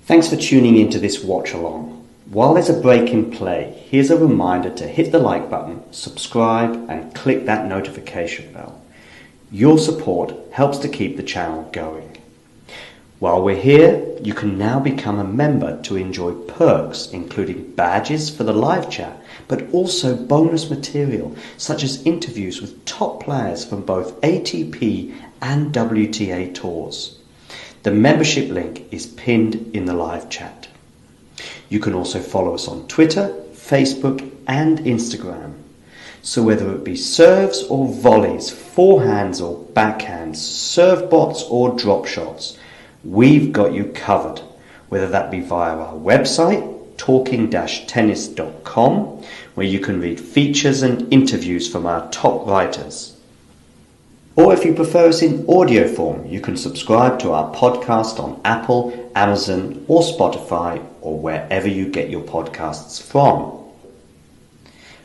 Thanks for tuning into this watch-along. While there's a break in play, here's a reminder to hit the like button, subscribe and click that notification bell. Your support helps to keep the channel going. While we're here, you can now become a member to enjoy perks including badges for the live chat, but also bonus material such as interviews with top players from both ATP and WTA tours. The membership link is pinned in the live chat. You can also follow us on Twitter, Facebook and Instagram. So whether it be serves or volleys, forehands or backhands, serve bots or drop shots, we've got you covered. Whether that be via our website, talking-tennis.com, where you can read features and interviews from our top writers. Or if you prefer us in audio form, you can subscribe to our podcast on Apple, Amazon or Spotify or wherever you get your podcasts from.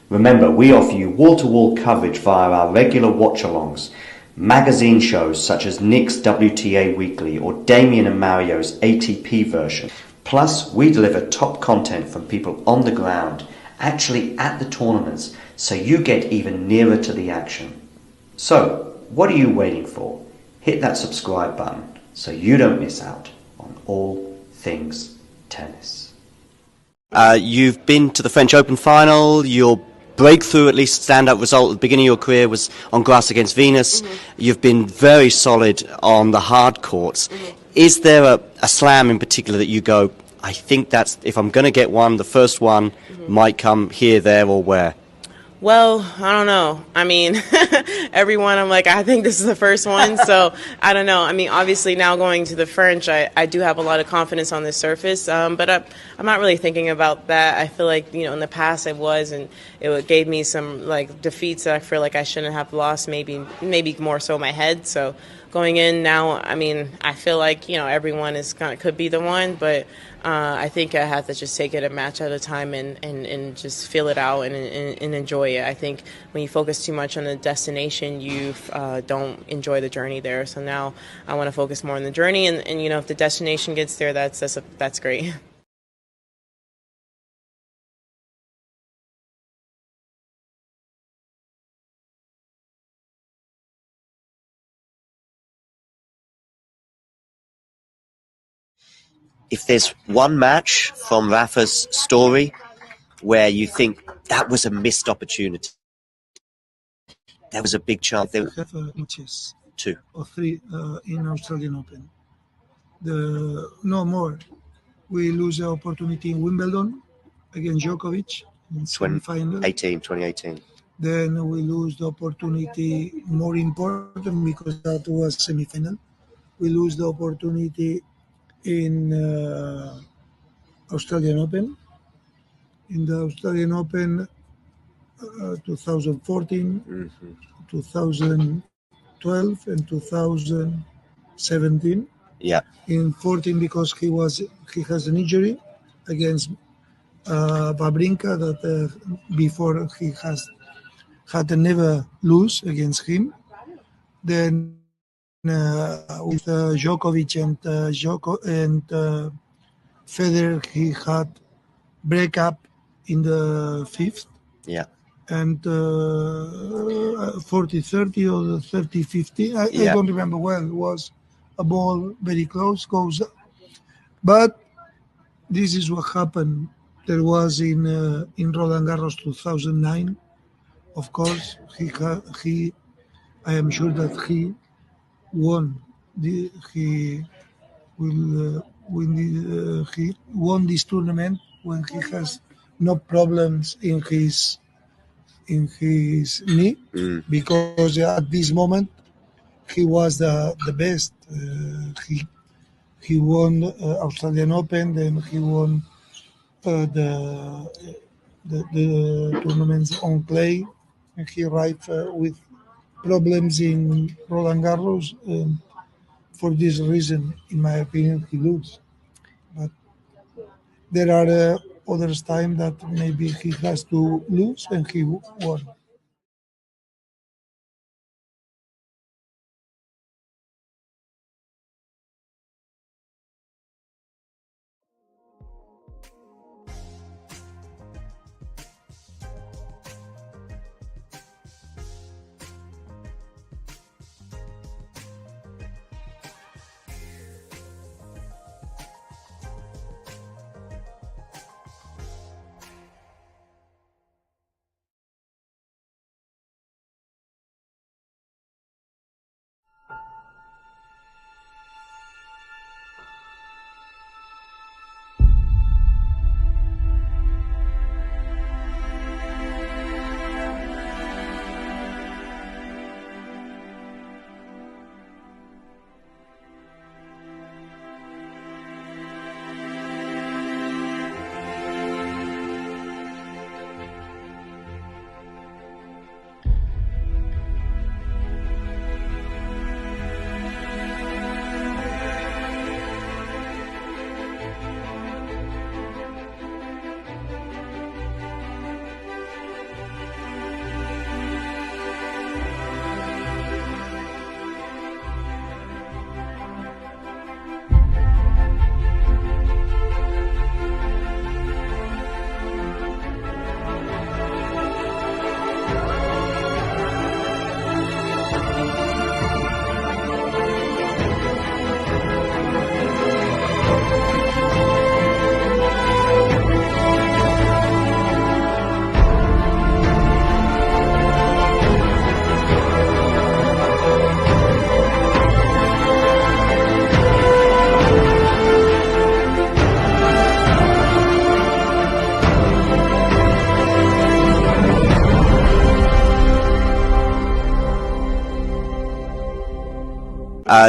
Remember, we offer you wall-to-wall coverage via our regular watch-alongs, magazine shows such as Nick's WTA Weekly or Damien and Mario's ATP version. Plus, we deliver top content from people on the ground, actually at the tournaments, so you get even nearer to the action. So, what are you waiting for? Hit that subscribe button so you don't miss out on all things tennis. You've been to the French Open final. Your breakthrough, at least standout result at the beginning of your career, was on grass against Venus. You've been very solid on the hard courts. Is there a slam in particular that you go, I think that's, if I'm going to get one, the first one might come here, there or where? Well, I don't know. I mean, everyone, I'm like, I think this is the first one. So I don't know. I mean, obviously now going to the French, I do have a lot of confidence on the surface. But I'm not really thinking about that. I feel like, in the past I was, and it gave me some like defeats that I feel like I shouldn't have lost, maybe more so my head. So going in now, I mean, I feel like, everyone is could be the one, but I think I have to just take it a match at a time and just feel it out and enjoy it. I think when you focus too much on the destination, you don't enjoy the journey there. So now I want to focus more on the journey, and if the destination gets there, that's great. If there's one match from Rafa's story where you think that was a missed opportunity, there was a big chance. There have matches, 2 or 3 in Australian Open. No more. We lose the opportunity in Wimbledon against Djokovic in semifinal. 2018. Then we lose the opportunity, more important because that was semifinal. We lose the opportunity in Australian Open. In the Australian Open 2014, 2012 and 2017. Yeah. In 14 because he has an injury against Babrinka that before he had never lose against him. Then with Djokovic and Federer, he had breakup in the fifth. Yeah. And 40-30 or 30-50. I don't remember well. It was a ball very close, goes up. But this is what happened. There was in Roland Garros 2009. Of course, he I am sure that he won. He will win. He won this tournament when he has no problems in his knee, because at this moment he was the best. He won Australian Open, then he won the tournaments on clay, and he arrived with problems in Roland Garros. For this reason, in my opinion, he loses. But there are others time that maybe he has to lose and he won.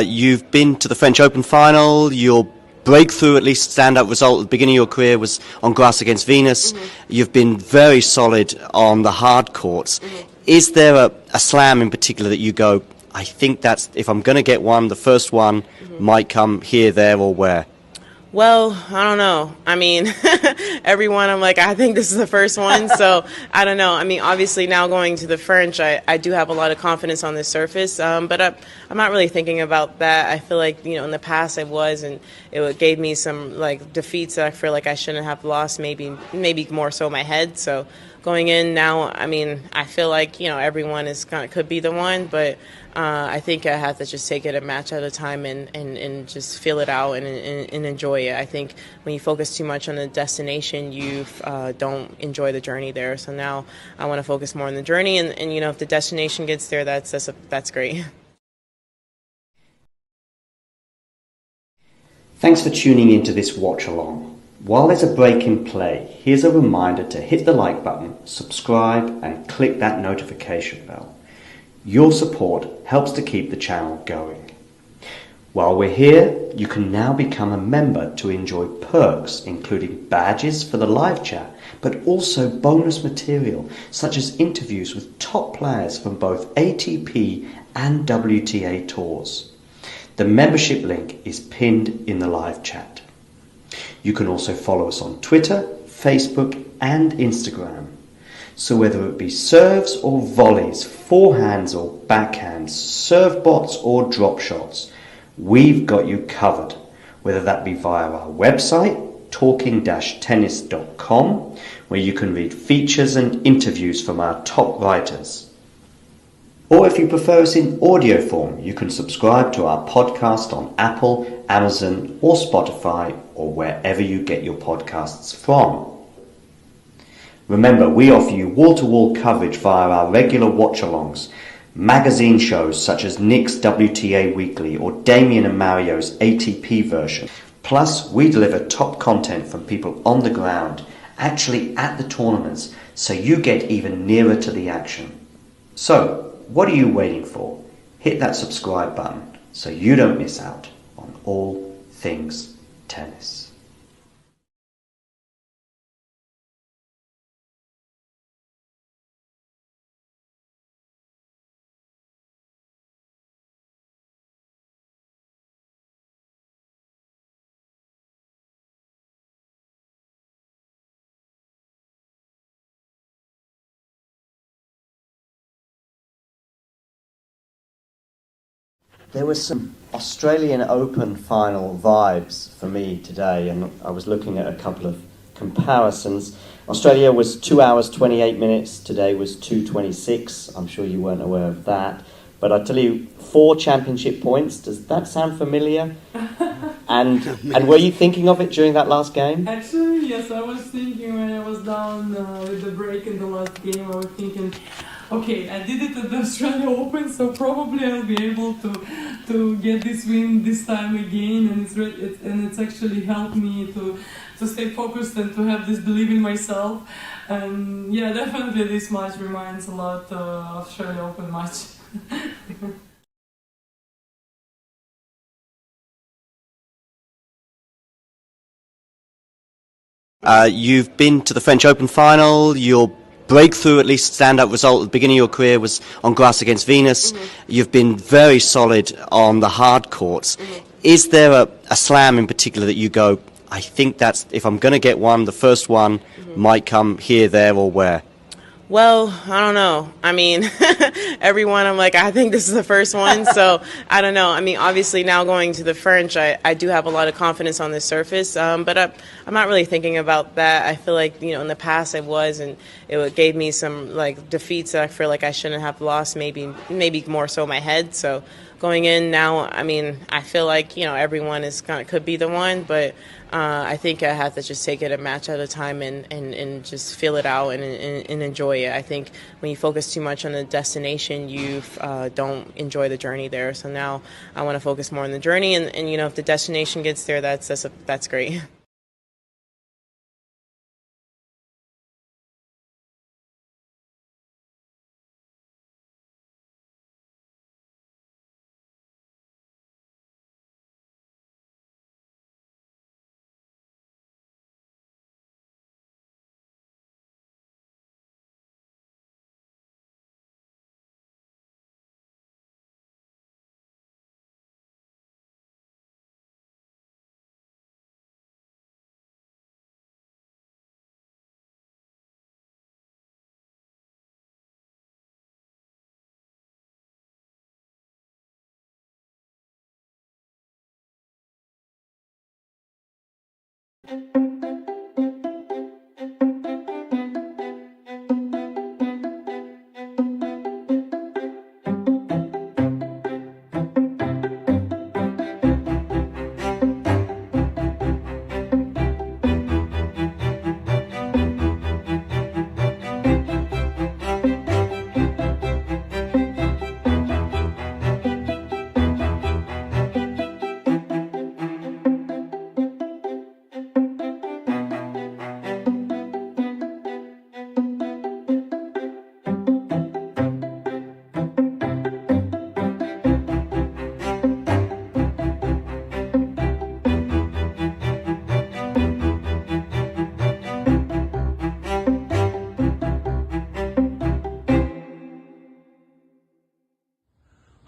You've been to the French Open final. Your breakthrough, at least standout result at the beginning of your career was on grass against Venus. You've been very solid on the hard courts. Is there a slam in particular that you go, I think that's, if I'm going to get one, the first one might come here, there, or where? Well, I don't know. I mean, everyone, I'm like, I think this is the first one. So I don't know. I mean, obviously now going to the French, I do have a lot of confidence on this surface. But I'm not really thinking about that. I feel like, in the past I was, and it gave me some like defeats that I feel like I shouldn't have lost, maybe more so my head. So going in now, I mean, I feel like, everyone could be the one, but I think I have to just take it a match at a time and just feel it out and enjoy it. I think when you focus too much on the destination, you don't enjoy the journey there. So now I want to focus more on the journey, and if the destination gets there, that's great. Thanks for tuning into this watch along. While there's a break in play, here's a reminder to hit the like button, subscribe, and click that notification bell. Your support helps to keep the channel going. While we're here, you can now become a member to enjoy perks including badges for the live chat, but also bonus material such as interviews with top players from both ATP and WTA tours. The membership link is pinned in the live chat. You can also follow us on Twitter, Facebook and Instagram. So whether it be serves or volleys, forehands or backhands, serve bots or drop shots, we've got you covered. Whether that be via our website, talking-tennis.com, where you can read features and interviews from our top writers. Or if you prefer us in audio form, you can subscribe to our podcast on Apple, Amazon or Spotify, or wherever you get your podcasts from. Remember, we offer you wall-to-wall coverage via our regular watch-alongs, magazine shows such as Nick's WTA Weekly or Damien and Mario's ATP version. Plus, we deliver top content from people on the ground, actually at the tournaments, so you get even nearer to the action. So, what are you waiting for? Hit that subscribe button so you don't miss out on all things tennis. There was some Australian Open final vibes for me today, and I was looking at a couple of comparisons. Australia was 2 hours 28 minutes, today was 2:26. I'm sure you weren't aware of that. But I tell you, 4 championship points, does that sound familiar? And were you thinking of it during that last game? Actually, yes, I was thinking when I was down with the break in the last game, I was thinking, okay, I did it at the Australia Open, so probably I'll be able to get this win this time again, and it's actually helped me to stay focused and to have this belief in myself. And yeah, definitely this match reminds a lot of Australia Open match. You've been to the French Open final. Your breakthrough, at least standout result at the beginning of your career was on grass against Venus. You've been very solid on the hard courts. Is there a slam in particular that you go, I think that's, if I'm going to get one, the first one might come here, there or where? Well, I don't know. I mean, everyone, I'm like, I think this is the first one. So I don't know. I mean, obviously now going to the French, I do have a lot of confidence on this surface. But I'm not really thinking about that. I feel like, in the past I was, and it gave me some like defeats that I feel like I shouldn't have lost, maybe more so my head. So going in now, I mean, I feel like, everyone could be the one, but I think I have to just take it a match at a time and just feel it out and enjoy it. I think when you focus too much on the destination, you don't enjoy the journey there. So now I want to focus more on the journey, and if the destination gets there, that's great.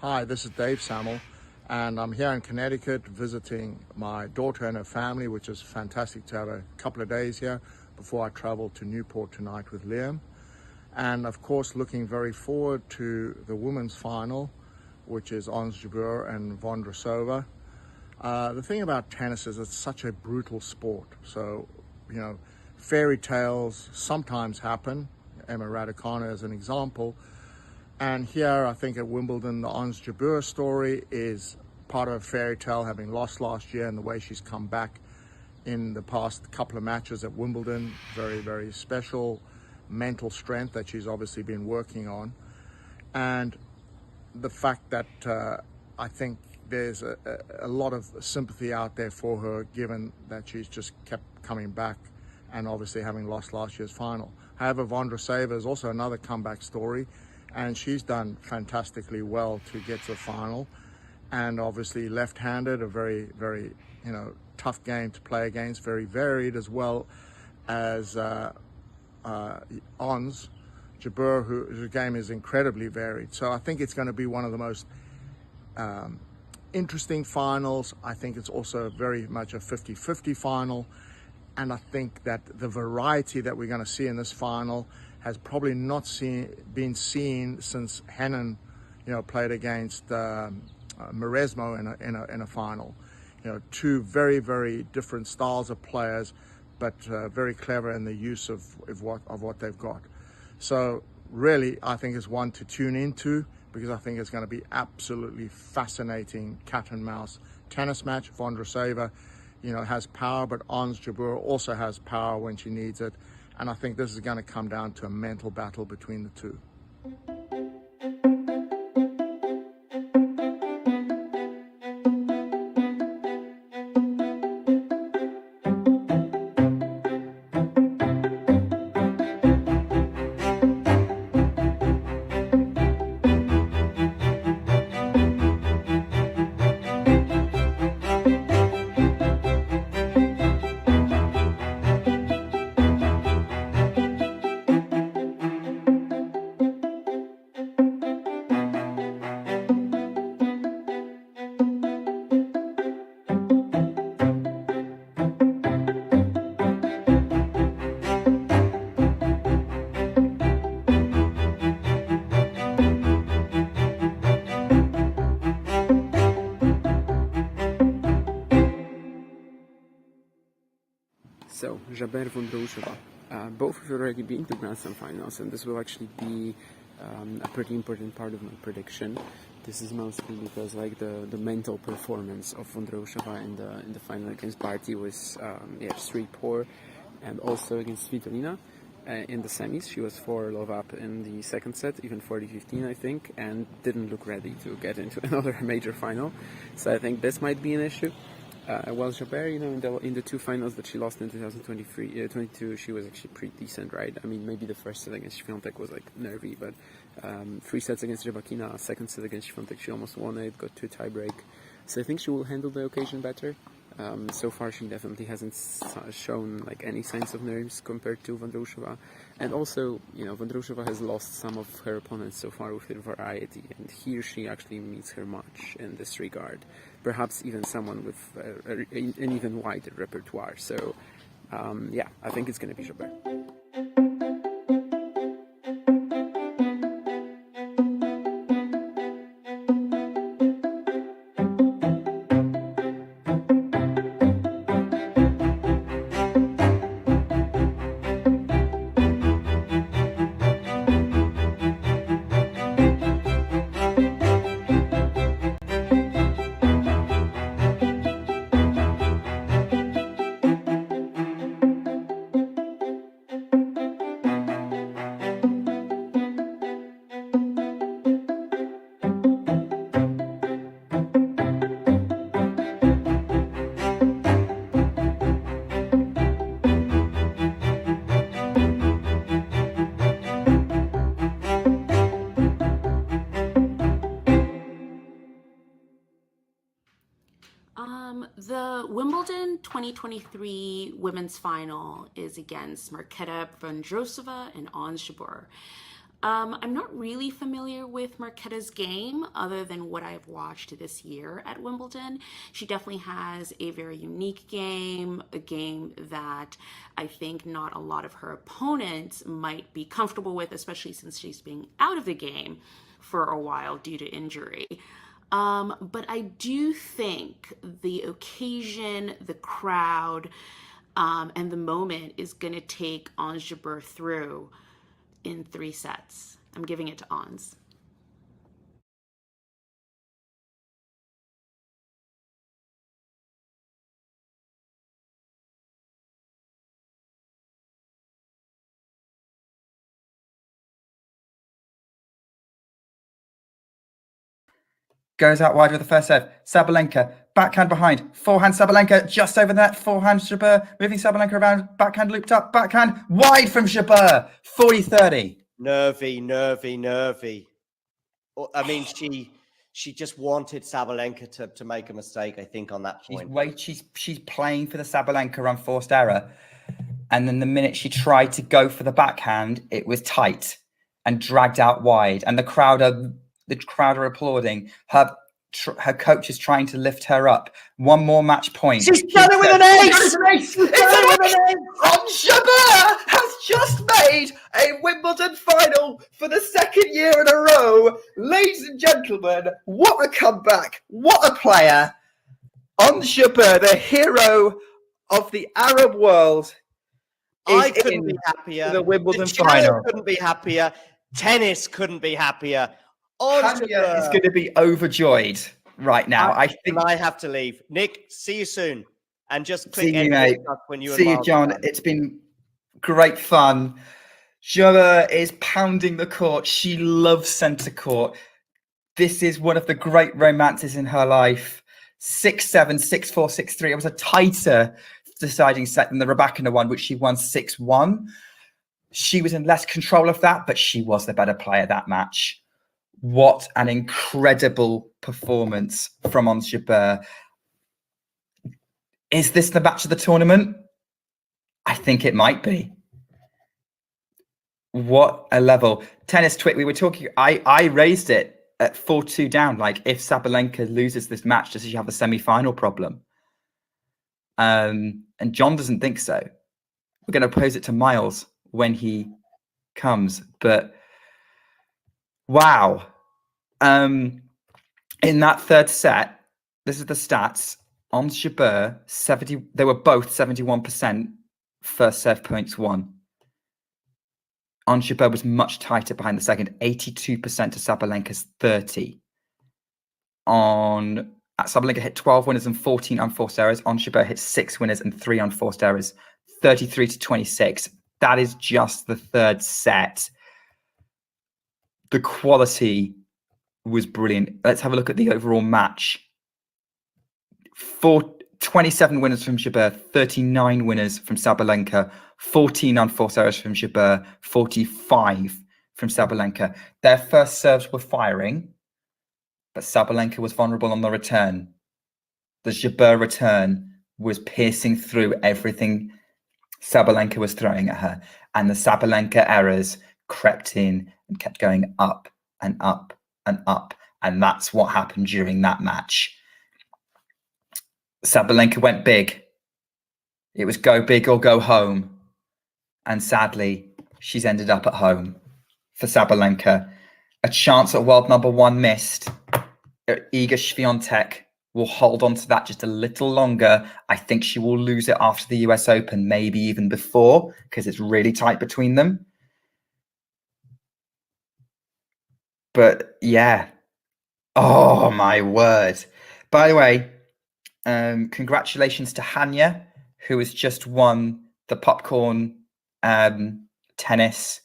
Hi, this is Dave Samuel, and I'm here in Connecticut visiting my daughter and her family, which is fantastic to have a couple of days here before I travel to Newport tonight with Liam. And of course, looking very forward to the women's final, which is Ons Jabeur and Vondrousova. The thing about tennis is it's such a brutal sport. So, fairy tales sometimes happen. Emma Raducanu as an example. And here, I think at Wimbledon, the Ons Jabeur story is part of a fairy tale, having lost last year and the way she's come back in the past couple of matches at Wimbledon. Very, very special mental strength that she's obviously been working on. And the fact that I think there's a lot of sympathy out there for her, given that she's just kept coming back and obviously having lost last year's final. However, Vondrousova is also another comeback story, and she's done fantastically well to get to the final. And obviously left-handed, a very, very, tough game to play against, very varied, as well as Ons Jabeur, whose game is incredibly varied. So I think it's going to be one of the most interesting finals. I think it's also very much a 50-50 final. And I think that the variety that we're going to see in this final has probably not been seen since Henin, played against Mauresmo in a final. Two very, very different styles of players, but very clever in the use of what they've got. So really, I think it's one to tune into, because I think it's going to be absolutely fascinating cat and mouse tennis match. Vondrousova, has power, but Ons Jabeur also has power when she needs it. And I think this is going to come down to a mental battle between the two. So, Jabeur Vondrousova. Both have already been to Grand Slam finals, and this will actually be a pretty important part of my prediction. This is mostly because the mental performance of Vondrousova in the final against Barty was just really poor, and also against Svitolina in the semis. She was 4-love up in the second set, even 40-15 I think, and didn't look ready to get into another major final. So I think this might be an issue. Well, Jabeur, in the two finals that she lost in 2022, she was actually pretty decent, right? I mean, maybe the first set against Świątek was nervy, but 3 sets against Rybakina, second set against Świątek, she almost won it, got to a tie-break. So I think she will handle the occasion better. So far, she definitely hasn't shown any signs of nerves compared to Vondrousova. And also, Vondrousova has lost some of her opponents so far with her variety, and here she actually meets her match in this regard. Perhaps even someone with an even wider repertoire. So, I think it's going to be Jabeur. Wimbledon 2023 women's final is against Marketa, Vondrousova, and Ons Jabeur. I'm not really familiar with Marketa's game other than what I've watched this year at Wimbledon. She definitely has a very unique game, a game that I think not a lot of her opponents might be comfortable with, especially since she's been out of the game for a while due to injury. But I do think the occasion, the crowd, and the moment is going to take Ons Jabeur through in 3 sets. I'm giving it to Ons. Goes out wide with the first serve. Sabalenka, backhand behind. Forehand Sabalenka, just over that. Forehand Jabeur, moving Sabalenka around. Backhand looped up. Backhand wide from Jabeur. 40-30. Nervy. I mean, she just wanted Sabalenka to make a mistake, I think, on that point. She's playing for the Sabalenka unforced error. And then the minute she tried to go for the backhand, it was tight and dragged out wide. And the crowd are applauding. Her coach is trying to lift her up. One more match point. She's done it with an ace! Ons Jabeur has just made a Wimbledon final for the second year in a row. Ladies and gentlemen, what a comeback. What a player. Ons Jabeur, the hero of the Arab world. I couldn't be happier. The Wimbledon final. Couldn't be happier. Tennis couldn't be happier. Hanya is going to be overjoyed right now. I think I have to leave. Nick, see you soon. And just click see you, mate. When you see you, John. It's been great fun. Jabeur is pounding the court. She loves centre court. This is one of the great romances in her life. 6-7, 6-4, 6-3. It was a tighter deciding set than the Rybakina one, which she won 6-1. She was in less control of that, but she was the better player that match. What an incredible performance from Ons Jabeur. Is this the match of the tournament? I think it might be. What a level. Tennis Twit, we were talking, I raised it at 4-2 down. Like, if Sabalenka loses this match, does she have a semi-final problem? And John doesn't think so. We're going to pose it to Miles when he comes. But wow. In that third set, this is the stats. Ons Jabeur, they were both 71% first serve points won. Ons Jabeur was much tighter behind the second, 82% to Sabalenka's 30. Sabalenka hit 12 winners and 14 unforced errors. Ons Jabeur hit 6 winners and 3 unforced errors, 33-26. That is just the third set. The quality was brilliant. Let's have a look at the overall match. 27 winners from Jabeur, 39 winners from Sabalenka, 14 unforced errors from Jabeur, 45 from Sabalenka. Their first serves were firing, but Sabalenka was vulnerable on the return. The Jabeur return was piercing through everything Sabalenka was throwing at her, and the Sabalenka errors crept in and kept going up and up and up, and that's what happened during that match. Sabalenka went big. It was go big or go home. And sadly, she's ended up at home for Sabalenka. A chance at world number 1 missed. Iga Swiatek will hold on to that just a little longer. I think she will lose it after the US Open, maybe even before, because it's really tight between them. But yeah. Oh, my word. By the way, congratulations to Hanya, who has just won the popcorn tennis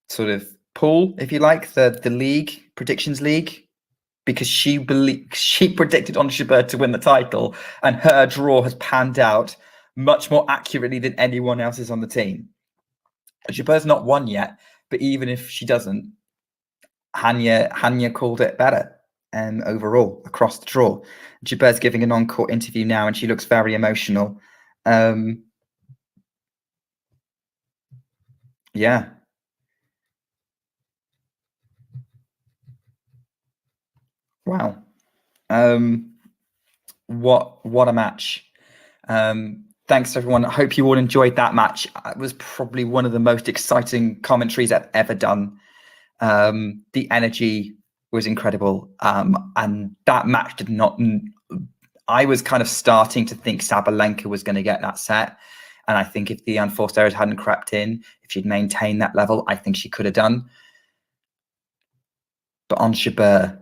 sort of pool, if you like, the league, predictions league, because she predicted Ons Jabeur to win the title, and her draw has panned out much more accurately than anyone else's on the team. Jabeur's not won yet, but even if she doesn't, Hanya called it better. overall across the draw. Jabeur's giving an on-court interview now, and she looks very emotional. Yeah. Wow. What a match. Thanks everyone. I hope you all enjoyed that match. It was probably one of the most exciting commentaries I've ever done. The energy was incredible. And that match did not... I was kind of starting to think Sabalenka was going to get that set. And I think if the unforced errors hadn't crept in, if she'd maintained that level, I think she could have done. But Ons Jabeur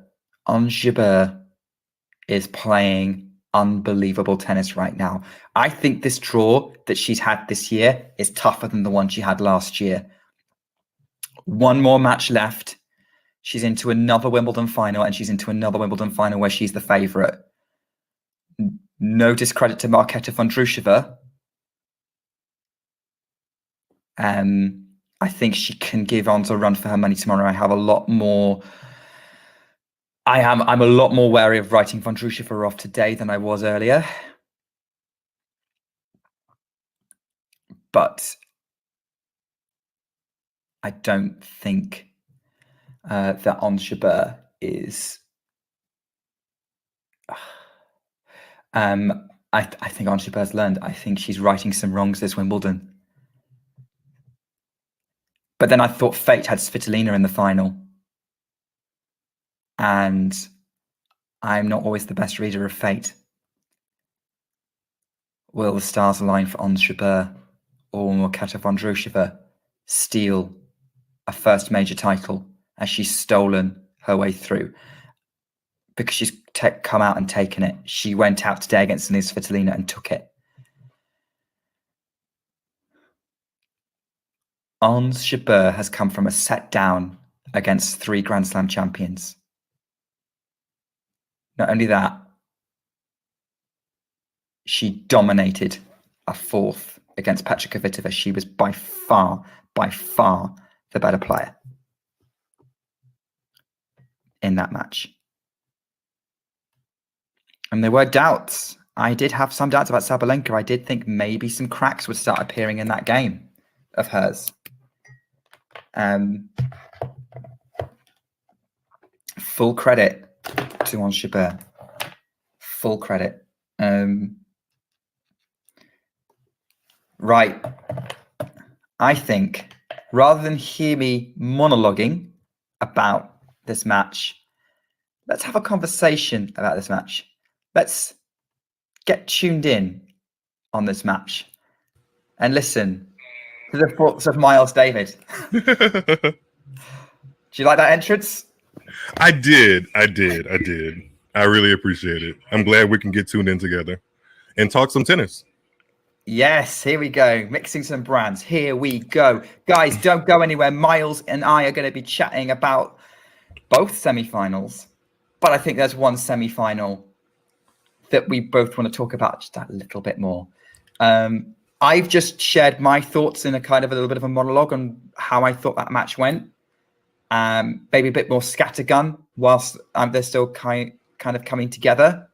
is playing unbelievable tennis right now. I think this draw that she's had this year is tougher than the one she had last year. One more match left. She's into another Wimbledon final, and she's into another Wimbledon final where she's the favourite. No discredit to Marketa Vondrousova. I think she can give Ons a run for her money tomorrow. I'm a lot more wary of writing Vondrousova off today than I was earlier. But I don't think that Ons Jabeur is... I think Ons Jabeur's learned. I think she's righting some wrongs this Wimbledon. But then I thought fate had Svitolina in the final. And I'm not always the best reader of fate. Will the stars align for Ons Jabeur, or will Marketa Vondrousova steal a first major title as she's stolen her way through? Because she's come out and taken it. She went out today against Denise Svitolina and took it. Ons Jabeur has come from a set down against 3 Grand Slam champions. Not only that, she dominated a 4th against Petra Kvitova. She was by far the better player in that match. And there were doubts. I did have some doubts about Sabalenka. I did think maybe some cracks would start appearing in that game of hers. Full credit to Ons Jabeur. Full credit. Right. I think rather than hear me monologuing about this match, let's have a conversation about this match. Let's get tuned in on this match and listen to the thoughts of Miles David. Do you like that entrance? I did. I really appreciate it. I'm glad we can get tuned in together and talk some tennis. Yes, here we go. Mixing some brands. Here we go. Guys, don't go anywhere. Miles and I are going to be chatting about both semifinals, but I think there's one semifinal that we both want to talk about just a little bit more. I've just shared my thoughts in a little bit of a monologue on how I thought that match went. Maybe a bit more scattergun whilst they're still kind of coming together.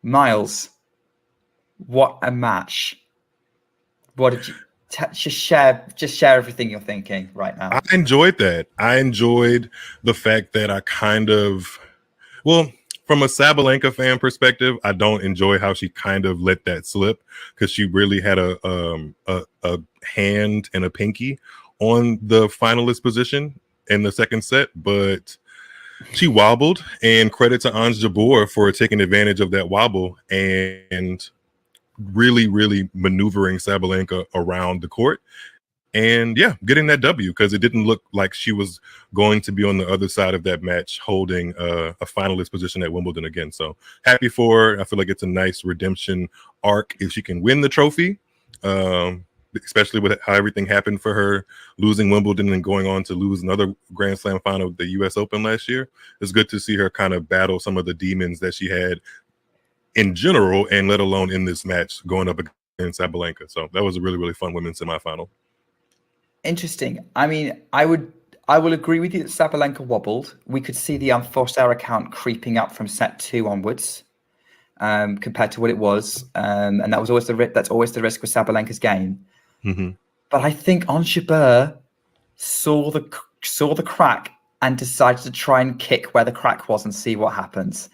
Miles, what a match! What did you just share everything you're thinking right now? I enjoyed that. I enjoyed the fact that from a Sabalenka fan perspective, I don't enjoy how she kind of let that slip, because she really had a hand and a pinky on the finalist position in the second set, but she wobbled, and credit to Ons Jabeur for taking advantage of that wobble and really maneuvering Sabalenka around the court. And yeah, getting that W, because it didn't look like she was going to be on the other side of that match holding a finalist position at Wimbledon again. So happy for her. I feel like it's a nice redemption arc if she can win the trophy, especially with how everything happened for her, losing Wimbledon and going on to lose another Grand Slam final of the US Open last year. It's good to see her kind of battle some of the demons that she had in general, and let alone in this match going up against Sabalenka. So that was a really fun women's semifinal. Interesting. I mean, I would I will agree with you that Sabalenka wobbled. We could see the unforced error count creeping up from set 2 onwards, compared to what it was, and that was always that's always the risk with Sabalenka's game. Mm-hmm. But I think Ons Jabeur saw the crack and decided to try and kick where the crack was and see what happens.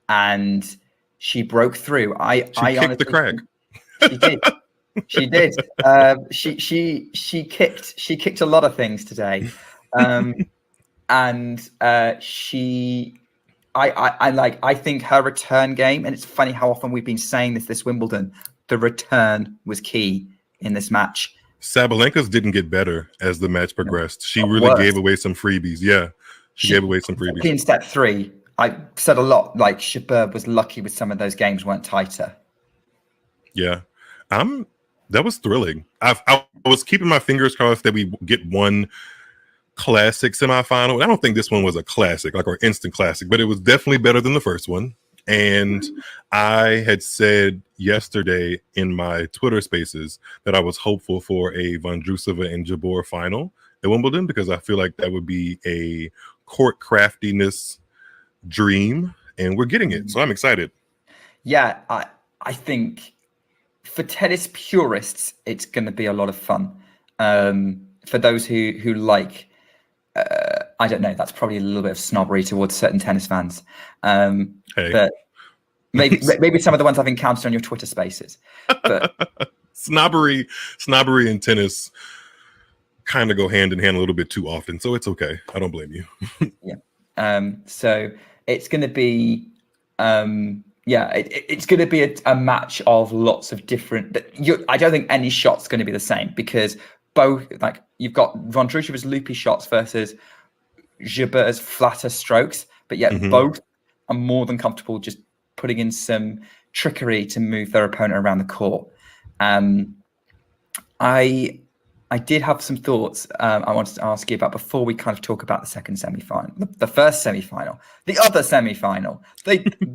And she broke through. She kicked the crack. She did. She did. She kicked a lot of things today, and I think her return game, and it's funny how often we've been saying this Wimbledon, the return was key in this match. Sabalenka's didn't get better as the match progressed. She really gave away some freebies. Yeah, she gave away some freebies. In step 3, I said a lot. Like Jabeur was lucky with some of those games weren't tighter. Yeah, that was thrilling. I was keeping my fingers crossed that we get one classic semifinal. I don't think this one was a classic, like or instant classic, but it was definitely better than the first one. And I had said yesterday in my Twitter spaces that I was hopeful for a Vondrousova and Jabeur final at Wimbledon because I feel like that would be a court craftiness dream, and we're getting it. So I'm excited. Yeah, I think for tennis purists, it's going to be a lot of fun. For those who like, I don't know, that's probably a little bit of snobbery towards certain tennis fans. But maybe some of the ones I've encountered on your Twitter spaces. But snobbery and tennis kind of go hand in hand a little bit too often, so it's okay. I don't blame you. Yeah. So it's going to be, it's going to be a match of lots of different. I don't think any shot's going to be the same because both, like you've got Vondrousova's loopy shots versus Jabeur's flatter strokes, but yet both are more than comfortable just putting in some trickery to move their opponent around the court. I did have some thoughts I wanted to ask you about before we kind of talk about the second semi-final, the first semi-final, the other semi-final,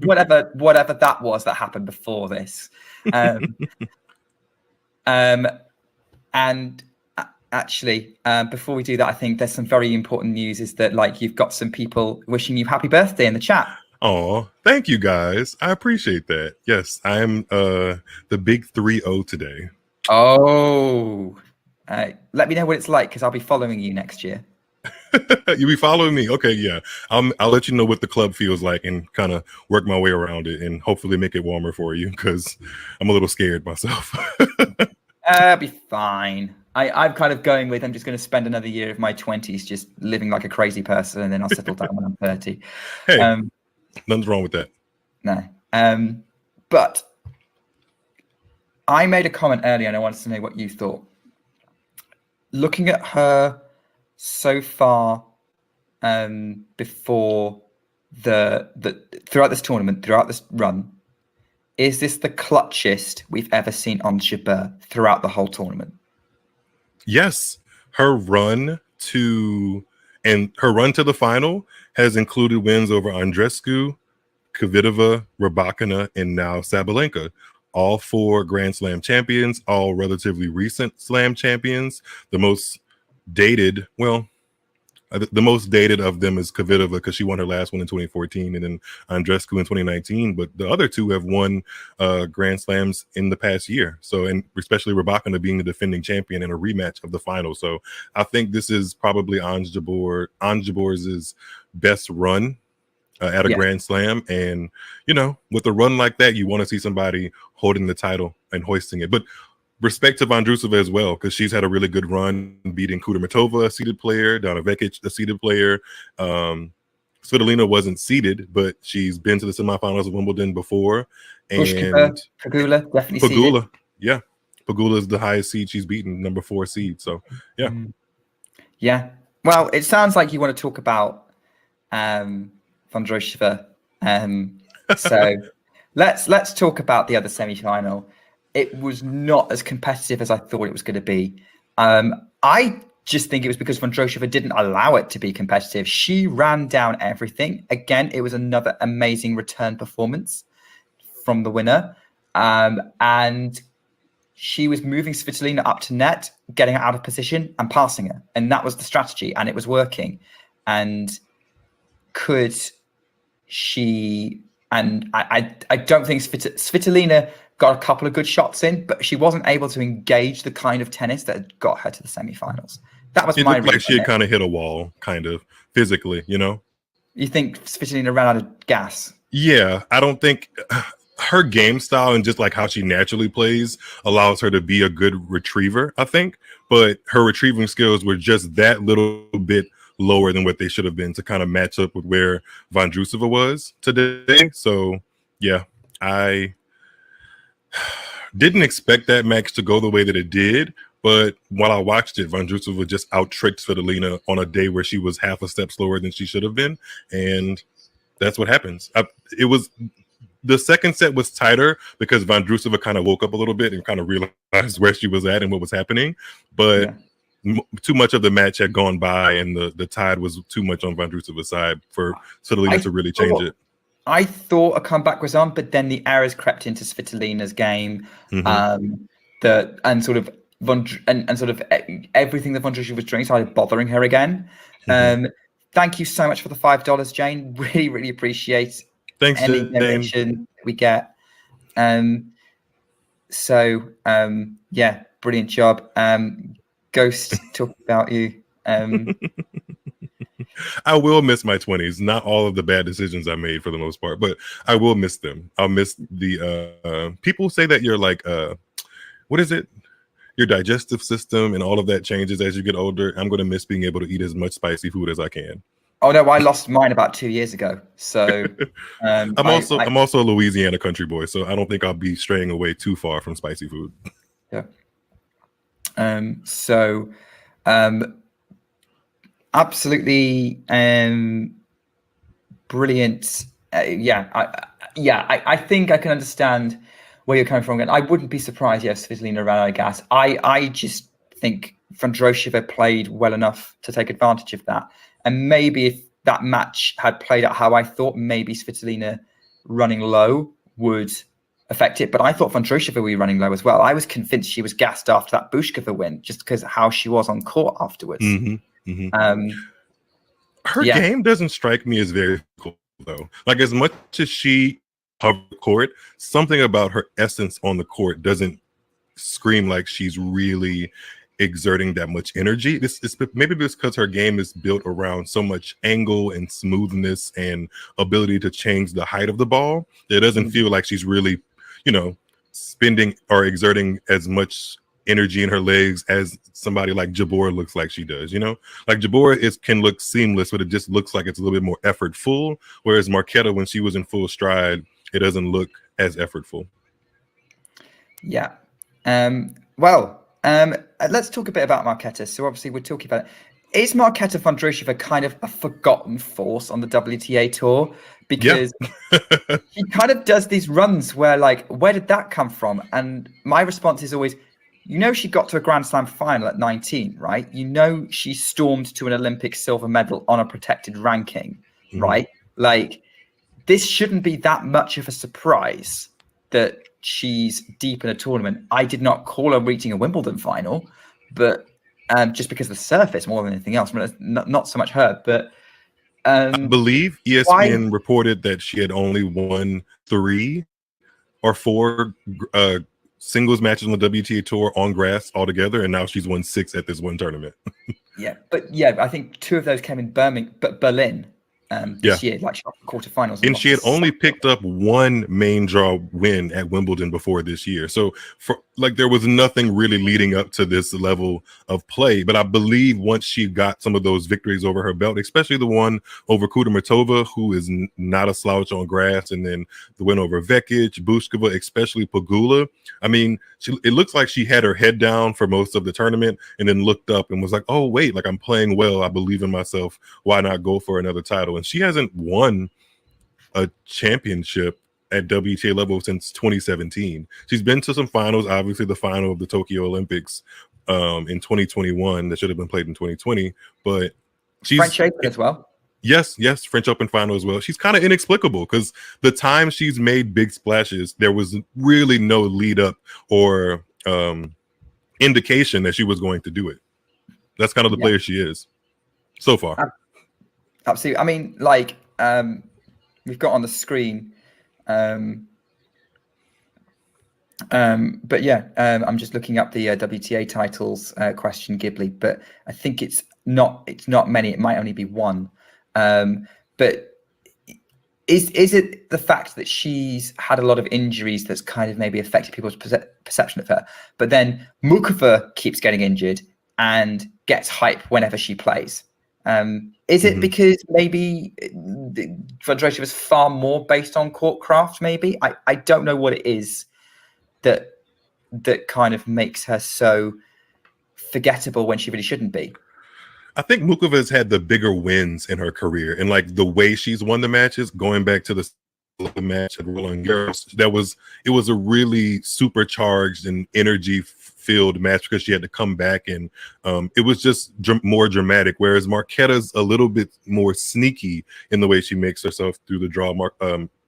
whatever that was that happened before this. And actually, before we do that, I think there's some very important news is that like you've got some people wishing you happy birthday in the chat. Oh, thank you guys. I appreciate that. Yes, I'm the big 3-0 today. Oh, let me know what it's like because I'll be following you next year. You'll be following me. Okay, yeah. I'll let you know what the club feels like and kind of work my way around it and hopefully make it warmer for you because I'm a little scared myself. I'll be fine. I'm kind of going with I'm just going to spend another year of my 20s just living like a crazy person and then I'll settle down when I'm 30. Hey, nothing's wrong with that. No. But I made a comment earlier and I wanted to know what you thought. Looking at her so far before throughout this tournament, throughout this run, is this the clutchest we've ever seen on Jabeur throughout the whole tournament? Yes. Her run to the final has included wins over Andreescu, Kvitova, Rybakina, and now Sabalenka. All 4 Grand Slam champions, all relatively recent Slam champions. The most dated of them is Kvitova because she won her last one in 2014 and then Andreescu in 2019. But the other 2 have won Grand Slams in the past year. So, and especially Rybakina being the defending champion in a rematch of the final. So I think this is probably Ons Jabeur's best run at a Grand Slam. And, you know, with a run like that, you want to see somebody holding the title and hoisting it. But respect to Vondrousova as well, because she's had a really good run, beating Kudermetova, a seeded player, Dana Vekic, a seeded player. Svitolina wasn't seeded, but she's been to the semifinals of Wimbledon before. And Pegula, definitely seeded. Yeah. Pegula is the highest seed she's beaten, number 4 seed. So, yeah. Yeah. Well, it sounds like you want to talk about Vondrousova. So let's talk about the other semi-final. It was not as competitive as I thought it was going to be. I just think it was because Vondrousova didn't allow it to be competitive. She ran down everything. Again, it was another amazing return performance from the winner. And she was moving Svitolina up to net, getting her out of position and passing her. And that was the strategy, and it was working. And could she... And I don't think Svitolina got a couple of good shots in, but she wasn't able to engage the kind of tennis that had got her to the semifinals. That was my read. Like she had kind of hit a wall, kind of physically, you know? You think Svitolina ran out of gas? Yeah, I don't think her game style and just like how she naturally plays allows her to be a good retriever, I think. But her retrieving skills were just that little bit lower than what they should have been to kind of match up with where Vondrousova was today. So, yeah, I didn't expect that match to go the way that it did. But while I watched it, Vondrousova just out-tricked Svitolina on a day where she was half a step slower than she should have been. And that's what happens. The second set was tighter because Vondrousova kind of woke up a little bit and kind of realized where she was at and what was happening. But too much of the match had gone by, and the tide was too much on Vondrousova's side for Svitolina to really change it. I thought a comeback was on, but then the errors crept into Svitolina's game. And sort of everything that Vondrousova was doing started bothering her again. Thank you so much for the $5, Jane. Really, really appreciate any donation we get. Yeah, brilliant job. Ghost talking about you. I will miss my 20s. Not all of the bad decisions I made for the most part, but I will miss them. I'll miss the people say that you're like what is it? Your digestive system and all of that changes as you get older. I'm going to miss being able to eat as much spicy food as I can. Oh no, I lost mine about 2 years ago. So I'm also a Louisiana country boy, so I don't think I'll be straying away too far from spicy food. Yeah. Absolutely brilliant. I think I can understand where you're coming from. And I wouldn't be surprised if Svitolina ran out of gas. I just think Vondrousova played well enough to take advantage of that. And maybe if that match had played out how I thought, maybe Svitolina running low would affect it. But I thought Vondrousova would be running low as well. I was convinced she was gassed after that Bushkova win, just because of how she was on court afterwards. Her game doesn't strike me as very cool, though. Like, as much as she covered the court, something about her essence on the court doesn't scream like she's really exerting that much energy. Maybe because her game is built around so much angle and smoothness and ability to change the height of the ball. It doesn't feel like she's really, spending or exerting as much energy in her legs as somebody like Jabeur looks like she does. Like Jabeur can look seamless, but it just looks like it's a little bit more effortful. Whereas Marketa, when she was in full stride, it doesn't look as effortful. Yeah. Let's talk a bit about Marketa. So obviously we're talking about it. Is Marketa Vondrousova kind of a forgotten force on the WTA tour? Because she kind of does these runs where, like, where did that come from? And my response is always, she got to a Grand Slam final at 19, right? She stormed to an Olympic silver medal on a protected ranking, right? Like, this shouldn't be that much of a surprise that she's deep in a tournament. I did not call her reaching a Wimbledon final, but just because of the surface more than anything else. Not so much her, but I believe ESPN reported that she had only won 3 or 4 singles matches on the WTA tour on grass altogether, and now she's won 6 at this one tournament. I think 2 of those came in Berlin. This year, like quarterfinals. And she had only picked up 1 main draw win at Wimbledon before this year. So there was nothing really leading up to this level of play. But I believe once she got some of those victories over her belt, especially the one over Kudermetova, who is not a slouch on grass, and then the win over Vekic, Bushkova, especially Pegula. I mean, it looks like she had her head down for most of the tournament and then looked up and was like, oh, wait, like, I'm playing well. I believe in myself. Why not go for another title? And she hasn't won a championship at WTA level since 2017. She's been to some finals, obviously the final of the Tokyo Olympics in 2021 that should have been played in 2020. But she's French Open as well. Yes, French Open final as well. She's kind of inexplicable because the time she's made big splashes, there was really no lead up or indication that she was going to do it. That's kind of the player she is so far. Absolutely. I mean, like we've got on the screen. But yeah, I'm just looking up the WTA titles question, Ghibli, but I think it's not many. It might only be one. But is it the fact that she's had a lot of injuries that's kind of maybe affected people's perception of her? But then Mukova keeps getting injured and gets hype whenever she plays. Is it because maybe Vondrousova was far more based on court craft? Maybe I don't know what it is that kind of makes her so forgettable when she really shouldn't be. I think Mukova's had the bigger wins in her career, and like the way she's won the matches, going back to the match at Roland Garros, it was a really supercharged and energy filled match because she had to come back, and it was just more dramatic. Whereas Marketa's a little bit more sneaky in the way she makes herself through the draw.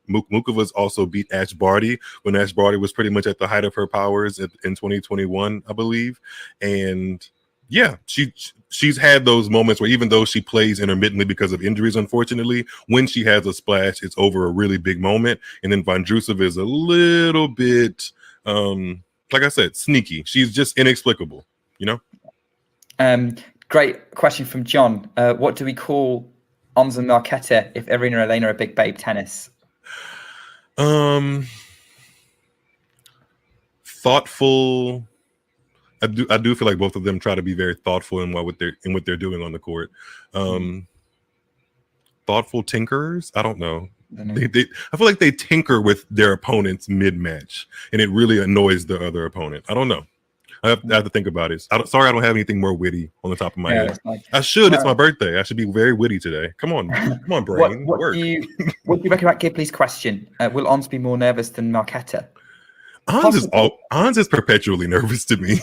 Mukova's also beat Ash Barty when Ash Barty was pretty much at the height of her powers in 2021, I believe. And yeah, she's had those moments where even though she plays intermittently because of injuries, unfortunately, when she has a splash, it's over a really big moment. And then Vondrousova is a little bit, like I said, sneaky. She's just inexplicable, you know? Great question from John. What do we call Ons and Marketa if Irina and Elena are big babe tennis? Thoughtful. I do feel like both of them try to be very thoughtful in what they're doing on the court. Thoughtful tinkerers. I don't know. I feel like they tinker with their opponents mid-match, and it really annoys the other opponent. I don't know. I have to think about it. Sorry, I don't have anything more witty on the top of my head. I should. It's my birthday. I should be very witty today. Come on, brain. What do you reckon about Ghibli's question? Will Ons be more nervous than Marketa? Ons is perpetually nervous to me.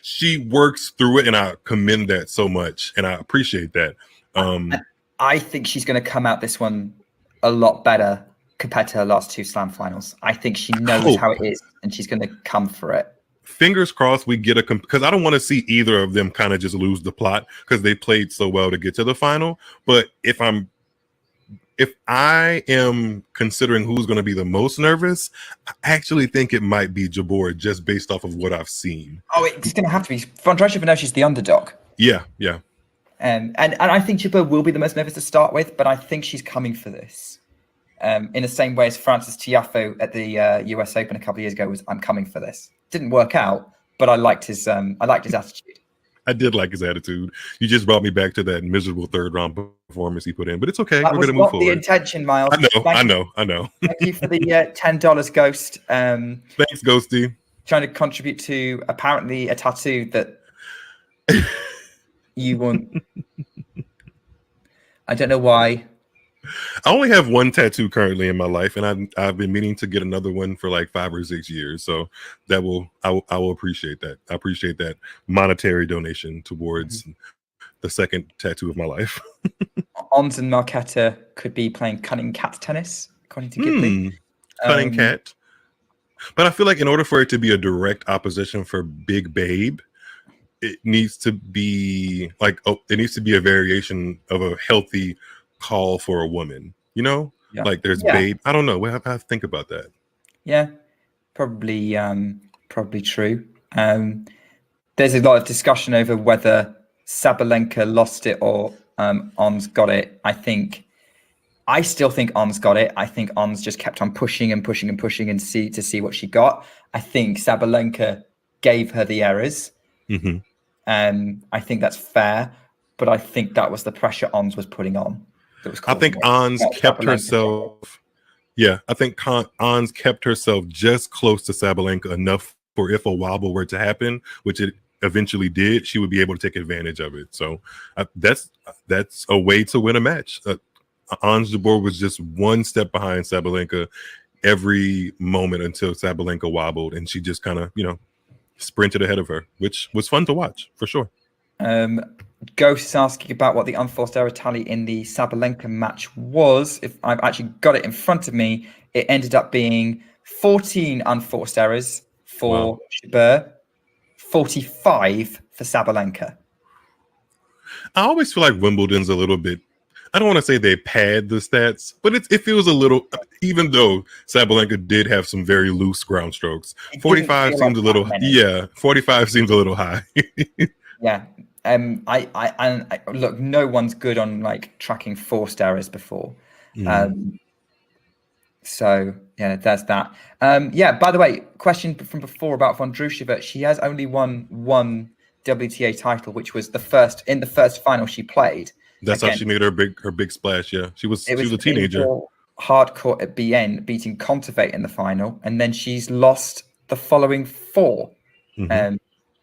She works through it, and I commend that so much, and I appreciate that. I think she's going to come out this one a lot better compared to her last two Slam finals. I think she knows how it is, and she's going to come for it. Fingers crossed we get because I don't want to see either of them kind of just lose the plot because they played so well to get to the final. But if I am considering who's going to be the most nervous, I actually think it might be Jabeur just based off of what I've seen. Oh, it's going to have to be. Vondrousova knows she's the underdog. Yeah. And I think Jabeur will be the most nervous to start with, but I think she's coming for this. In the same way as Francis Tiafoe at the US Open a couple of years ago was, I'm coming for this. Didn't work out, but I liked his attitude. I did like his attitude. You just brought me back to that miserable third round performance he put in, but it's okay. We're going to move forward. The intention, Miles. I know. Thank you for the $10, Ghost. Thanks, Ghosty. Trying to contribute to apparently a tattoo that you want. I don't know why. I only have one tattoo currently in my life, and I've been meaning to get another one for like 5 or 6 years. So I will appreciate that. I appreciate that monetary donation towards the second tattoo of my life. Ons and Marketa could be playing cunning cat tennis, according to Ghibli. Cunning cat. But I feel like in order for it to be a direct opposition for Big Babe, it needs to be a variation of a healthy call for a woman, you know? Yeah. Like there's Babe. I don't know. I have to think about that. Yeah, probably true. There's a lot of discussion over whether Sabalenka lost it or Ons got it. I still think Ons got it. I think Ons just kept on pushing and see what she got. I think Sabalenka gave her the errors. I think that's fair, but I think that was the pressure Ons was putting on. I think Ons kept herself. Yeah, I think Ons kept herself just close to Sabalenka enough for if a wobble were to happen, which it eventually did, she would be able to take advantage of it. So that's a way to win a match. Ons Jabeur was just one step behind Sabalenka every moment until Sabalenka wobbled, and she just kind of, sprinted ahead of her, which was fun to watch for sure. Ghost is asking about what the unforced error tally in the Sabalenka match was. If I've actually got it in front of me, it ended up being 14 unforced errors, for Jabeur, 45 for Sabalenka. I always feel like Wimbledon's a little bit, I don't want to say they pad the stats, but it feels a little, even though Sabalenka did have some very loose ground strokes. 45 seems a little, 45 seems a little high. Yeah. I look, no one's good on like tracking forced errors before. So yeah, there's that. By the way, question from before about Vondrousova. She has only won one WTA title, which was the first final she played. That's how she made her big splash. Yeah, she was a teenager. Hardcourt at BN, beating Kontaveit in the final, and then she's lost the following four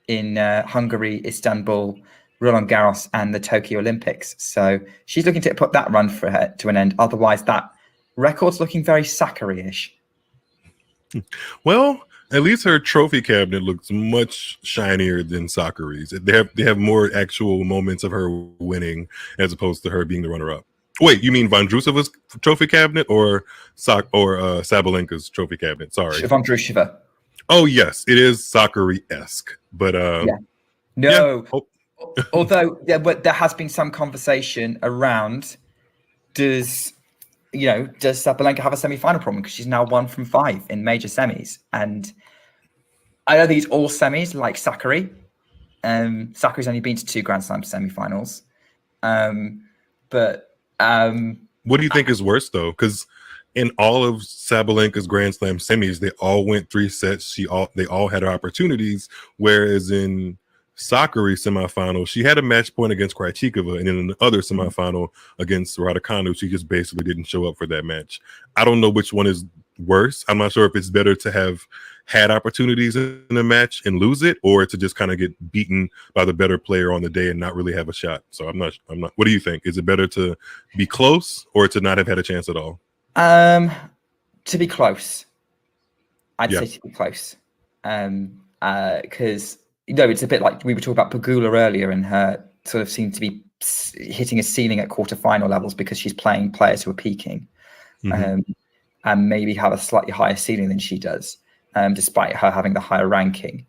in Hungary, Istanbul, Roland Garros, and the Tokyo Olympics. So she's looking to put that run for her to an end. Otherwise, that record's looking very Sakkari-ish. Well, at least her trophy cabinet looks much shinier than Sakkari's. They have more actual moments of her winning as opposed to her being the runner-up. Wait, you mean Vondrousova's trophy cabinet or Sabalenka's trophy cabinet? Sorry, Vondrousova. Oh yes, it is Sakkari-esque, but Although there has been some conversation around does Sabalenka have a semi-final problem because she's now 1 from 5 in major semis, and I don't think it's all semis like Sakkari. Sakkari's only been to 2 Grand Slam semi-finals, but what do you think is worse though? Because in all of Sabalenka's Grand Slam semis, they all went 3 sets. They all had opportunities, whereas in Sakkari semifinal, she had a match point against Krejcikova, and then in the other semifinal against Raducanu, she just basically didn't show up for that match. I don't know which one is worse. I'm not sure if it's better to have had opportunities in a match and lose it, or to just kind of get beaten by the better player on the day and not really have a shot. So I'm not. What do you think? Is it better to be close or to not have had a chance at all? To be close. I'd say to be close. Because it's a bit like we were talking about Pegula earlier, and her sort of seemed to be hitting a ceiling at quarterfinal levels because she's playing players who are peaking, and maybe have a slightly higher ceiling than she does, despite her having the higher ranking.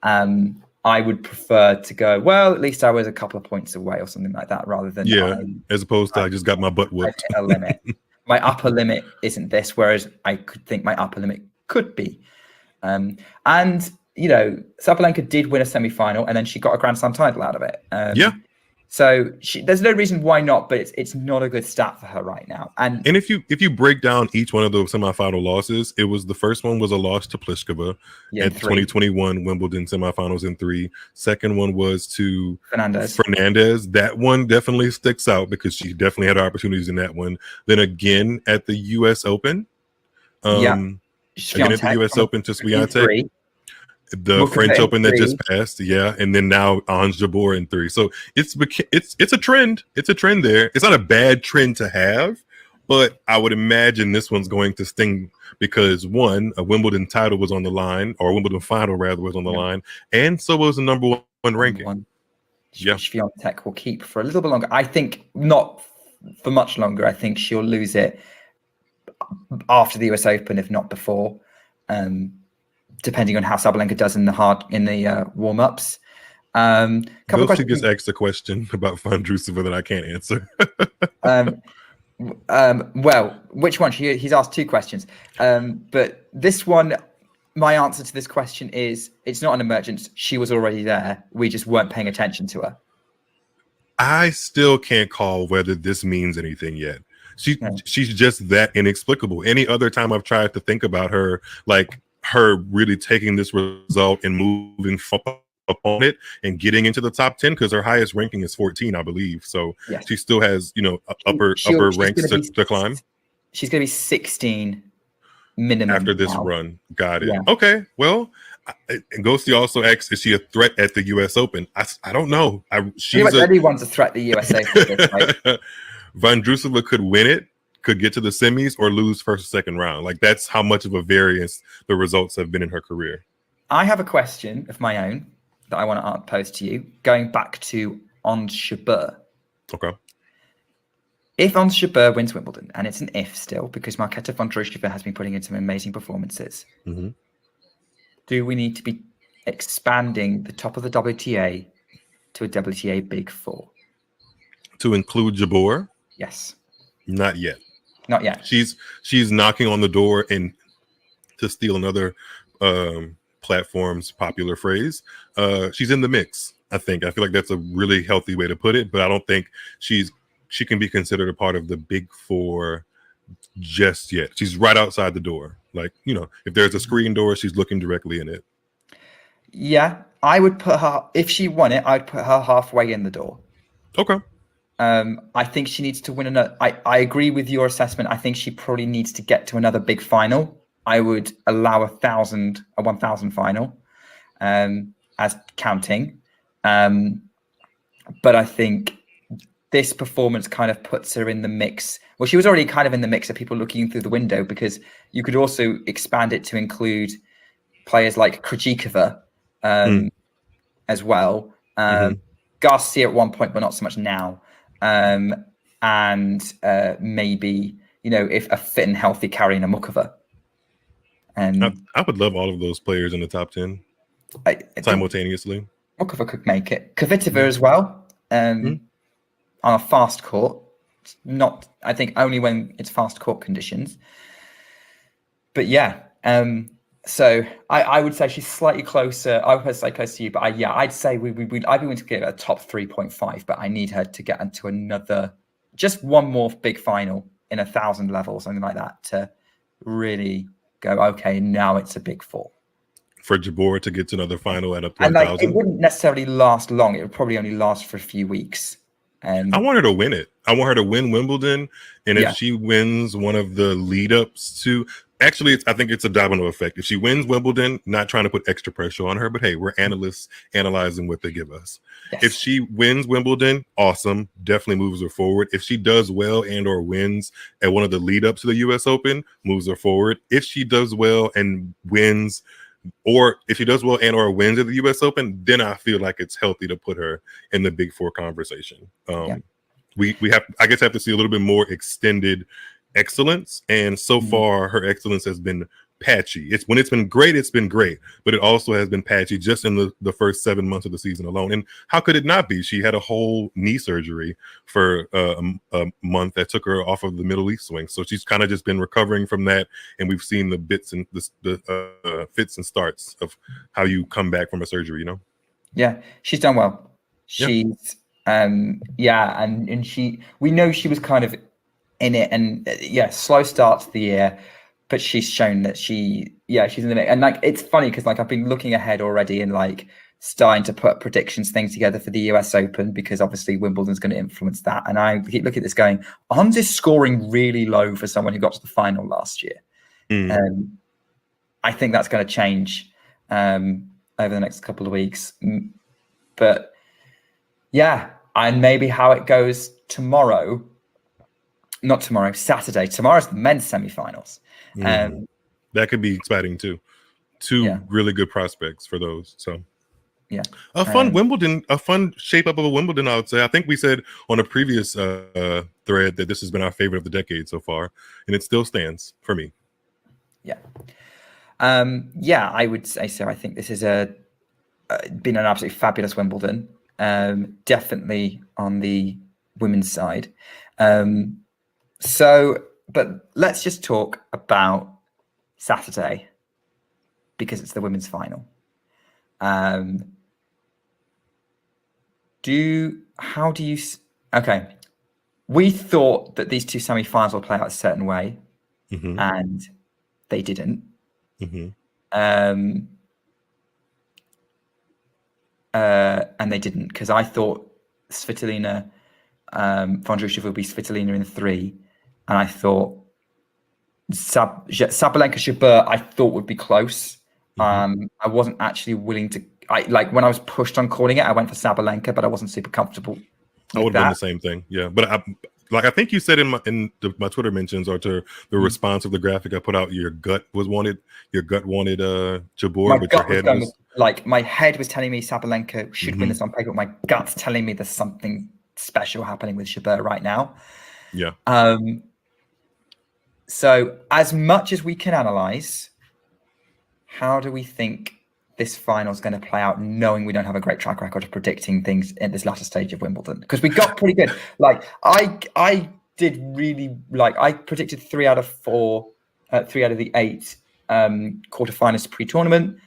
I would prefer to go, well, at least I was a couple of points away or something like that, rather than as opposed to I just got my butt whooped. A limit. My upper limit isn't this, whereas I could think my upper limit could be. And Sabalenka did win a semi-final, and then she got a Grand Slam title out of it. So there's no reason why not, but it's not a good stat for her right now. And if you break down each one of those semifinal losses, it was the first one was a loss to Pliskova at 2021 Wimbledon semifinals in 3. Second one was to Fernandez. That one definitely sticks out because she definitely had opportunities in that one. Then again at the U.S. Open. Again at the U.S. Open to Swiatek. The French Open that just passed, and then now Ons Jabeur in 3. So it's a trend. It's a trend there. It's not a bad trend to have, but I would imagine this one's going to sting because one, a Wimbledon title was on the line, or a Wimbledon final rather was on the line, and so was the number 1 ranking. Swiatek will keep for a little bit longer. I think not for much longer. I think she'll lose it after the US Open, if not before. Depending on how Sabalenka does in the warm-ups. She just asked a question about Vondrousova that I can't answer. Well, which one? He's asked 2 questions. But this one, my answer to this question is it's not an emergence. She was already there. We just weren't paying attention to her. I still can't call whether this means anything yet. She's just that inexplicable. Any other time I've tried to think about her, like her really taking this result and moving upon it and getting into the top 10, because her highest ranking is 14, I believe. So she still has, upper ranks to climb. She's going to be 16 minimum after this run. Got it. Yeah. Okay. Well, and Ghosty also asks, is she a threat at the U.S. Open? I don't know. Anyone's a threat at the U.S. Open. Vondrousova could win it, could get to the semis, or lose first or second round. Like, that's how much of a variance the results have been in her career. I have a question of my own that I want to pose to you, going back to Ons Jabeur. Okay. If Ons Jabeur wins Wimbledon, and it's an if still, because Marketa Vondrousova has been putting in some amazing performances, do do we need to be expanding the top of the WTA to a WTA Big Four? To include Jabeur? Yes. Not yet. Not yet. She's knocking on the door, and to steal another platform's popular phrase, she's in the mix. I feel like that's a really healthy way to put it, but I don't think she can be considered a part of the Big Four just yet. She's right outside the door. Like, if there's a screen door, she's looking directly in it. Yeah, I would put her, if she won it, I'd put her halfway in the door. Okay. I think she needs to win another. I agree with your assessment. I think she probably needs to get to another big final. I would allow a 1,000 final as counting. But I think this performance kind of puts her in the mix. Well, she was already kind of in the mix of people looking through the window, because you could also expand it to include players like Krejcikova as well. Garcia at one point, but not so much now. And maybe, if a fit and healthy Karina Mukova. And I would love all of those players in the top 10 simultaneously. Mukova could make it. Kvitova as well, on a fast court. Not, I think, only when it's fast court conditions. But yeah, so I would say she's slightly closer. I would say close to you, but I'd say I'd be willing to give her a top 3.5, but I need her to get into another, just one more big final in 1,000 levels, something like that, to really go, okay, now it's a Big Four. For Jabeur to get to another final at a 1,000? And it wouldn't necessarily last long. It would probably only last for a few weeks. I want her to win it. I want her to win Wimbledon. And if she wins one of the lead ups to, actually, I think it's a domino effect. If she wins Wimbledon, not trying to put extra pressure on her, but hey, we're analysts analyzing what they give us. Yes. If she wins Wimbledon, awesome, definitely moves her forward. If she does well and or wins at one of the lead ups to the US Open, moves her forward. If she does well and wins, or if she does well and or wins at the US Open, then I feel like it's healthy to put her in the Big Four conversation. We have to see a little bit more extended excellence, and so far her excellence has been patchy. When it's been great, but it also has been patchy just in the first 7 months of the season alone. And how could it not be? She had a whole knee surgery for a month that took her off of the Middle East swing, so she's kind of just been recovering from that, and we've seen the bits and the fits and starts of how you come back from a surgery. She's done well. She's and we know she was kind of in it, and slow start to the year, but she's shown that she's in the mix. And it's funny because I've been looking ahead already and starting to put predictions things together for the US Open, because obviously Wimbledon's going to influence that. And I keep looking at this going, Ons is scoring really low for someone who got to the final last year. I think that's going to change over the next couple of weeks. But and maybe how it goes tomorrow. Not tomorrow, Saturday. Tomorrow's the men's semifinals. That could be exciting too. Two really good prospects for those. So a fun Wimbledon, a fun shape up of a Wimbledon, I would say. I think we said on a previous thread that this has been our favorite of the decade so far, and it still stands for me. I would say so. I think this has been an absolutely fabulous Wimbledon. Definitely on the women's side. But let's just talk about Saturday, because it's the women's final. We thought that these two semi-finals will play out a certain way, and they didn't. And they didn't, because I thought Svitolina, Vondrousova would be Svitolina in 3, and I thought Sabalenka Jabeur I thought would be close. I wasn't actually willing to. When I was pushed on calling it, I went for Sabalenka, but I wasn't super comfortable. I would have done the same thing, but I think you said in my Twitter mentions, or to the response of the graphic I put out, your gut wanted Jabeur, but your head was my head was telling me Sabalenka should win this on paper, but my gut's telling me there's something special happening with Jabeur right now. So as much as we can analyze, how do we think this final is going to play out, knowing we don't have a great track record of predicting things in this latter stage of Wimbledon, because we got pretty good. Like I did really like, I predicted 3 out of the 8 quarterfinalists pre-tournament.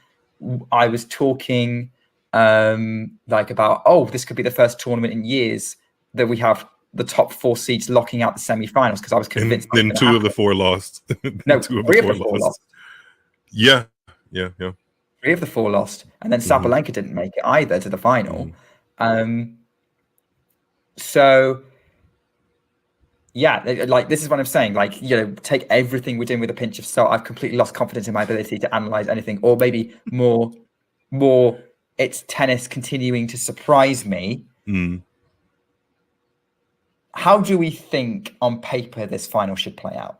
I was talking like about, oh, this could be the first tournament in years that we have the top 4 seeds locking out the semi-finals, because I was convinced. And then 2 of the 4 lost. No, 2 of 3 the of the 4 lost. Yeah. 3 of the 4 lost, and then Sabalenka didn't make it either to the final. So yeah, like, this is what I'm saying. Like, you know, take everything we're doing with a pinch of salt. I've completely lost confidence in my ability to analyze anything, or maybe more. It's tennis continuing to surprise me. How do we think on paper this final should play out?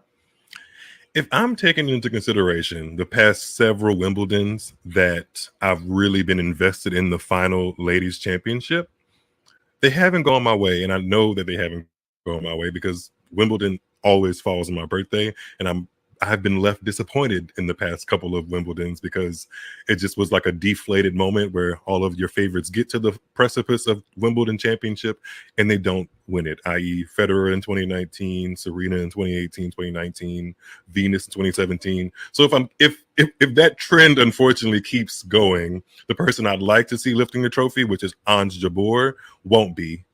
If I'm taking into consideration the past several Wimbledons that I've really been invested in the final ladies championship, they haven't gone my way. And I know that they haven't gone my way because Wimbledon always falls on my birthday. And I've been left disappointed in the past couple of Wimbledons because it just was like a deflated moment where all of your favorites get to the precipice of Wimbledon championship and they don't win it, i.e. Federer in 2019, Serena in 2018, 2019, Venus in 2017. So if that trend unfortunately keeps going, the person I'd like to see lifting the trophy, which is Ons Jabeur, won't be.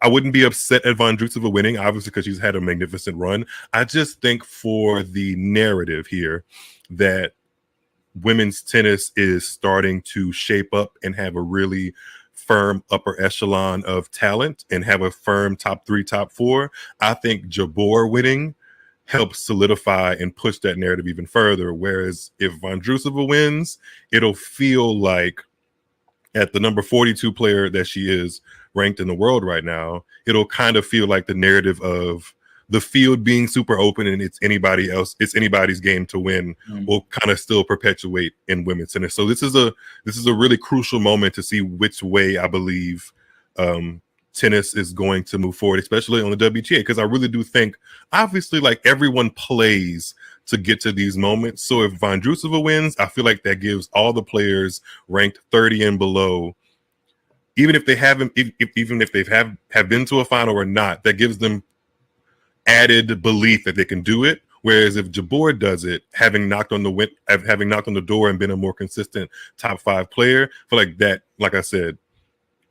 I wouldn't be upset at Vondrousova winning, obviously, because she's had a magnificent run. I just think for the narrative here that women's tennis is starting to shape up and have a really firm upper echelon of talent and have a firm top 3, top 4. I think Jabeur winning helps solidify and push that narrative even further. Whereas if Vondrousova wins, it'll feel like at the number 42 player that she is ranked in the world right now, it'll kind of feel like the narrative of the field being super open and it's anybody's game to win will kind of still perpetuate in women's tennis. So this is a really crucial moment to see which way I believe tennis is going to move forward, especially on the WTA, because I really do think, obviously, like, everyone plays to get to these moments. So if Vondrousova wins, I feel like that gives all the players ranked 30 and below, even if they haven't, even if have been to a final or not, that gives them added belief that they can do it. Whereas if Jabeur does it, having knocked on the door and been a more consistent top 5 player, I feel like that, like I said,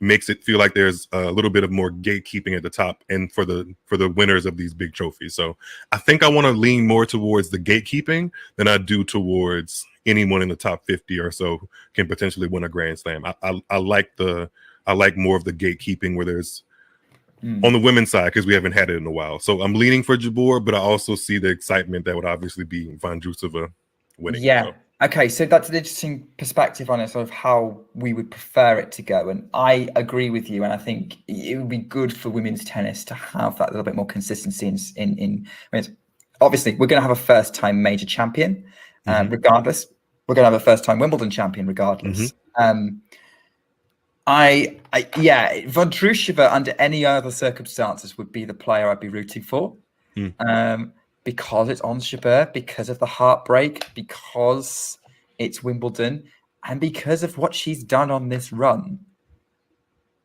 makes it feel like there's a little bit of more gatekeeping at the top and for the winners of these big trophies. So I think I want to lean more towards the gatekeeping than I do towards anyone in the top 50 or so can potentially win a Grand Slam. I like more of the gatekeeping where there's on the women's side, because we haven't had it in a while. So I'm leaning for Jabeur, but I also see the excitement that would obviously be Vondrousova winning. Yeah. So. Okay, so that's an interesting perspective on it, sort of how we would prefer it to go. And I agree with you. And I think it would be good for women's tennis to have that little bit more consistency in obviously, we're going to have a first-time major champion, regardless. We're going to have a first-time Wimbledon champion, regardless. Vondrousova, under any other circumstances, would be the player I'd be rooting for. Because it's Ons Jabeur, because of the heartbreak, because it's Wimbledon, and because of what she's done on this run.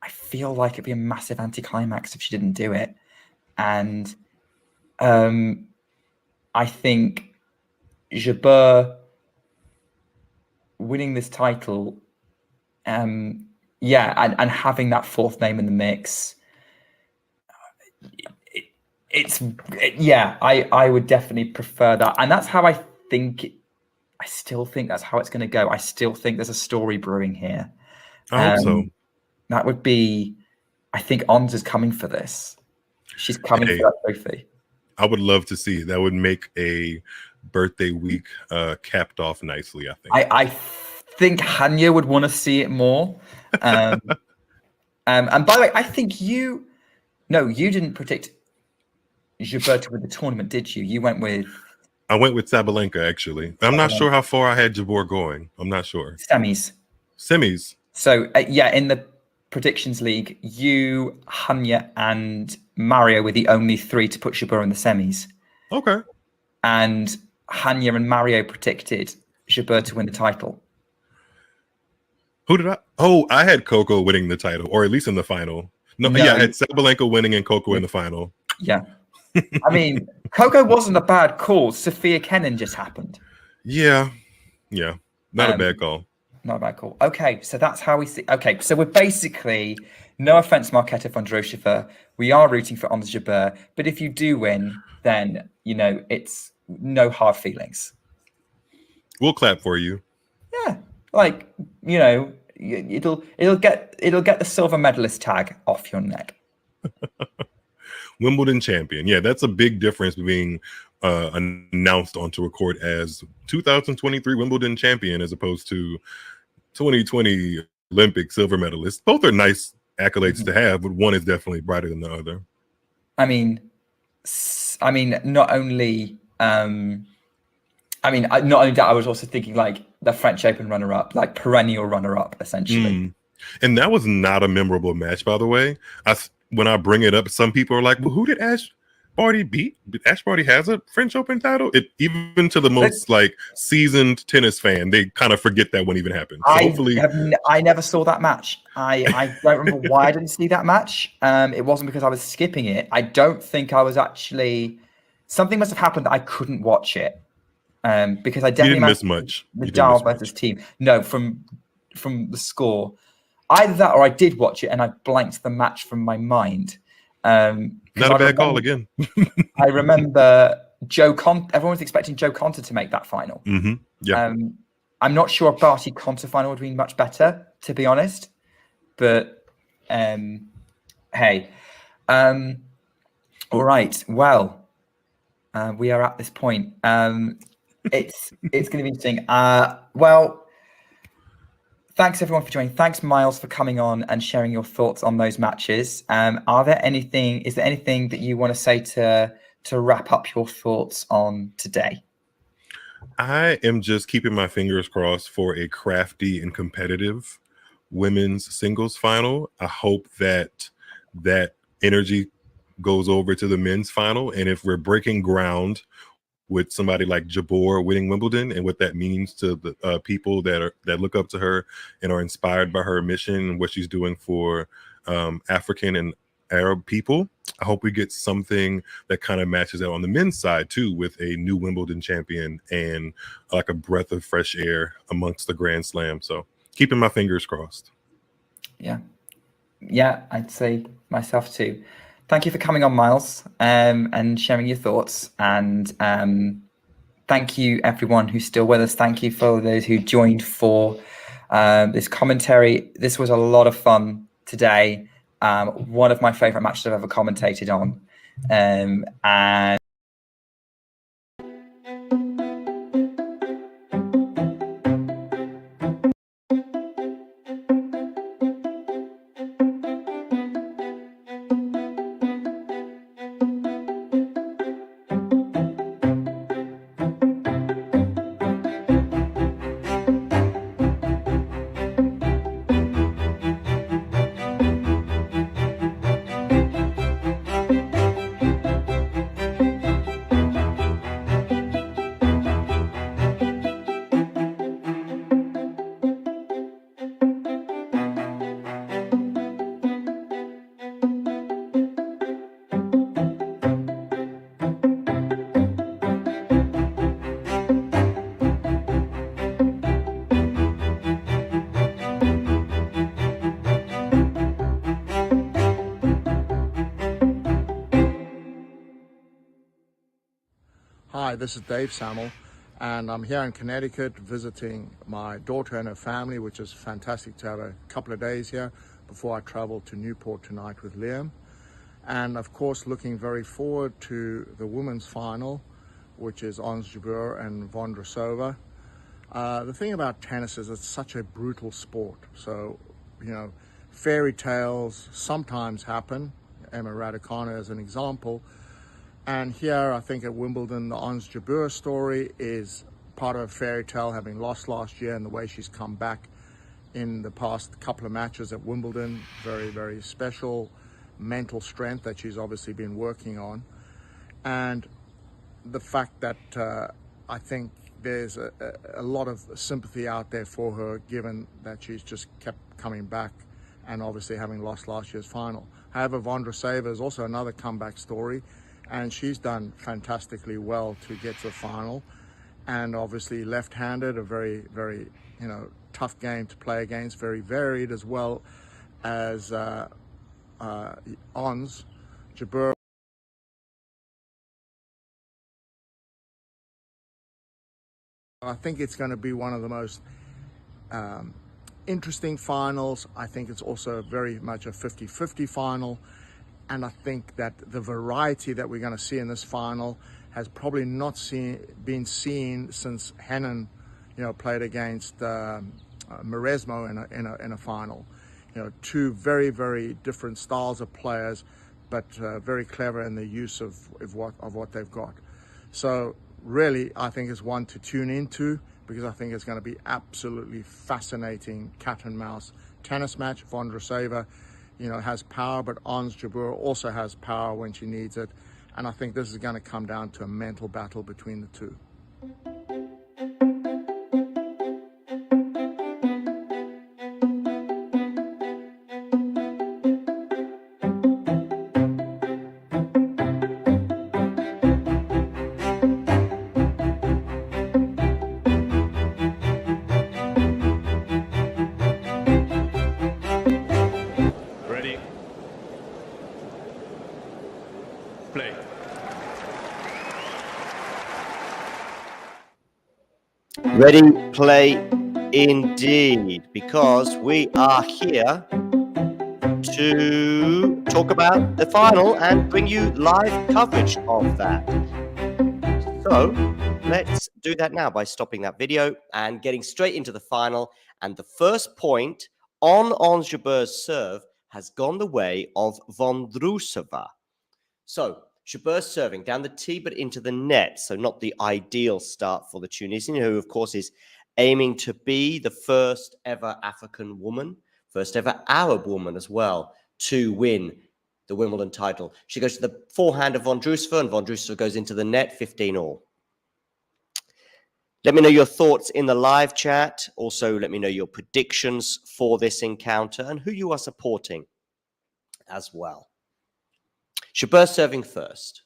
I feel like it'd be a massive anticlimax if she didn't do it. And I think Jabeur winning this title, and having that 4th name in the mix, I would definitely prefer that. And that's how I still think that's how it's going to go. I still think there's a story brewing here. I hope so. That would be, I think Ons is coming for this. She's coming for that trophy. I would love to see. That would make a birthday week capped off nicely, I think. I think Hanya would want to see it more. And by the way, I think you didn't predict Jabeur to win the tournament, did you? I went with Sabalenka, actually. I'm not sure how far I had Jabeur going. I'm not sure. Semis. So, in the predictions league, you, Hanya, and Mario were the only 3 to put Jabeur in the semis. Okay. And Hanya and Mario predicted Jabeur to win the title. Who did I? Oh, I had Coco winning the title, or at least in the final. No, yeah, I had Sabalenka winning and Coco in the final. Yeah. I mean, Coco wasn't a bad call. Sophia Kenin just happened. Yeah. Not a bad call. Not a bad call. Okay, so that's how we see. Okay, so we're basically, no offense, Marketa Vondrousova, we are rooting for Ons Jabeur, but if you do win, then it's no hard feelings. We'll clap for you. Yeah, it'll get the silver medalist tag off your neck. Wimbledon champion. Yeah, that's a big difference being announced onto record as 2023 Wimbledon champion as opposed to 2020 Olympic silver medalist. Both are nice accolades to have, but one is definitely brighter than the other. I mean, not only that, I was also thinking like the French Open runner-up, like perennial runner-up, essentially. And that was not a memorable match, by the way. When I bring it up, some people are like, well, who did Ash Barty beat? Ash Barty has a French Open title? Even to the most seasoned tennis fan, they kind of forget that one even happened. So hopefully, I never saw that match. I don't remember why I didn't see that match. It wasn't because I was skipping it. I don't think I was actually... Something must have happened that I couldn't watch it. Because I definitely didn't miss much. Nadal versus team. No, from the score. Either that or I did watch it and I blanked the match from my mind. Not a bad call again. I remember everyone was expecting Joe Conter to make that final. Yeah. I'm not sure a Barty Conter final would have been much better, to be honest. But hey. All right. Well, we are at this point. It's going to be interesting. Well, thanks everyone for joining. Thanks, Miles, for coming on and sharing your thoughts on those matches. Is there anything that you want to say to wrap up your thoughts on today? I am just keeping my fingers crossed for a crafty and competitive women's singles final. I hope that energy goes over to the men's final. And if we're breaking ground with somebody like Jabeur winning Wimbledon and what that means to the people that look up to her and are inspired by her mission and what she's doing for African and Arab people, I hope we get something that kind of matches that on the men's side too, with a new Wimbledon champion and like a breath of fresh air amongst the Grand Slam. So keeping my fingers crossed. Yeah, I'd say myself too. Thank you for coming on, Miles, and sharing your thoughts. And thank you, everyone who's still with us. Thank you for those who joined for this commentary. This was a lot of fun today. One of my favorite matches I've ever commentated on. And Hi, this is Dave Samuel, and I'm here in Connecticut visiting my daughter and her family, which is fantastic to have a couple of days here before I travel to Newport tonight with Liam. And of course, looking very forward to the women's final, which is Ons Jabeur and Vondrousova. The thing about tennis is it's such a brutal sport. So, fairy tales sometimes happen. Emma Raducanu as an example. And here, I think at Wimbledon, the Ons Jabeur story is part of a fairy tale, having lost last year and the way she's come back in the past couple of matches at Wimbledon. Very, very special mental strength that she's obviously been working on. And the fact that I think there's a lot of sympathy out there for her, given that she's just kept coming back and obviously having lost last year's final. However, Vondrousova is also another comeback story, and she's done fantastically well to get to the final. And obviously left-handed, a very, very, tough game to play against, very varied, as well as Ons Jabeur. I think it's going to be one of the most interesting finals. I think it's also very much a 50-50 final. And I think that the variety that we're going to see in this final has probably not been seen since Henin, played against Maresmo in a final. Two very, very different styles of players, but very clever in the use of what they've got. So really, I think it's one to tune into, because I think it's going to be absolutely fascinating cat and mouse tennis match. Vondrousova, has power, but Ons Jabeur also has power when she needs it. And I think this is going to come down to a mental battle between the two. Ready, play, indeed, because we are here to talk about the final and bring you live coverage of that. So let's do that now by stopping that video and getting straight into the final. And the first point on Ons Jabeur's serve has gone the way of Vondrousova. So Jabeur serving down the tee, but into the net. So not the ideal start for the Tunisian, who, of course, is aiming to be the first ever African woman, first ever Arab woman as well, to win the Wimbledon title. She goes to the forehand of Vondrousova, and Vondrousova goes into the net, 15-all. Let me know your thoughts in the live chat. Also, let me know your predictions for this encounter and who you are supporting as well. Jabeur serving first.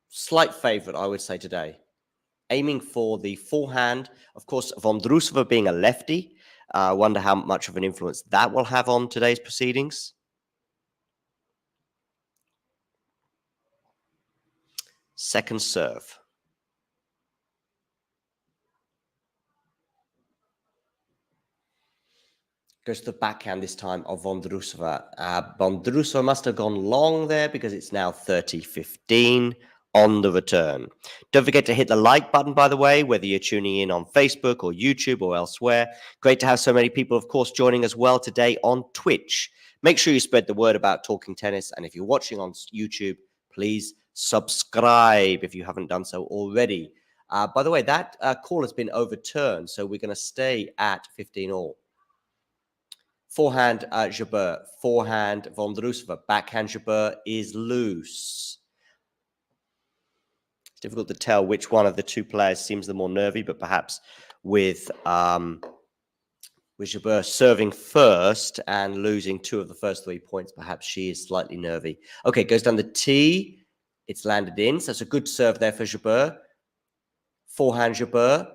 Slight favourite, I would say, today. Aiming for the forehand. Of course, Vondrousova being a lefty. I wonder how much of an influence that will have on today's proceedings. Second serve. Goes to the backhand this time of Vondrousova. Vondrousova must have gone long there because it's now 30-15 on the return. Don't forget to hit the like button, by the way, whether you're tuning in on Facebook or YouTube or elsewhere. Great to have so many people, of course, joining as well today on Twitch. Make sure you spread the word about Talking Tennis. And if you're watching on YouTube, please subscribe if you haven't done so already. By the way, that call has been overturned, so we're going to stay at 15-all. Forehand Jabeur, forehand Vondrousova, backhand Jabeur is loose. It's difficult to tell which one of the two players seems the more nervy, but perhaps with Jabeur serving first and losing 2 of the first 3 points, perhaps she is slightly nervy. Okay, goes down the tee. It's landed in, so it's a good serve there for Jabeur. Forehand Jabeur,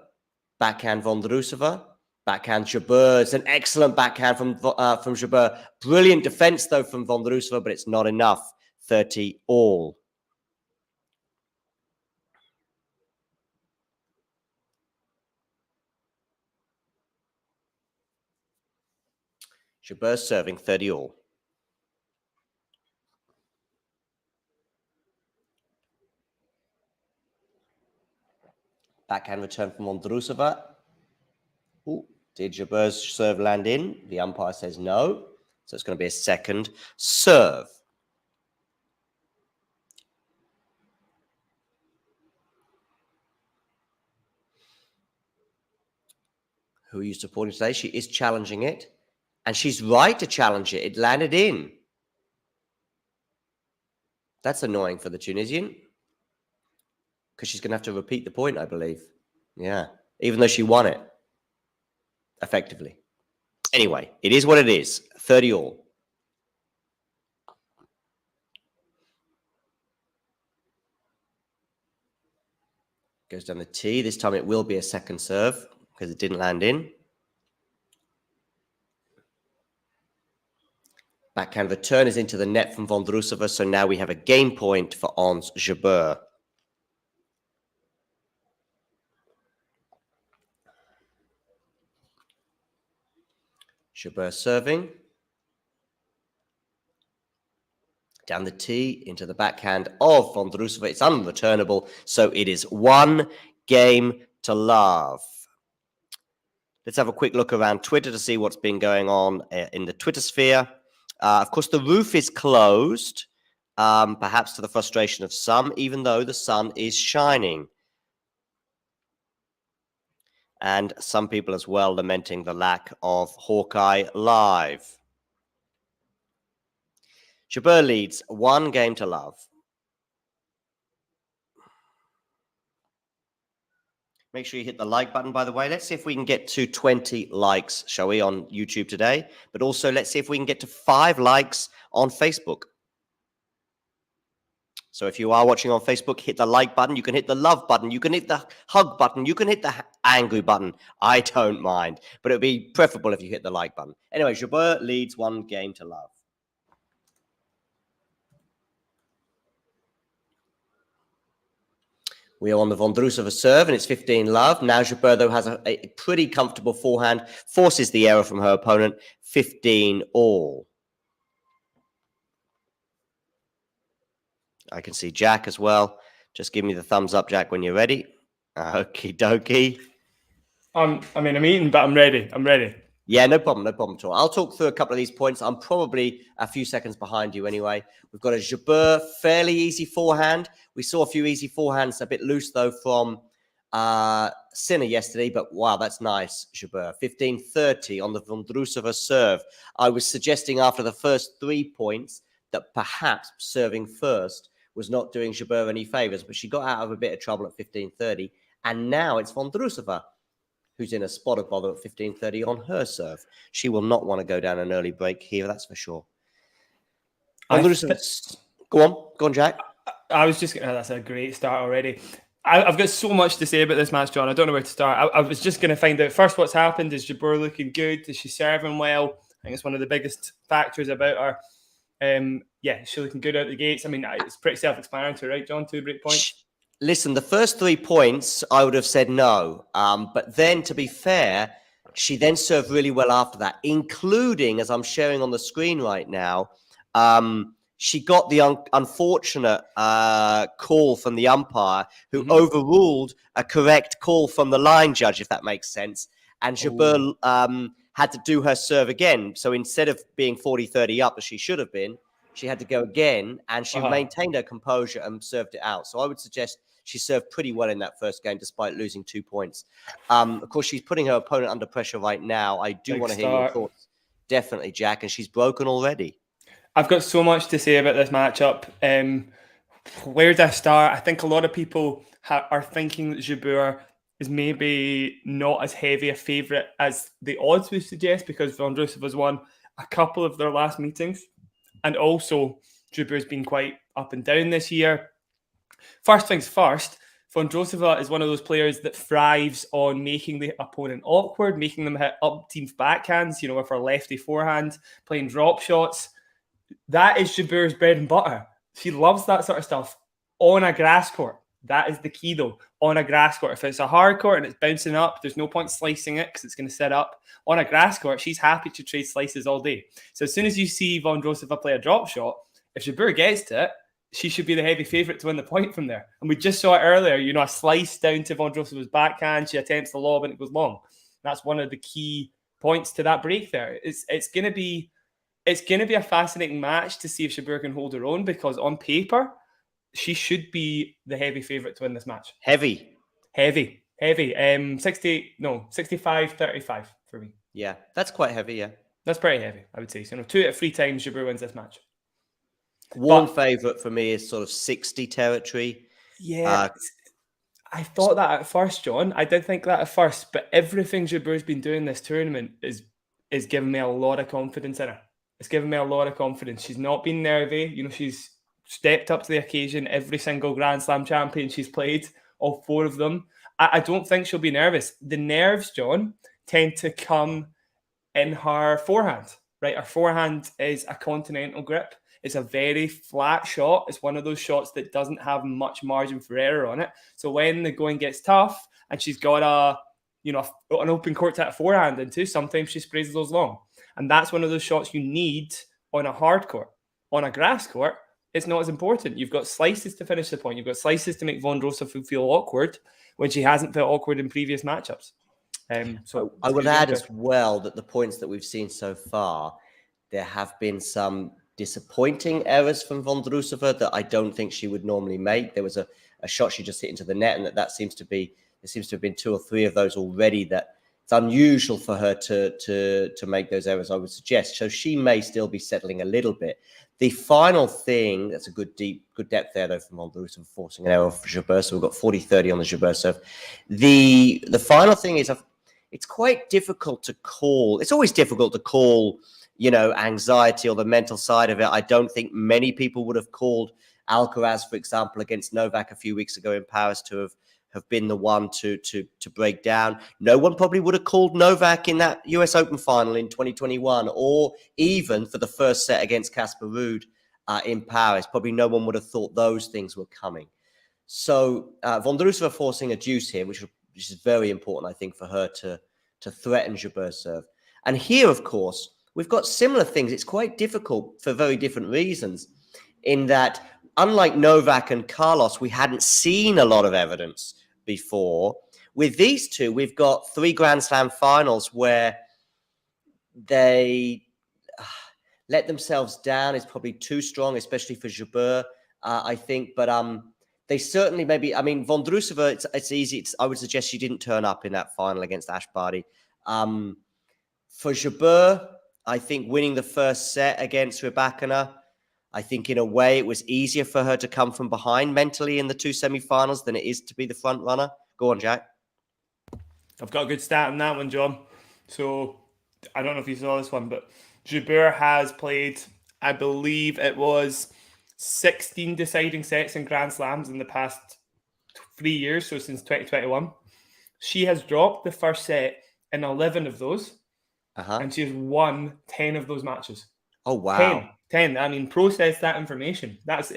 backhand Vondrousova. Backhand Jabeur. It's an excellent backhand from Jabeur. Brilliant defense, though, from Vondrousova, but it's not enough. 30-all. Jabeur serving 30-all. Backhand return from Vondrousova. Ooh, did Jabeur's serve land in? The umpire says no. So it's going to be a second serve. Who are you supporting today? She is challenging it. And she's right to challenge it. It landed in. That's annoying for the Tunisian. Because she's going to have to repeat the point, I believe. Yeah, even though she won it effectively. Anyway, it is what it is. 30 all. Goes down the tee. This time it will be a second serve because it didn't land in. Backhand return is into the net from Vondrousova, so now we have a game point for Ons Jabeur. Jabeur serving. Down the tee into the backhand of Vondrousova. It's unreturnable, so it is 1 game to love. Let's have a quick look around Twitter to see what's been going on in the Twitter sphere. Of course, the roof is closed, perhaps to the frustration of some, even though the sun is shining. And some people as well lamenting the lack of Hawkeye Live. Jabeur leads 1 game to love. Make sure you hit the like button, by the way. Let's see if we can get to 20 likes, shall we, on YouTube today. But also, let's see if we can get to 5 likes on Facebook. So if you are watching on Facebook, hit the like button. You can hit the love button. You can hit the hug button. You can hit the angry button. I don't mind. But it would be preferable if you hit the like button. Anyway, Jabeur leads 1 game to love. We are on the Vondrousova serve, and it's 15 love. Now Jabeur, though, has a pretty comfortable forehand, forces the error from her opponent, 15 all. I can see Jack as well. Just give me the thumbs up, Jack, when you're ready. Okie dokie. I'm eating, but I'm ready. I'm ready. Yeah, no problem at all. I'll talk through a couple of these points. I'm probably a few seconds behind you anyway. We've got a Jabeur, fairly easy forehand. We saw a few easy forehands, a bit loose though from Sinner yesterday, but wow, that's nice, Jabeur. 15-30 on the Vondrousova serve. I was suggesting after the first 3 points that perhaps serving first was not doing Jabeur any favors, but she got out of a bit of trouble at 15-30, and now it's Vondrousova who's in a spot of bother at 15-30 on her serve. She will not want to go down an early break here, that's for sure. Go on, Jack. I was just that's a great start already. I've got so much to say about this match, John. I don't know where to start. I was just going to find out first what's happened. Is Jabeur looking good? Is she serving well? I think it's one of the biggest factors about her. Yeah, she's looking good out the gates. I mean, it's pretty self-explanatory, right, John? 2 break points. Listen, the first 3 points, I would have said no. But then, to be fair, she then served really well after that, including, as I'm sharing on the screen right now, she got the unfortunate call from the umpire who overruled a correct call from the line judge, if that makes sense. And Jabeur had to do her serve again. So instead of being 40-30 up, as she should have been, she had to go again, and she maintained her composure and served it out. So I would suggest she served pretty well in that first game, despite losing 2 points. Of course, she's putting her opponent under pressure right now. I do want to hear your thoughts. Definitely, Jack, and she's broken already. I've got so much to say about this matchup. Where do I start? I think a lot of people are thinking that Jabeur is maybe not as heavy a favourite as the odds would suggest, because Vondrousova's won a couple of their last meetings. And also, Jabeur's been quite up and down this year. First things first, Vondrousova is one of those players that thrives on making the opponent awkward, making them hit up-team backhands, with her lefty forehand, playing drop shots. That is Jabeur's bread and butter. She loves that sort of stuff on a grass court. That is the key, though, on a grass court. If it's a hard court and it's bouncing up, there's no point slicing it because it's going to set up. On a grass court, she's happy to trade slices all day. So as soon as you see Vondrousova play a drop shot, if Jabeur gets to it, she should be the heavy favourite to win the point from there. And we just saw it earlier, a slice down to Vondrousova's backhand. She attempts the lob and it goes long. That's one of the key points to that break there. It's going to be a fascinating match to see if Jabeur can hold her own, because on paper, she should be the heavy favourite to win this match. Heavy. 65-35 for me. Yeah, that's quite heavy, yeah. That's pretty heavy, I would say. So 2 out of 3 times Jabeur wins this match. One favourite for me is sort of 60 territory. Yeah. I thought that at first, John. I did think that at first, but everything Jabeur's been doing this tournament is giving me a lot of confidence in her. It's given me a lot of confidence. She's not been nervy. You know, she's stepped up to the occasion every single Grand Slam champion she's played, all 4 of them. I don't think she'll be nervous. The nerves, John, tend to come in her forehand, right? Her forehand is a continental grip. It's a very flat shot. It's one of those shots that doesn't have much margin for error on it. So when the going gets tough and she's got an open court to that forehand into, sometimes she sprays those long. And that's one of those shots you need on a hard court. On a grass court, it's not as important. You've got slices to finish the point. You've got slices to make Vondrousova feel awkward when she hasn't felt awkward in previous matchups. So I would add as well that the points that we've seen so far, there have been some disappointing errors from Vondrousova that I don't think she would normally make. There was a shot she just hit into the net, and there seems to have been 2 or 3 of those already that it's unusual for her to make those errors, I would suggest. So she may still be settling a little bit. The final thing, that's a good depth there, though, from Vondrousova, forcing an error for Jabeur. So we've got 40-30 on the Jabeur serve. The final thing is it's quite difficult to call. It's always difficult to call, anxiety or the mental side of it. I don't think many people would have called Alcaraz, for example, against Novak a few weeks ago in Paris to have been the one to break down. No one probably would have called Novak in that US Open final in 2021, or even for the first set against Casper Ruud in Paris. Probably no one would have thought those things were coming. So Vondrousova forcing a deuce here, which is very important, I think, for her to threaten Jabeur's serve. And here, of course, we've got similar things. It's quite difficult for very different reasons, in that, unlike Novak and Carlos, we hadn't seen a lot of evidence before. With these two, we've got 3 Grand Slam finals where they let themselves down. Is probably too strong, especially for Jabeur, I think. But they certainly maybe, Vondrousova, it's easy. I would suggest she didn't turn up in that final against Ash Barty. For Jabeur, I think winning the first set against Rybakina, I think in a way it was easier for her to come from behind mentally in the 2 semi-finals than it is to be the front runner. Go on, Jack. I've got a good stat on that one, John. So I don't know if you saw this one, but Jabeur has played, I believe it was 16 deciding sets in Grand Slams in the past 3 years, so since 2021. She has dropped the first set in 11 of those, and she has won 10 of those matches. Oh, wow. 10. Process that information. That's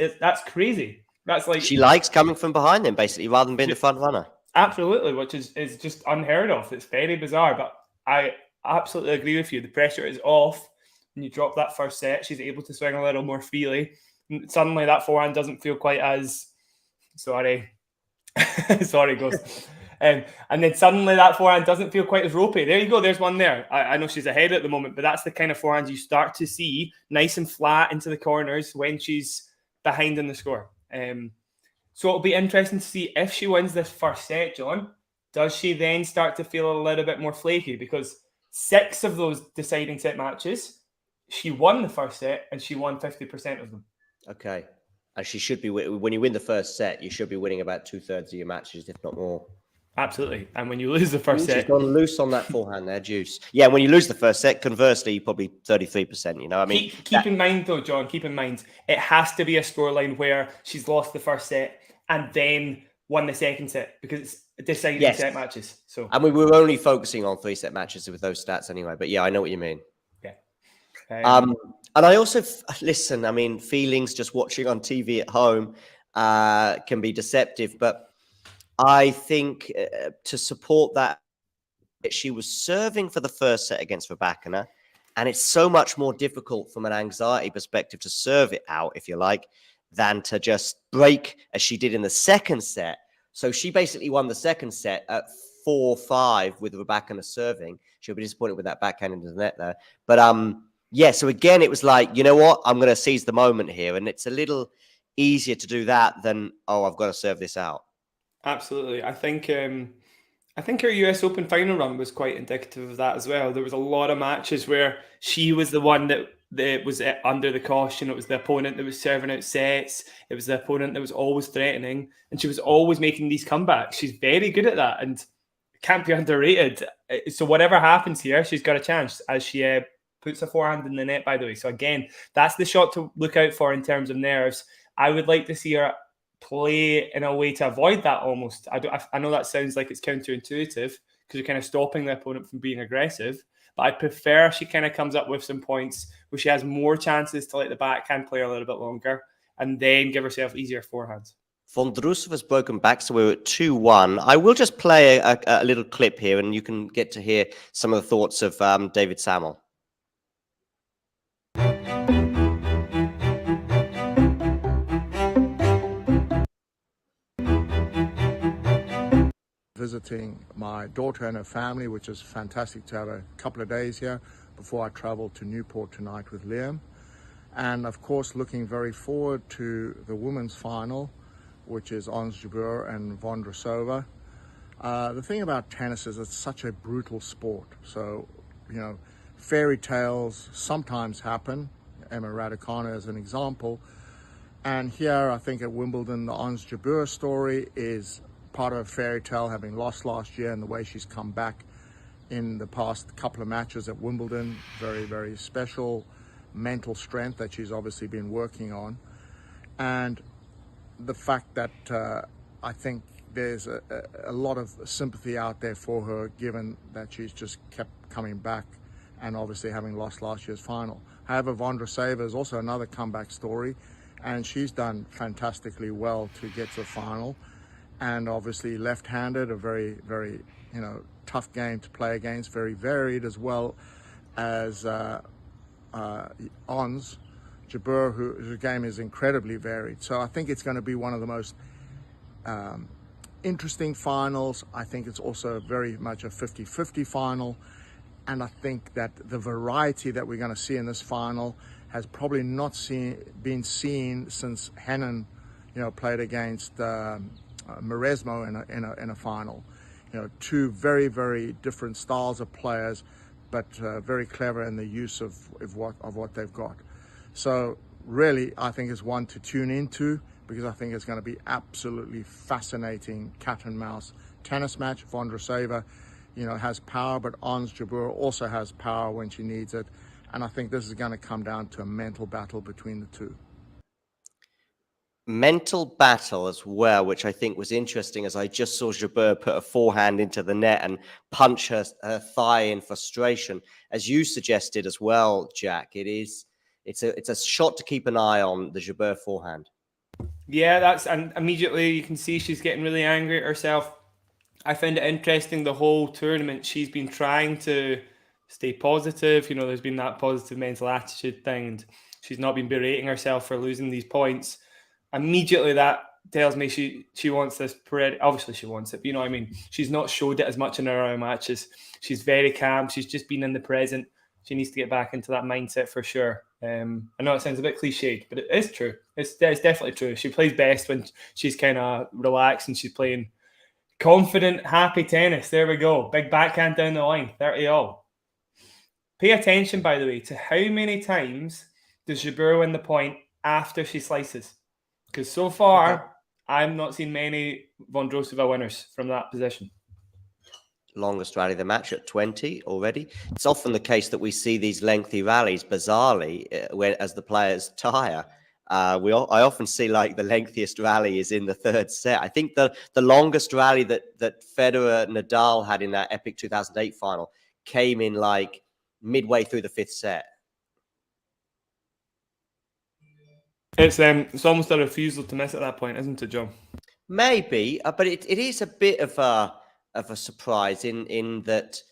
crazy. That's like, she likes coming from behind them, basically, rather than being the front runner. Absolutely, which is just unheard of. It's very bizarre, but I absolutely agree with you. The pressure is off when you drop that first set. She's able to swing a little more freely. Suddenly that forehand doesn't feel quite as sorry Ghost. And then suddenly that forehand doesn't feel quite as ropey. There you go, there's one there. I know she's ahead at the moment, but that's the kind of forehand you start to see nice and flat into the corners when she's behind in the score. So it'll be interesting to see if she wins this first set, John. Does she then start to feel a little bit more flaky? Because 6 of those deciding set matches, she won the first set and she won 50% of them. Okay. And she should be, when you win the first set, you should be winning about 2/3 of your matches, if not more. Absolutely. And when you lose the first set... She's gone loose on that forehand there, Juice. Yeah, when you lose the first set, conversely, probably 33%, Keep in mind, though, John, it has to be a scoreline where she's lost the first set and then won the second set, because it's deciding set matches. So, and we were only focusing on 3-set matches with those stats anyway. But yeah, I know what you mean. Yeah. And I also, listen, feelings just watching on TV at home can be deceptive, but I think to support that, she was serving for the first set against Rybakina, and it's so much more difficult from an anxiety perspective to serve it out, if you like, than to just break as she did in the second set. So she basically won the second set at 4-5 with Rybakina serving. She'll be disappointed with that backhand into the net there. But so again, it was like, you know what? I'm going to seize the moment here. And it's a little easier to do that than, I've got to serve this out. Absolutely. I think her US Open final run was quite indicative of that as well. There was a lot of matches where she was the one it was under the caution. It was the opponent that was serving out sets. It was the opponent that was always threatening, and she was always making these comebacks. She's very good at that, and can't be underrated. So whatever happens here, she's got a chance as she puts a forehand in the net, by the way. So again, that's the shot to look out for in terms of nerves. I would like to see her play in a way to avoid that almost. I know that sounds like it's counterintuitive because you're kind of stopping the opponent from being aggressive, but I prefer she kind of comes up with some points where she has more chances to let the backhand play a little bit longer and then give herself easier forehands. Vondrousova's broken back, so we're at 2-1. I will just play a little clip here, and you can get to hear some of the thoughts of David Samuel. Visiting my daughter and her family, which is fantastic to have a couple of days here before I travel to Newport tonight with Liam. And of course, looking very forward to the women's final, which is Ons Jabeur and Vondrousova. The thing about tennis is it's such a brutal sport. So, you know, fairy tales sometimes happen. Emma Raducanu as an example. And here, I think at Wimbledon, the Ons Jabeur story is part of a fairy tale, having lost last year and the way she's come back in the past couple of matches at Wimbledon. Very, very special mental strength that she's obviously been working on. And the fact that I think there's a lot of sympathy out there for her, given that she's just kept coming back and obviously having lost last year's final. However, Vondrousova is also another comeback story, and she's done fantastically well to get to the final. And obviously left-handed, a very, very, you know, tough game to play against, very varied, as well as Ons Jabeur, whose game is incredibly varied. So I think it's going to be one of the most interesting finals. I think it's also very much a 50-50 final. And I think that the variety that we're going to see in this final has probably not been seen since Henin, you know, played against Maresmo in a final. You know, two very, very different styles of players, but very clever in the use of what they've got. So really, I think it's one to tune into, because I think it's going to be absolutely fascinating cat and mouse tennis match. Vondrousova, you know, has power, but Ons Jabeur also has power when she needs it. And I think this is going to come down to a mental battle between the two. Mental battle as well, which I think was interesting, as I just saw Jabeur put a forehand into the net and punch her thigh in frustration. As you suggested as well, Jack, it's a shot to keep an eye on, the Jabeur forehand. Yeah, and immediately you can see she's getting really angry at herself. I found it interesting the whole tournament. She's been trying to stay positive. You know, there's been that positive mental attitude thing, and she's not been berating herself for losing these points. Immediately that tells me she wants this. Obviously she wants it, but you know what I mean? She's not showed it as much in her own matches. She's very calm. She's just been in the present. She needs to get back into that mindset for sure. I know it sounds a bit cliched, but it is true. It's definitely true. She plays best when she's kind of relaxed and she's playing confident, happy tennis. There we go. Big backhand down the line. 30-all. Pay attention, by the way, to how many times does Jabeur win the point after she slices? Because so far, I've not seen many Vondrousova winners from that position. Longest rally of the match at 20 already. It's often the case that we see these lengthy rallies, bizarrely, as the players tire. I often see like the lengthiest rally is in the third set. I think the longest rally that Federer Nadal had in that epic 2008 final came in like midway through the fifth set. It's almost a refusal to miss at that point, isn't it, John? Maybe, but it is a bit of a surprise in that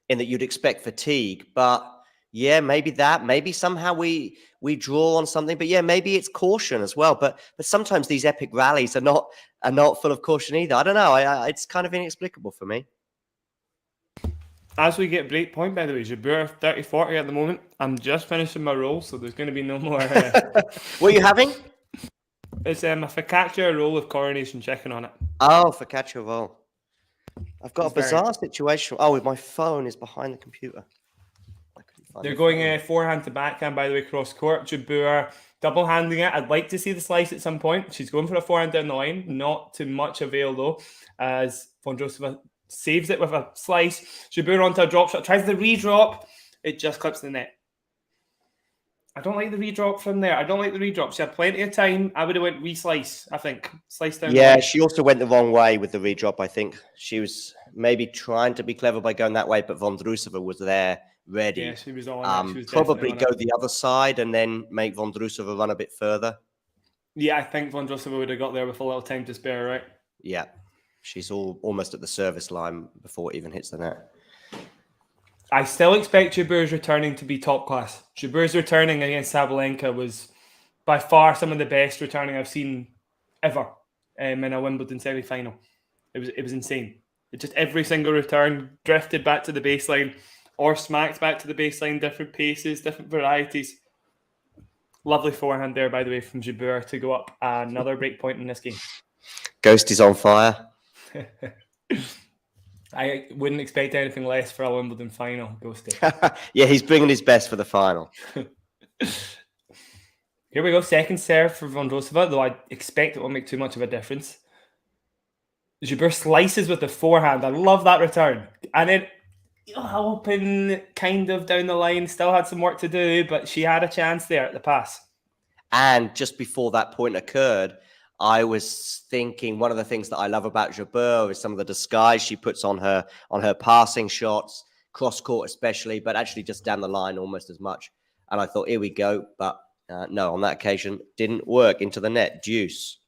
you'd expect fatigue, but yeah, maybe somehow we draw on something, but yeah, maybe it's caution as well. But sometimes these epic rallies are not full of caution either. I don't know. It's kind of inexplicable for me. As we get break point, by the way, Jabeur 30-40 at the moment. I'm just finishing my roll, so there's going to be no more. What are you having? It's a focaccia roll with coronation chicken on it. Oh, focaccia roll. I've got a bizarre situation. Oh, my phone is behind the computer. I couldn't They're going forehand to backhand, by the way, cross court. Jabeur double handing it. I'd like to see the slice at some point. She's going for a forehand down the line. Not to much avail, though, as Vondrousova saves it with a slice. Jabeur onto a drop shot. Tries the redrop. It just clips the net. I don't like the redrop from there. I don't like the redrop. She had plenty of time. I would have went re-slice, I think. Slice down. Yeah, she also went the wrong way with the redrop, I think. She was maybe trying to be clever by going that way, but Vondrousova was there ready. Yeah, she was on it. She was probably on go it. the other side and then make Vondrousova run a bit further. Yeah, I think Vondrousova would have got there with a little time to spare, right? Yeah. She's almost at the service line before it even hits the net. I still expect Jabeur's returning to be top class. Jabeur's returning against Sabalenka was by far some of the best returning I've seen ever in a Wimbledon semi-final. It was insane. It just every single return drifted back to the baseline or smacked back to the baseline, different paces, different varieties. Lovely forehand there, by the way, from Jabeur to go up another break point in this game. Ghost is on fire. I wouldn't expect anything less for a Wimbledon final, Ghosty. Yeah, he's bringing his best for the final. Here we go. Second serve for Vondrousova, though I expect it won't make too much of a difference. Jabeur slices with the forehand. I love that return. And then open kind of down the line. Still had some work to do, but she had a chance there at the pass. And just before that point occurred, I was thinking one of the things that I love about Jabeur is some of the disguise she puts on her passing shots, cross court especially, but actually just down the line almost as much. And I thought, here we go. But no, on that occasion, didn't work into the net. Deuce.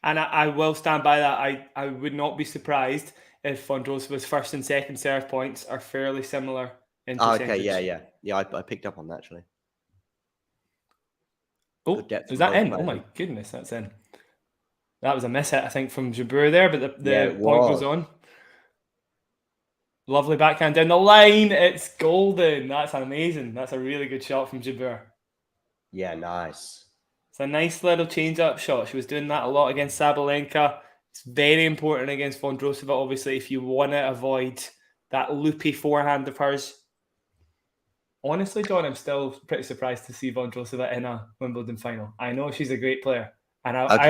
And I will stand by that. I would not be surprised if Vondrousova's first and second serve points are fairly similar in percentage. Okay, yeah. I picked up on that, actually. Oh, is that in? Oh my goodness, that's in. That was a miss hit, I think, from Jabeur there, but the point goes on. Lovely backhand down the line. It's golden. That's amazing. That's a really good shot from Jabeur. Yeah, nice. It's a nice little change-up shot. She was doing that a lot against Sabalenka. It's very important against Vondrousova, obviously, if you want to avoid that loopy forehand of hers. Honestly, John, I'm still pretty surprised to see Vondrousova in a Wimbledon final. I know she's a great player. And I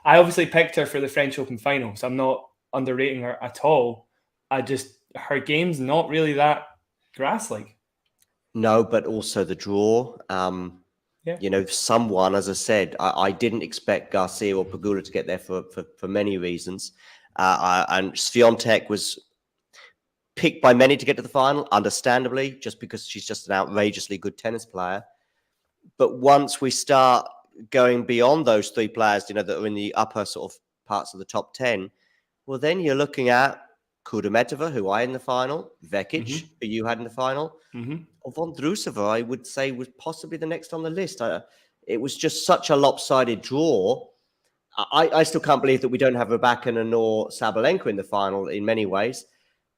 obviously picked her for the French Open final, so I'm not underrating her at all. Her game's not really that grass-like. No, but also the draw. You know, someone, as I said, I didn't expect Garcia or Pegula to get there for many reasons. And Swiatek was picked by many to get to the final, understandably, just because she's just an outrageously good tennis player. But once we start going beyond those three players, you know, that are in the upper sort of parts of the top 10, well, then you're looking at Kudermetova, who I had in the final, Vekic, who you had in the final, or Vondrousova, I would say, was possibly the next on the list. It was just such a lopsided draw. I still can't believe that we don't have Rybakina nor Sabalenka in the final in many ways.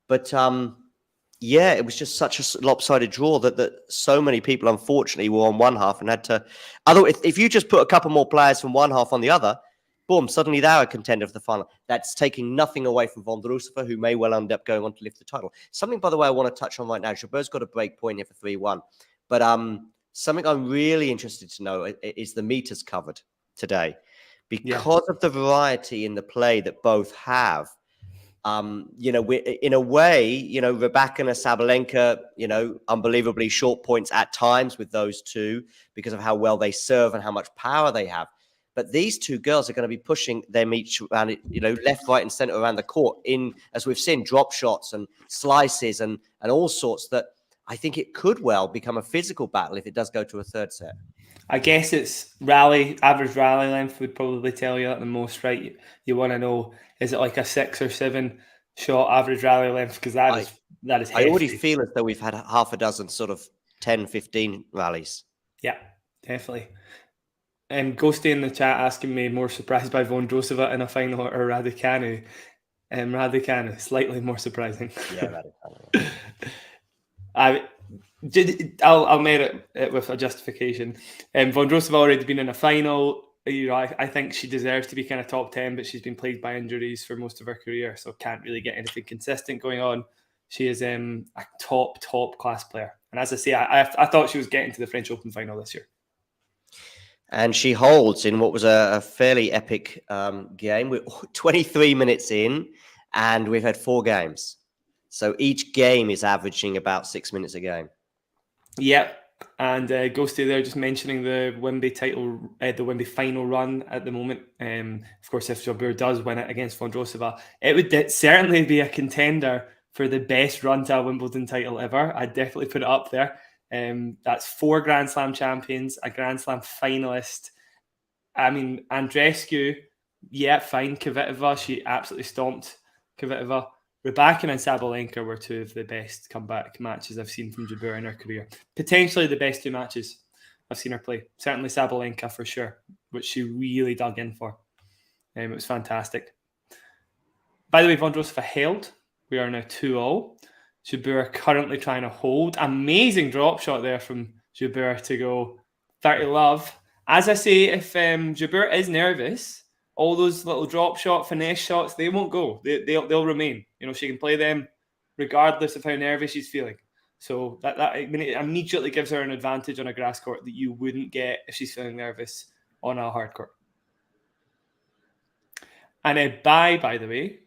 But yeah, it was just such a lopsided draw that so many people, unfortunately, were on one half and had to. Otherwise, if you just put a couple more players from one half on the other, boom, suddenly they're a contender for the final. That's taking nothing away from Vondrousova, who may well end up going on to lift the title. Something, by the way, I want to touch on right now. Jabeur's got a break point here for 3-1. But something I'm really interested to know is the meters covered today. Because of the variety in the play that both have, you know, in a way, you know, Rybakina, Sabalenka, you know, unbelievably short points at times with those two because of how well they serve and how much power they have. But these two girls are going to be pushing them each around, you know, left, right, and center around the court in, as we've seen, drop shots and slices and all sorts that I think it could well become a physical battle if it does go to a third set. I guess it's average rally length would probably tell you that the most, right? You want to know, is it like a 6 or 7 shot average rally length? Because that is hefty. I already feel as though we've had half a dozen sort of 10, 15 rallies. Yeah, definitely. Ghosty in the chat asking me, more surprised by Vondrousova in a final or Raducanu? Raducanu, slightly more surprising. Yeah, Raducanu. I'll merit it with a justification. Vondrousova already been in a final. You know, I think she deserves to be kind of top 10, but she's been plagued by injuries for most of her career, so can't really get anything consistent going on. She is a top class player. And as I say, I thought she was getting to the French Open final this year. And she holds in what was a fairly epic game. We're 23 minutes in, and we've had 4 games. So each game is averaging about 6 minutes a game. Yeah, and Ghosty there just mentioning the Wimby title, the Wimby final run at the moment. Of course, if Jabeur does win it against Vondrousova, it would certainly be a contender for the best run to a Wimbledon title ever. I'd definitely put it up there. That's 4 Grand Slam champions, a Grand Slam finalist. I mean, Andreescu, yeah, fine. Kvitova, she absolutely stomped Kvitova. Rybakina and Sabalenka were 2 of the best comeback matches I've seen from Jabeur in her career. Potentially the best 2 matches I've seen her play. Certainly Sabalenka for sure, which she really dug in for. It was fantastic. By the way, Vondrousova held. We are now 2-0. Jabeur currently trying to hold. Amazing drop shot there from Jabeur to go 30-love. As I say, if Jabeur is nervous, all those little drop shot, finesse shots, they won't go. They'll remain. You know, she can play them regardless of how nervous she's feeling. So that it immediately gives her an advantage on a grass court that you wouldn't get if she's feeling nervous on a hard court. And by the way,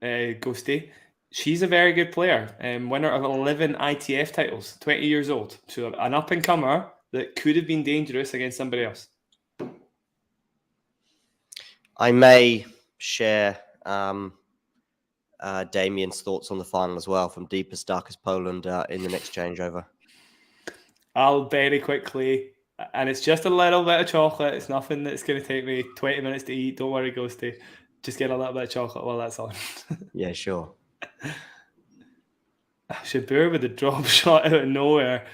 Ghosty, she's a very good player. Winner of 11 ITF titles, 20 years old. So an up-and-comer that could have been dangerous against somebody else. I may share Damien's thoughts on the final as well from Deepest, Darkest Poland in the next changeover. I'll very quickly, and it's just a little bit of chocolate. It's nothing that's going to take me 20 minutes to eat. Don't worry, Ghosty. Just get a little bit of chocolate while that's on. Yeah, sure. Jabeur with a drop shot out of nowhere.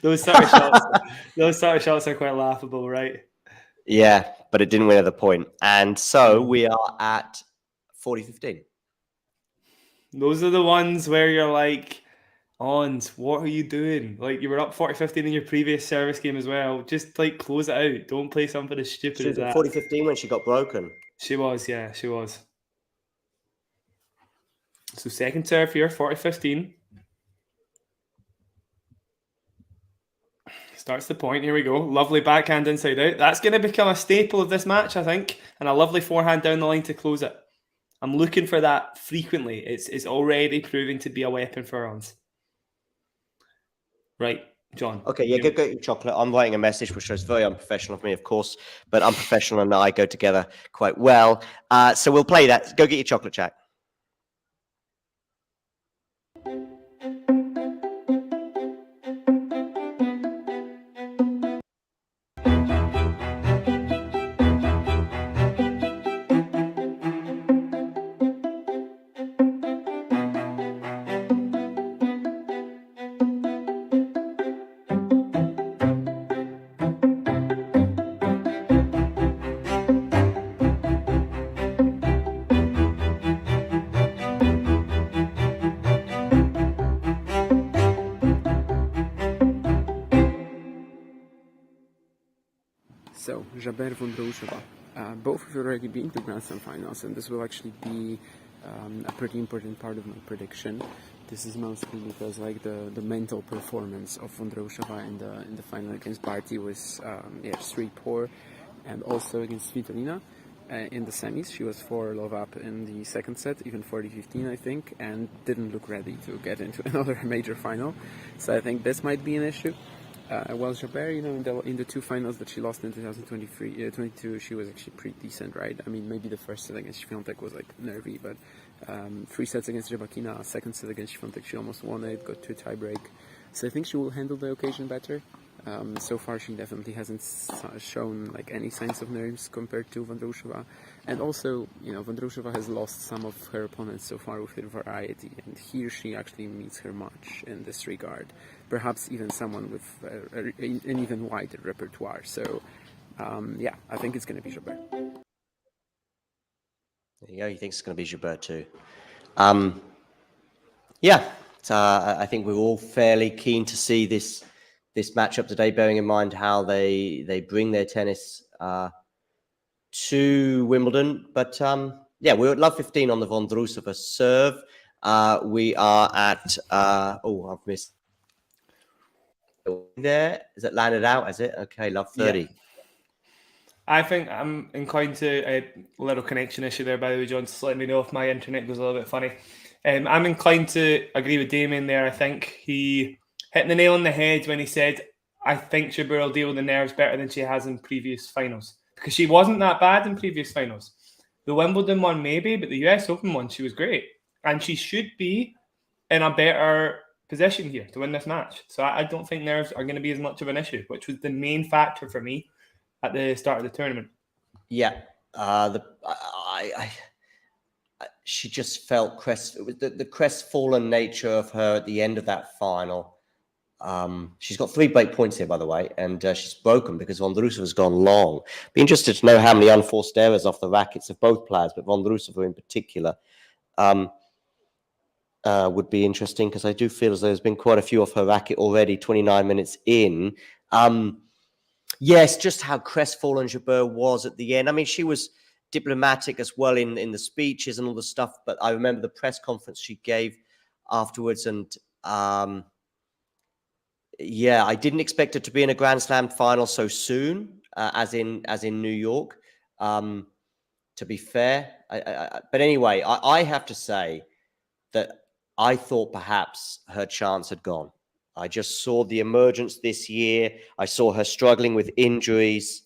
Those sort of shots are quite laughable, right? Yeah, but it didn't win at the point. And so we are at 40-15. Those are the ones where you're like, Ons, what are you doing? Like, you were up 40-15 in your previous service game as well. Just, like, close it out. Don't play something as stupid as that. 40-15 when she got broken. She was, yeah, she was. So second serve here, 40-15. Starts the point. Here we go. Lovely backhand inside out. That's going to become a staple of this match, I think. And a lovely forehand down the line to close it. I'm looking for that frequently. It's already proving to be a weapon for Ons. Right, John. Okay, yeah, go get your chocolate. I'm writing a message, which is very unprofessional of me, of course. But unprofessional and I go together quite well. So we'll play that. Go get your chocolate, Jack. So, Jabeur Vondrousova. Both have already been to Grand Slam finals, and this will actually be a pretty important part of my prediction. This is mostly because, like, the mental performance of Vondrousova in the final against Barty was just really poor, and also against Svitolina in the semis. She was 4-love up in the second set, even 40-15, I think, and didn't look ready to get into another major final. So I think this might be an issue. Well, Jabeur, in the 2 finals that she lost in 2022, she was actually pretty decent, right? I mean, maybe the first set against Świątek was like nervy, but 3 sets against Rybakina, second set against Świątek, she almost won it, got to a tie break. So I think she will handle the occasion better. So far, she definitely hasn't shown like any signs of nerves compared to Vondrousova. And also, Vondrousova has lost some of her opponents so far with her variety, and here she actually meets her match in this regard. Perhaps even someone with an even wider repertoire. So, I think it's going to be Jabeur. There you go. He thinks it's going to be Jabeur too. I think we're all fairly keen to see this matchup today, bearing in mind how they bring their tennis to Wimbledon. But we're at love 15 on the Vondrousova serve. We are at, I've missed. There, is it landed out? Is it? Okay, love 30. Yeah. I think I'm inclined to a little connection issue there, by the way, John. Just let me know if my internet goes a little bit funny. I'm inclined to agree with Damien there. I think he hit the nail on the head when he said, I think Jabeur will deal with the nerves better than she has in previous finals. Because she wasn't that bad in previous finals. The Wimbledon one maybe, but the US Open one, she was great. And she should be in a better position here to win this match. So I don't think nerves are going to be as much of an issue, which was the main factor for me at the start of the tournament. Yeah. She just felt the crestfallen nature of her at the end of that final. She's got 3 break points here, by the way, and she's broken because Vondrousova has gone long. Be interested to know how many unforced errors off the rackets of both players, but Vondrousova in particular would be interesting because I do feel as though there's been quite a few off her racket already, 29 minutes in. Yes, just how crestfallen Jabeur was at the end. I mean, she was diplomatic as well in the speeches and all the stuff, but I remember the press conference she gave afterwards, and yeah, I didn't expect her to be in a Grand Slam final so soon, as in New York. To be fair, but anyway, I have to say that I thought perhaps her chance had gone. I just saw the emergence this year. I saw her struggling with injuries.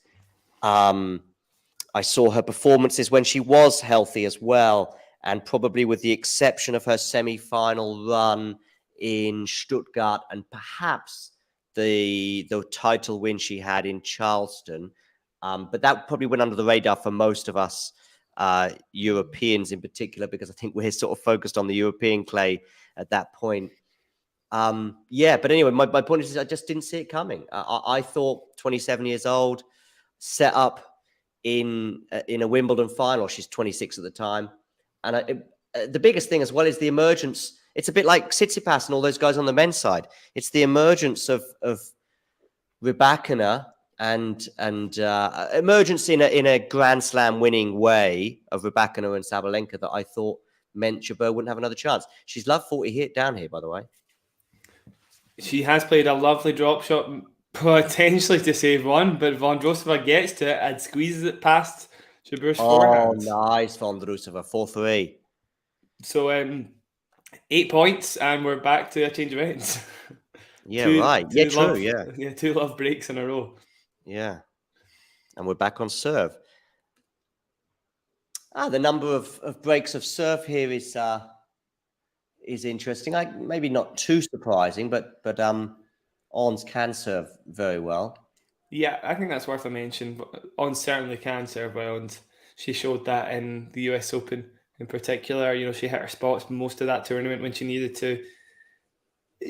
I saw her performances when she was healthy as well, and probably with the exception of her semi-final run in Stuttgart and perhaps the title win she had in Charleston. But that probably went under the radar for most of us Europeans in particular, because I think we're sort of focused on the European clay at that point. Yeah, but anyway, my point is I just didn't see it coming. I thought 27 years old, set up in a Wimbledon final. She's 26 at the time. And the biggest thing as well is the emergence. It's a bit like Tsitsipas and all those guys on the men's side. It's the emergence of Rybakina and emergence in a Grand Slam winning way of Rybakina and Sabalenka that I thought meant Jabeur wouldn't have another chance. She's loved 40 hit down here, by the way. She has played a lovely drop shot, potentially to save one, but Vondrousova gets to it and squeezes it past Jabeur's forehand. Oh, nice, Vondrousova, 4-3. So 8 points, and we're back to a change of ends. Yeah, right. Yeah, true, yeah. Yeah, 2 love breaks in a row. Yeah. And we're back on serve. The number of breaks of serve here is interesting. Maybe not too surprising, but Ons can serve very well. Yeah, I think that's worth a mention. Ons certainly can serve well, and she showed that in the US Open in particular. You know, she hit her spots most of that tournament when she needed to.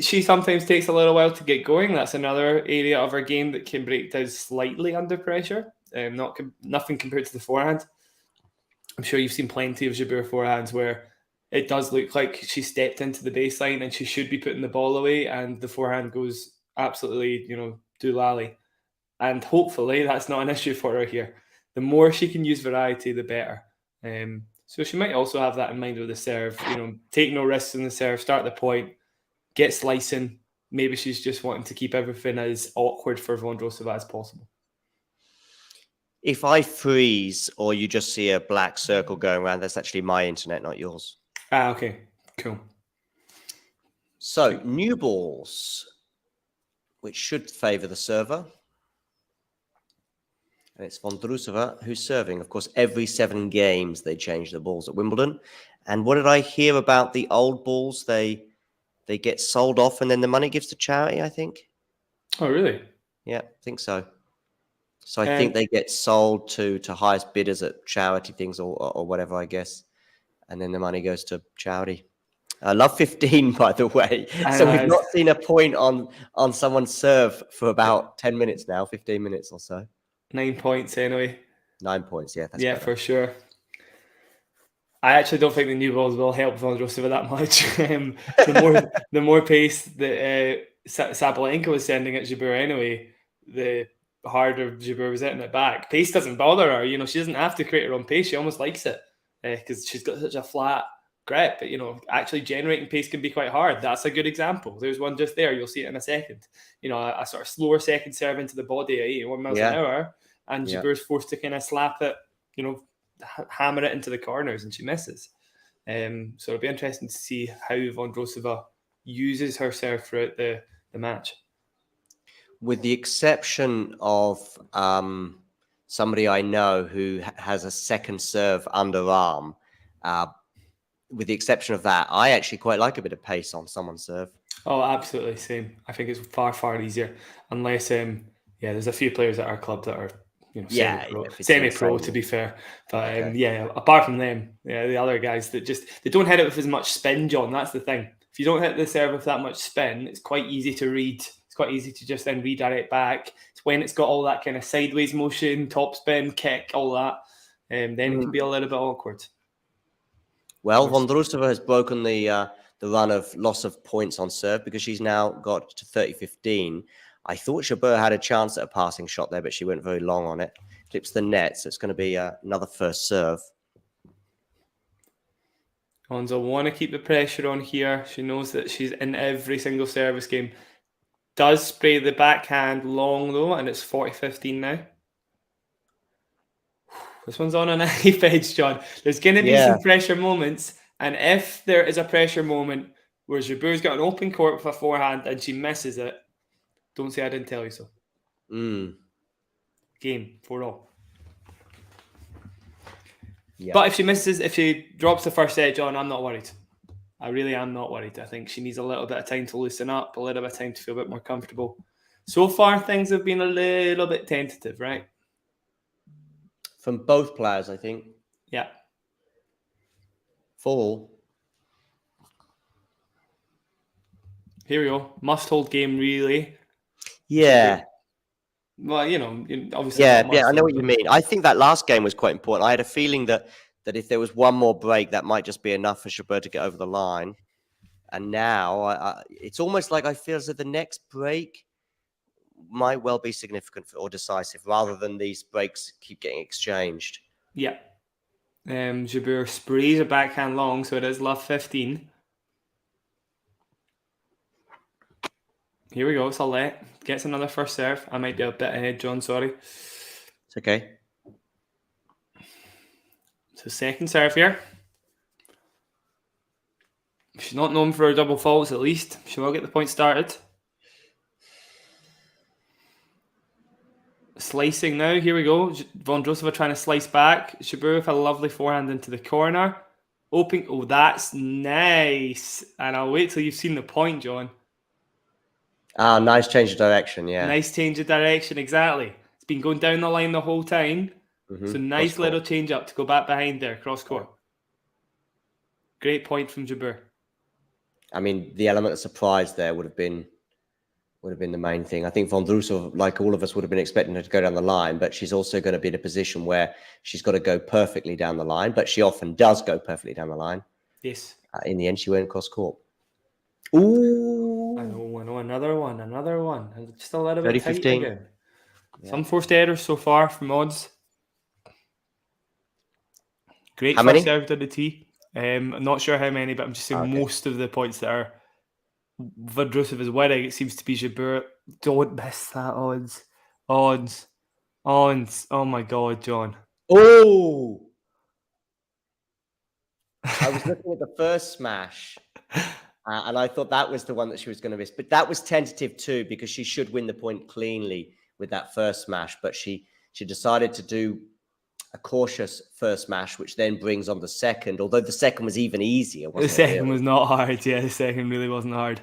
She sometimes takes a little while to get going. That's another area of her game that can break down slightly under pressure. Nothing compared to the forehand. I'm sure you've seen plenty of Jabeur forehands where it does look like she stepped into the baseline and she should be putting the ball away, and the forehand goes absolutely, doolally. And hopefully that's not an issue for her here. The more she can use variety, the better. So she might also have that in mind with the serve. Take no risks in the serve, start the point, get slicing. Maybe she's just wanting to keep everything as awkward for Vondrousova as possible. If I freeze or you just see a black circle going around, that's actually my internet, not yours. Okay, cool. So, new balls, which should favour the server. And it's Vondrousova who's serving. Of course, every 7 games they change the balls at Wimbledon. And what did I hear about the old balls? They get sold off and then the money gives to charity, I think. Oh, really? Yeah, I think so. So I think they get sold to highest bidders at charity things or whatever, I guess. And then the money goes to charity. I love 15, by the way. So we've not seen a point on someone's serve for about 10 minutes now, 15 minutes or so. 9 points anyway. 9 points, yeah. That's yeah, better. For sure. I actually don't think the new balls will help Vondrousova that much. The more pace that Sabalenka was sending at Jabeur anyway, the harder Jabeur was hitting it back. Pace doesn't bother her. She doesn't have to create her own pace. She almost likes it because she's got such a flat great, but actually generating pace can be quite hard. That's a good example. There's one just there. You'll see it in a second. A sort of slower second serve into the body at 81 miles an hour, and Jabeur's forced to kind of slap it, hammer it into the corners, and she misses. So it'll be interesting to see how Vondrousova uses her serve throughout the match. With the exception of somebody I know who has a second serve underarm, with the exception of that, I actually quite like a bit of pace on someone's serve. Oh, absolutely. Same. I think it's far, far easier. Unless, there's a few players at our club that are, semi-pro to be fair. But apart from them, the other guys that they don't hit it with as much spin, John. That's the thing. If you don't hit the serve with that much spin, it's quite easy to read. It's quite easy to just then redirect back. It's when it's got all that kind of sideways motion, top spin, kick, all that, then it can be a little bit awkward. Well, Vondrousova has broken the run of loss of points on serve because she's now got to 30-15. I thought Jabeur had a chance at a passing shot there, but she went very long on it. Clips the net, so it's going to be another first serve. Ons will want to keep the pressure on here. She knows that she's in every single service game. Does spray the backhand long though, and it's 40-15 now. This one's on a knife edge, John. There's going to be some pressure moments, and if there is a pressure moment where Jabeur's got an open court with a forehand and she misses it, don't say I didn't tell you so. Game 4-all. But if she drops the first set, John, I'm not worried. I really am not worried. I think she needs a little bit of time to loosen up, a little bit of time to feel a bit more comfortable. So far, things have been a little bit tentative, right? From both players, I think. Yeah. Full. Here we go. Must-hold game, really. Yeah. Well, obviously. Yeah, I know what you mean. I think that last game was quite important. I had a feeling that if there was one more break, that might just be enough for Jabeur to get over the line. And now it's almost like I feel as if the next break might well be significant or decisive, rather than these breaks keep getting exchanged. Yeah. Jabeur sprays a backhand long, so it is love 15. Here we go. It's a let. Gets another first serve. I might be a bit ahead, John. Sorry. It's okay. So second serve here. She's not known for her double faults, at least. She will get the point started. Slicing now. Here we go. Vondrousova trying to slice back. Jabeur with a lovely forehand into the corner. Open. Oh, that's nice. And I'll wait till you've seen the point, John. Nice change of direction, yeah. Nice change of direction, exactly. It's been going down the line the whole time. So nice little change up to go back behind there, cross court. Great point from Jabeur. I mean, the element of surprise there would have been the main thing. I think Vondrousova, like all of us, would have been expecting her to go down the line, but she's also going to be in a position where she's got to go perfectly down the line, but she often does go perfectly down the line. Yes. In the end, she went cross court. Ooh. I know, another one. And just a little bit tight 30-15. again. Yeah. Some forced errors so far from Ons. Great first serve to the tee. I'm not sure how many, but I'm just saying most of the points that are Vondrousova's winning, it seems to be Jabeur. Don't miss that, Ons. Oh my God, John. Oh! I was looking at the first smash, and I thought that was the one that she was going to miss. But that was tentative too, because she should win the point cleanly with that first smash. But she decided to do a cautious first smash, which then brings on the second, although the second was even easier. The second was not hard. Yeah, the second really wasn't hard.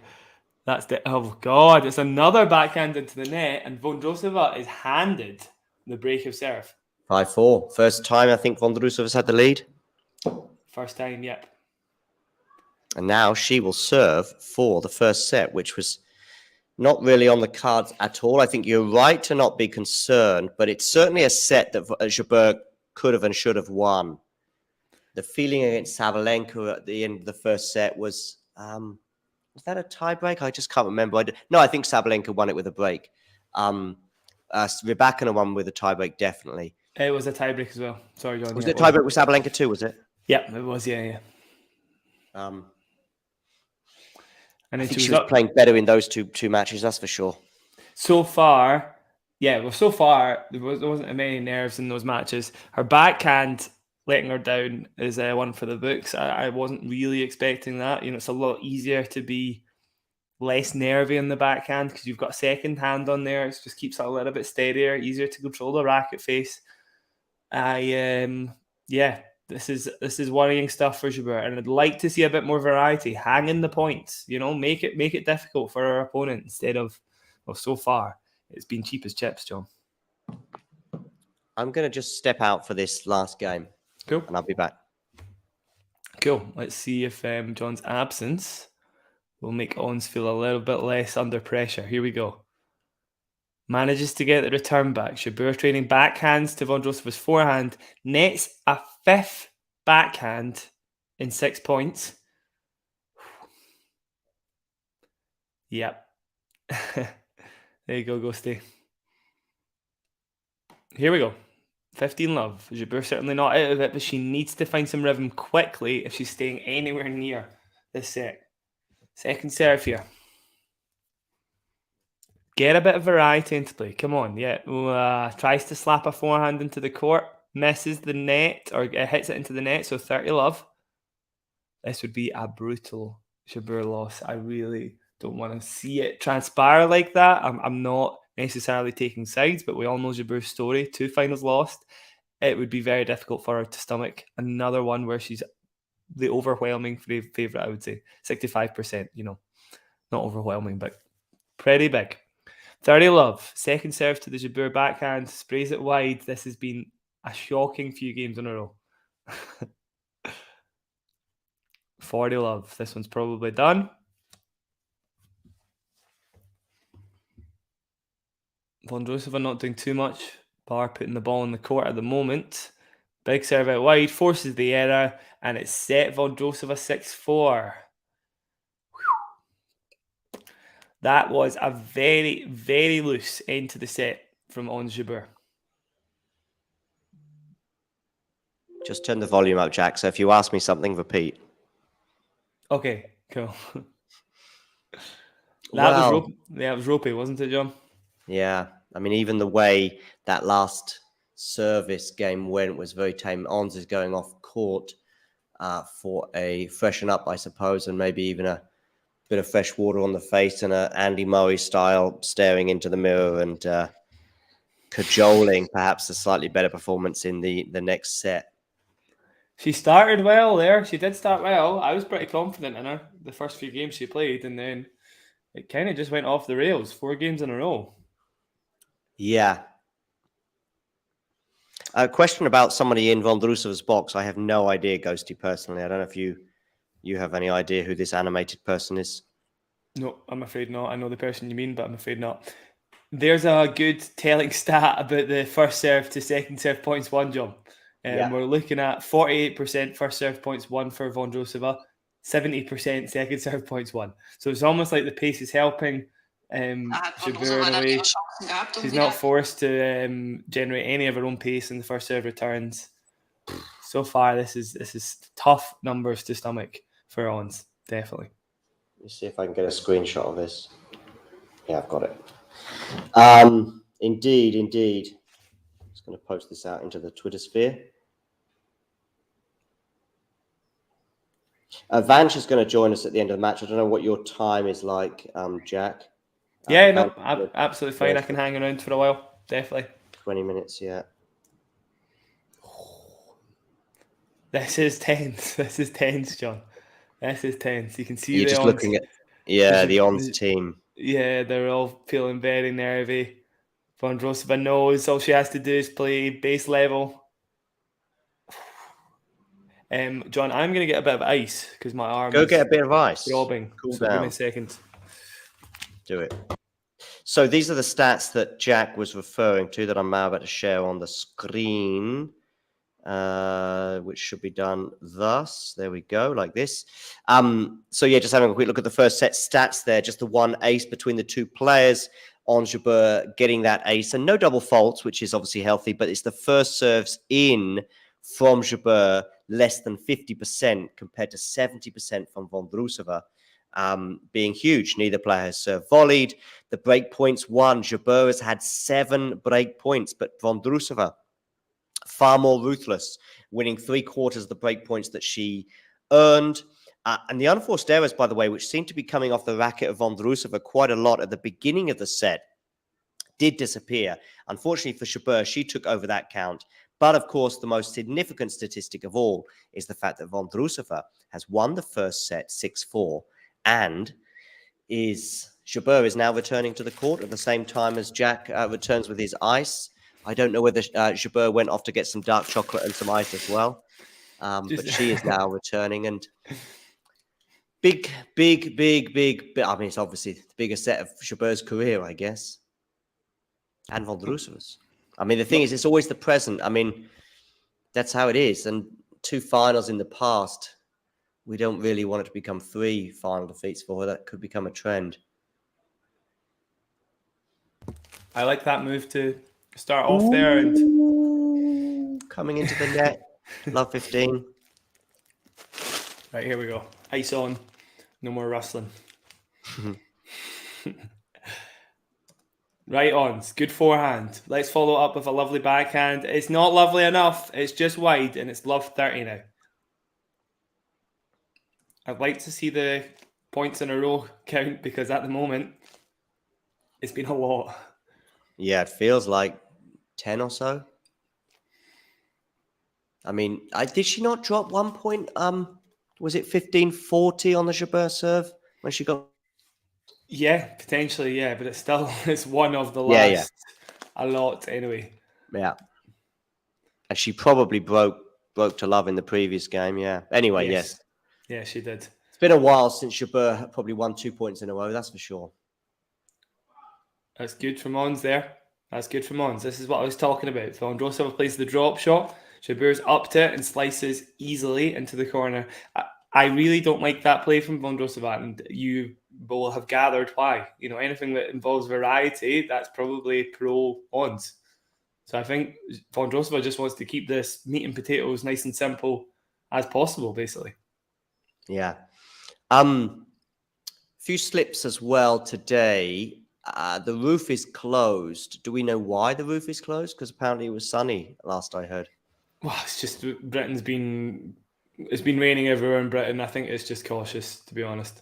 Oh God, it's another backhand into the net, and Vondrousova is handed the break of serve. 5-4. First time I think Vondrousova's had the lead. First time, yep. And now she will serve for the first set, which was not really on the cards at all. I think you're right to not be concerned, but it's certainly a set that Jabeur could have and should have won. The feeling against Sabalenka at the end of the first set was that a tie break? I just can't remember. I think Sabalenka won it with a break. Rybakina won with a tie break, definitely. It was a tie break as well. Sorry, John. Was it a tie break with Sabalenka too, was it? Yeah, it was, yeah. And then I think she she was up playing better in those two matches, that's for sure. so far. Yeah, well, so far there wasn't many nerves in those matches. Her backhand letting her down is one for the books. I wasn't really expecting that. It's a lot easier to be less nervy in the backhand because you've got a second hand on there. It just keeps it a little bit steadier, easier to control the racket face. This is worrying stuff for Jabeur, and I'd like to see a bit more variety. Hang in the points, make it difficult for our opponent instead of, well, so far it's been cheap as chips, John. I'm going to just step out for this last game. Cool. And I'll be back. Cool. Let's see if John's absence will make Ons feel a little bit less under pressure. Here we go. Manages to get the return back. Jabeur trading backhands to Vondrousova's forehand. Nets a fifth backhand in 6 points. Yep. There you go, Ghosty. Here we go. 15 love. Jabeur certainly not out of it, but she needs to find some rhythm quickly if she's staying anywhere near this set. Second serve here. Get a bit of variety into play. Come on, yeah. Tries to slap a forehand into the court. Misses the net, or hits it into the net, so 30 love. This would be a brutal Jabeur loss. I really don't want to see it transpire like that. I'm not necessarily taking sides, but we all know Jabeur's story. 2 finals lost. It would be very difficult for her to stomach another one where she's the overwhelming favourite, I would say. 65%, not overwhelming, but pretty big. 30 love. Second serve to the Jabeur backhand. Sprays it wide. This has been a shocking few games in a row. 40 love. This one's probably done. Vondrousova not doing too much. Bar putting the ball in the court at the moment. Big serve out wide. Forces the error. And it's set Vondrousova 6-4. That was a very, very loose end to the set from Ons Jabeur. Just turn the volume up, Jack. So if you ask me something, repeat. Okay, cool. That was ropey, wasn't it, John? Yeah. I mean, even the way that last service game went was very tame. Ons is going off court for a freshen up, I suppose, and maybe even a bit of fresh water on the face and a Andy Murray style staring into the mirror and cajoling perhaps a slightly better performance in the next set. She started well there. She did start well. I was pretty confident in her the first few games she played, and then it kind of just went off the rails. 4 games in a row. Yeah. A question about somebody in Vondrousova's box. I have no idea, Ghosty, personally. I don't know if you have any idea who this animated person is. No, I'm afraid not. I know the person you mean, but I'm afraid not. There's a good telling stat about the first serve to second serve points won, John. We're looking at 48% first serve points won for Vondrousova, 70% second serve points won. So it's almost like the pace is helping Jabeur in a way. She's not forced to generate any of her own pace in the first serve returns. So far, this is tough numbers to stomach for Ons, definitely. Let me see if I can get a screenshot of this. Yeah, I've got it. Indeed. I'm just going to post this out into the Twitter sphere. Vanch is going to join us at the end of the match. I don't know what your time is like, Jack. Yeah, no, absolutely fine. I can hang around for a while, definitely. 20 minutes, yeah. This is tense. This is tense, John. This is tense. You can see you're just looking at the Ons team. Yeah, they're all feeling very nervy. Vondrousova knows all she has to do is play base level. John, I'm going to get a bit of ice because my arm is get a bit of ice. Throbbing. Cool so down. Give me a second. Do it. So these are the stats that Jack was referring to that I'm now about to share on the screen, which should be done thus. There we go, like this. So yeah, just having a quick look at the first set stats there. Just the one ace between the two players. Ons Jabeur getting that ace and no double faults, which is obviously healthy, but it's the first serves in from Jabeur, less than 50% compared to 70% from Vondrousova, being huge. Neither player has served volleyed. The break points won. Jabeur has had 7 break points, but Vondrousova, far more ruthless, winning 3/4 of the break points that she earned. And the unforced errors, by the way, which seemed to be coming off the racket of Vondrousova quite a lot at the beginning of the set, did disappear. Unfortunately for Jabeur, she took over that count. But of course, the most significant statistic of all is the fact that Vondrousova has won the first set 6-4, and Jabeur is now returning to the court at the same time as Jack returns with his ice. I don't know whether Jabeur went off to get some dark chocolate and some ice as well, but she is now returning, and big. I mean, it's obviously the biggest set of Jabeur's career, I guess, and Vondrousova's. I mean, the thing is, it's always the present. I mean, that's how it is. And 2 finals in the past, we don't really want it to become 3 final defeats for her. That could become a trend. I like that move to start off there and coming into the net. Love 15. Right, here we go. Ice on. No more rustling. Right, Ons. Good forehand. Let's follow up with a lovely backhand. It's not lovely enough. It's just wide, and it's love 30 now. I'd like to see the points in a row count, because at the moment, it's been a lot. Yeah, it feels like 10 or so. I mean, did she not drop 1 point? Was it 15-40 on the Jabeur serve when she got? Yeah, potentially, yeah, but it's one of the last a lot anyway. Yeah. And she probably broke to love in the previous game, yeah. Anyway, yes. Yeah, she did. It's been a while since Jabeur probably won 2 points in a row, that's for sure. That's good from Ons there. That's good from Ons. This is what I was talking about. Vondrousova plays the drop shot. Jabeur's up to it and slices easily into the corner. I really don't like that play from Vondrousova, and you will have gathered why. You know, anything that involves variety, that's probably pro Ons. So I think Vondrousova just wants to keep this meat and potatoes nice and simple as possible, basically. Yeah. Few slips as well today. The roof is closed. Do we know why the roof is closed? Because apparently it was sunny last I heard. Well, it's just Britain's been... It's been raining everywhere in Britain. I think it's just cautious, to be honest.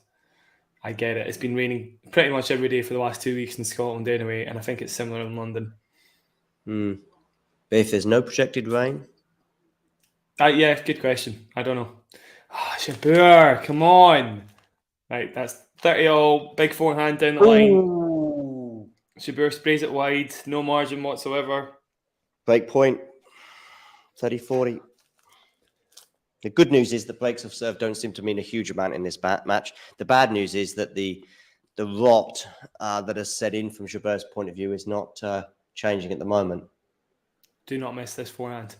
I get it. It's been raining pretty much every day for the last 2 weeks in Scotland anyway, and I think it's similar in London. But if there's no projected rain? Yeah, good question. I don't know. Jabeur, come on. Right, that's 30-all, big forehand down the line. Jabeur sprays it wide, no margin whatsoever. Break point, 30-40. The good news is that breaks of serve don't seem to mean a huge amount in this match. The bad news is that the rot that has set in from Jabeur's point of view is not changing at the moment. Do not miss this forehand.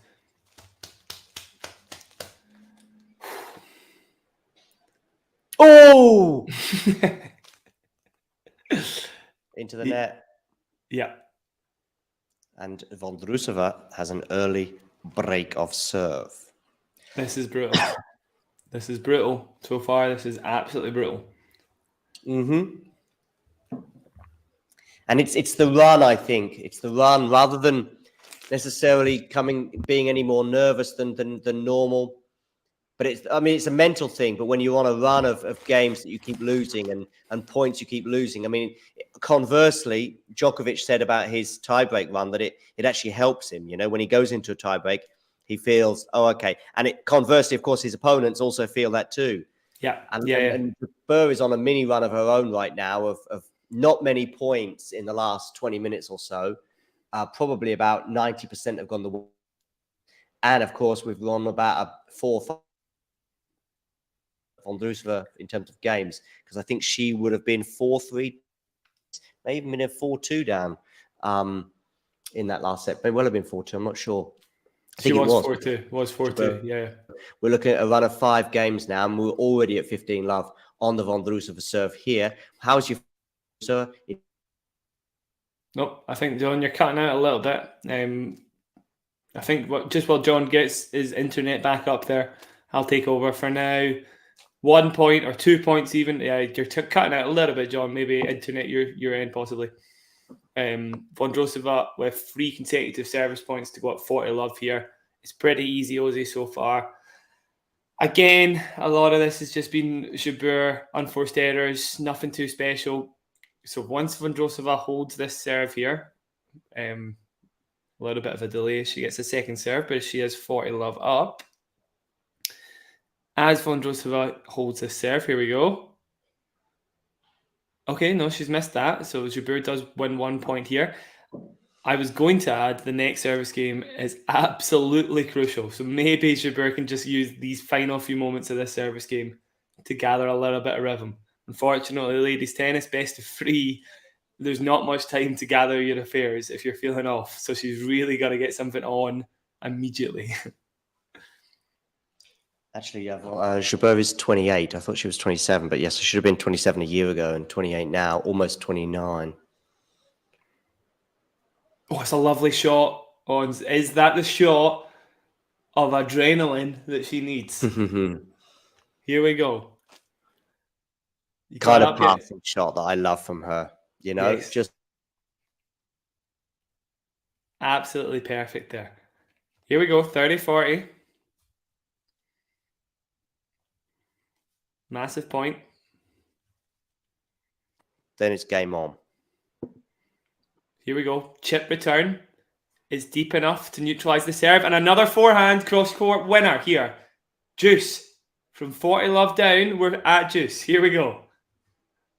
Oh! Into the net. Yeah. And Vondrousova has an early break of serve. This is brutal. This is brutal. So far, this is absolutely brutal. And it's the run, I think. It's the run rather than necessarily being any more nervous than normal. But it's a mental thing. But when you're on a run of games that you keep losing and points you keep losing, I mean, conversely, Djokovic said about his tiebreak run that it actually helps him. You know, when he goes into a tiebreak, he feels, oh, okay. And conversely, of course, his opponents also feel that too. Yeah. And Jabeur is on a mini run of her own right now of not many points in the last 20 minutes or so. Probably about 90% have gone the way. And of course, we've gone about a 4-5 Vondrousova in terms of games, because I think she would have been 4-3, maybe even been a 4-2 down in that last set. May well have been 4-2. I'm not sure. I think it was 4-2. Was 4-2. Yeah. We're looking at a run of 5 games now, and we're already at 15 love on the Vondrousova serve here. How's your serve? Nope. I think, John, you're cutting out a little bit. I think just while John gets his internet back up there, I'll take over for now. 1 point or 2 points even. Yeah, you're cutting out a little bit, John. Maybe internet your end possibly. Vondrousova with 3 consecutive service points to go up 40-love here. It's pretty easy, Ozzy, so far. Again, a lot of this has just been Jabeur, unforced errors, nothing too special. So once Vondrousova holds this serve here, a little bit of a delay, she gets a second serve, but she has 40-love up. As Vondrousova holds this serve, here we go. Okay, no, she's missed that. So Jabeur does win 1 point here. I was going to add the next service game is absolutely crucial. So maybe Jabeur can just use these final few moments of this service game to gather a little bit of rhythm. Unfortunately, ladies tennis, best of 3. There's not much time to gather your affairs if you're feeling off. So she's really got to get something on immediately. Actually, yeah, Jabeur is 28. I thought she was 27, but yes, she should have been 27 a year ago and 28 now, almost 29. Oh, it's a lovely shot. Ons. Is that the shot of adrenaline that she needs? Here we go. Kind of passing shot that I love from her. You know, yes. Just absolutely perfect there. Here we go, 30-40. Massive point. Then it's game on. Here we go. Chip return is deep enough to neutralise the serve. And another forehand cross-court winner here. Deuce. From 40-love down, we're at deuce. Here we go.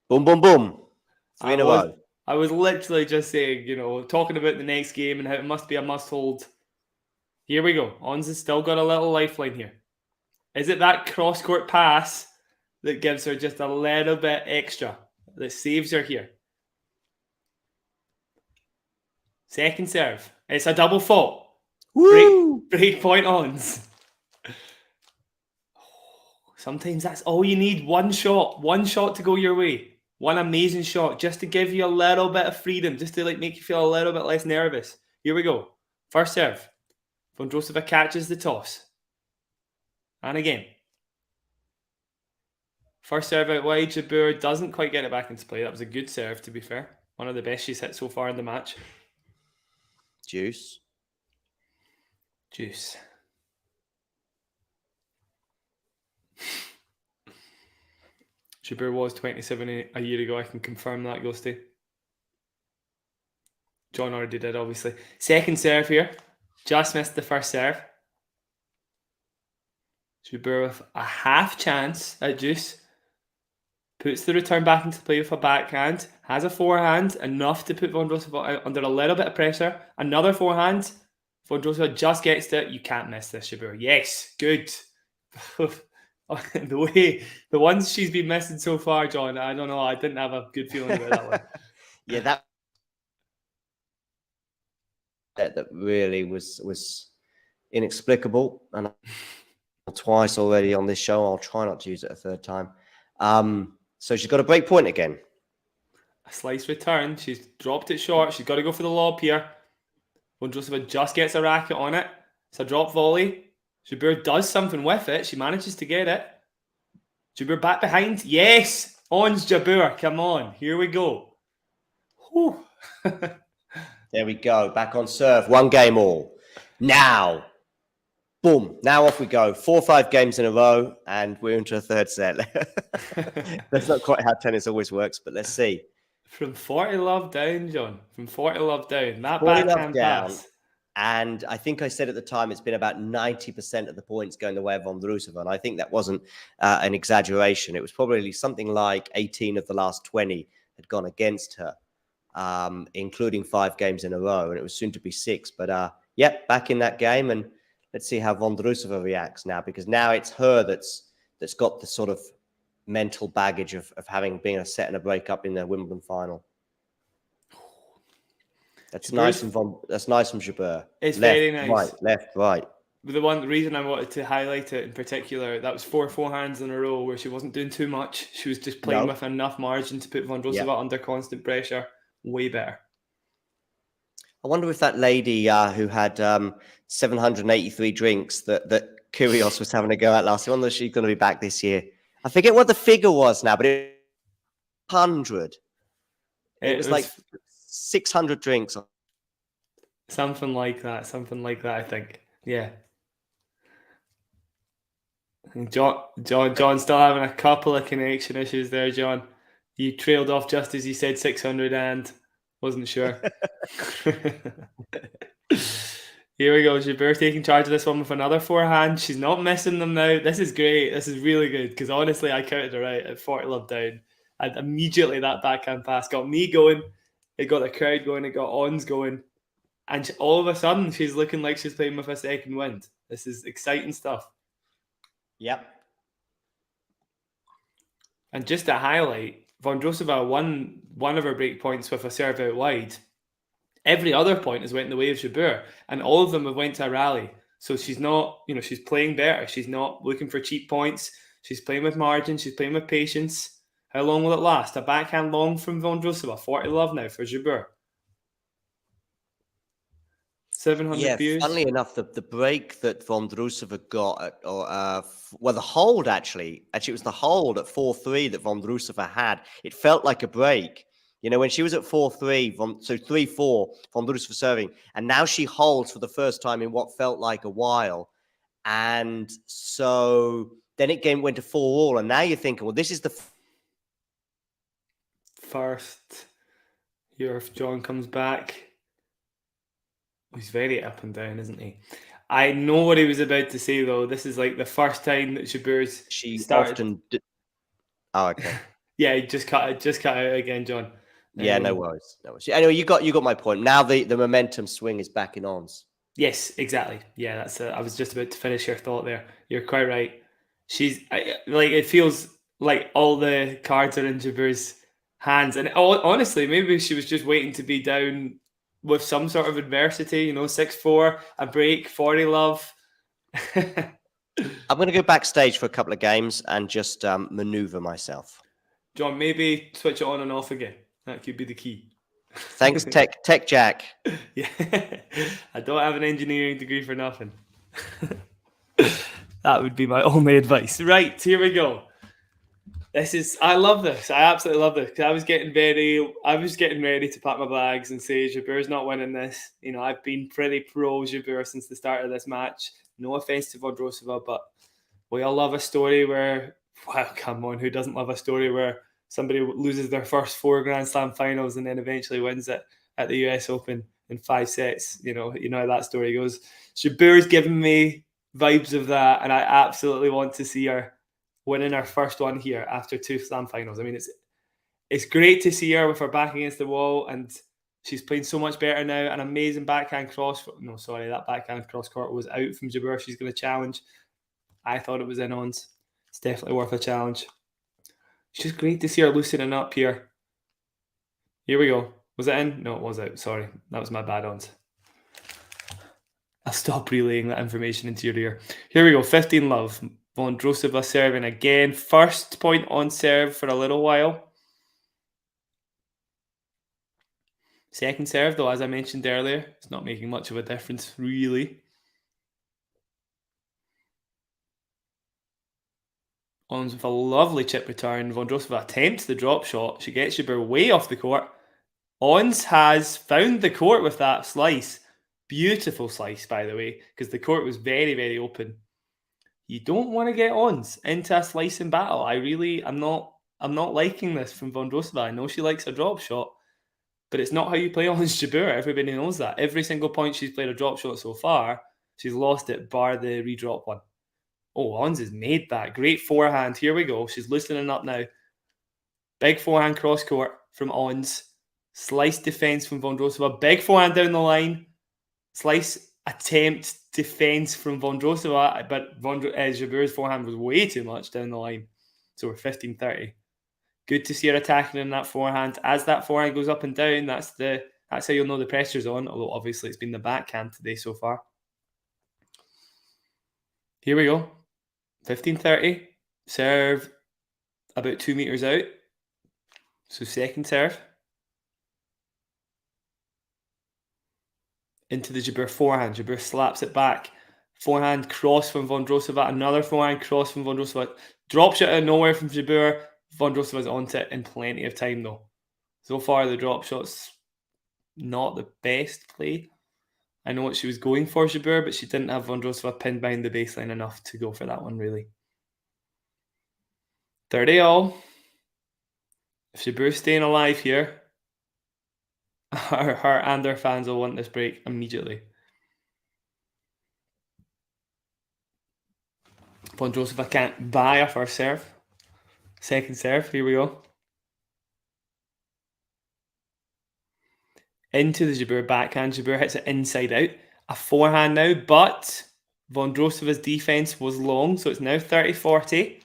Boom, boom, boom. 3 in a row. I was literally just saying, talking about the next game and how it must be a must-hold. Here we go. Ons has still got a little lifeline here. Is it that cross-court pass that gives her just a little bit extra, that saves her here? Second serve. It's a double fault. Break point Ons. Sometimes that's all you need. One shot to go your way. One amazing shot just to give you a little bit of freedom, just to make you feel a little bit less nervous. Here we go. First serve. Vondrousova catches the toss. And again. First serve out wide. Jabeur doesn't quite get it back into play. That was a good serve, to be fair. One of the best she's hit so far in the match. Juice. Jabeur was 27 a year ago. I can confirm that, Ghosty. John already did, obviously. Second serve here. Just missed the first serve. Jabeur with a half chance at deuce. Puts the return back into play with a backhand. Has a forehand. Enough to put Vondrousova under a little bit of pressure. Another forehand. Vondrousova just gets to it. You can't miss this, Jabeur. Yes, good. The ones she's been missing so far, John, I don't know. I didn't have a good feeling about that one. Yeah, that really was inexplicable. And twice already on this show. I'll try not to use it a third time. So she's got a break point again. A slice return. She's dropped it short. She's got to go for the lob here. Vondrousova just gets a racket on it. It's a drop volley. Jabeur does something with it. She manages to get it. Jabeur back behind. Yes! Ons Jabeur. Come on. Here we go. There we go. Back on serve. 1 game all. Now. Boom. Now off we go. 4 or 5 games in a row, and we're into a third set. That's not quite how tennis always works, but let's see. From 40-love down, John. From 40-love down. That backhand pass. And I think I said at the time it's been about 90% of the points going the way of Vondrousova. And I think that wasn't an exaggeration. It was probably something like 18 of the last 20 had gone against her, including 5 games in a row. And it was soon to be 6. But back in that game. And let's see how Vondrousova reacts now, because now it's her that's got the sort of mental baggage of having been a set and a break up in the Wimbledon final. That's nice from Jabeur. It's very nice. Right, left, right. The reason I wanted to highlight it in particular, that was 4 forehands in a row where she wasn't doing too much. She was just playing with enough margin to put Vondrousova under constant pressure. Way better. I wonder if that lady who had 783 drinks that Kyrgios was having a go at last, I wonder if she's going to be back this year. I forget what the figure was now, but it was 100. It was like 600 drinks. Something like that, I think. Yeah. John's still having a couple of connection issues there, John. You trailed off just as you said 600 and wasn't sure. Here we go. Jabeur taking charge of this one with another forehand. She's not missing them now. This is great. This is really good because honestly, I counted her out at 40 love down. And immediately that backhand pass got me going. It got the crowd going. It got Ons going. And all of a sudden, she's looking like she's playing with a second wind. This is exciting stuff. Yep. And just to highlight, Vondrousova won one of her break points with a serve out wide. Every other point has went in the way of Jabeur, and all of them have went to a rally. So she's not, she's playing better. She's not looking for cheap points. She's playing with margin. She's playing with patience. How long will it last? A backhand long from Vondrousova. 40 love now for Jabeur. 700 views. Funnily enough, the break that Vondrousova got, the hold actually it was the hold at 4-3 that Vondrousova had. It felt like a break. When she was at 4-3, so 3-4, Vondrousova serving, and now she holds for the first time in what felt like a while. And so then it went to 4-all, and now you're thinking, well, this is the first. Here, if John comes back. He's very up and down, isn't he? I know what he was about to say, though. This is like the first time that Jabeur's started. Oh, okay. Yeah, just cut out again, John. Yeah, no worries. Anyway, you got my point. Now the momentum swing is back in Ons. Yes, exactly. Yeah, that's. I was just about to finish your thought there. You're quite right. It feels like all the cards are in Jabeur's hands, and honestly, maybe she was just waiting to be down with some sort of adversity, 6-4, a break, 40 love. I'm going to go backstage for a couple of games and just maneuver myself. John, maybe switch it on and off again. That could be the key. Thanks, Tech Jack. Yeah, I don't have an engineering degree for nothing. That would be my only advice. Right, here we go. I love this. I absolutely love this because I was getting ready to pack my bags and say Jabeur's not winning this. I've been pretty pro Jabeur since the start of this match. No offense to Vondrousova, but we all love a story where, wow, come on, who doesn't love a story where somebody loses their first 4 Grand Slam finals and then eventually wins it at the US Open in 5 sets? You know how that story goes. Jabeur's giving me vibes of that, and I absolutely want to see her winning her first one here after 2 Slam finals. I mean, it's great to see her with her back against the wall, and she's playing so much better now. An amazing backhand cross. No, sorry, that backhand cross court was out from Jabeur. She's going to challenge. I thought it was in Ons. It's definitely worth a challenge. It's just great to see her loosening up here. Here we go. Was it in? No, it was out. Sorry, that was my bad Ons. I'll stop relaying that information into your ear. Here we go. 15 love. Vondrousova serving again. First point on serve for a little while. Second serve, though, as I mentioned earlier, it's not making much of a difference, really. Ons with a lovely chip return. Vondrousova attempts the drop shot. She gets Jabeur way off the court. Ons has found the court with that slice. Beautiful slice, by the way, because the court was very, very open. You don't want to get Ons into a slicing battle. I'm not liking this from Vondrousova. I know she likes a drop shot, but it's not how you play Ons Jabeur. Everybody knows that. Every single point she's played a drop shot so far, she's lost it, bar the redrop one. Oh, Ons has made that. Great forehand. Here we go. She's loosening up now. Big forehand cross court from Ons. Slice defense from Vondrousova. Big forehand down the line. Slice attempt defense from Vondrousova, but Jabeur's forehand was way too much down the line. So we're 15-30. Good to see her attacking in that forehand. As that forehand goes up and down, that's how you'll know the pressure's on, although obviously it's been the backhand today so far. Here we go. 15-30. Serve about 2 meters out. So second serve. into the Jabeur forehand. Jabeur slaps it back. Forehand cross from Vondrousova. Another forehand cross from Vondrousova. Drop shot out of nowhere from Jabeur. Vondrousova's onto it in plenty of time though. So far the drop shot's not the best play. I know what she was going for, Jabeur, but she didn't have Vondrousova pinned behind the baseline enough to go for that one, really. 30-all. If Jabeur's staying alive here, her and their fans will want this break immediately. Vondrousova can't buy a first serve. Second serve, here we go. Into the Jabeur backhand. Jabeur hits it inside out. A forehand now, but Vondrousova's defense was long, so it's now 30-40.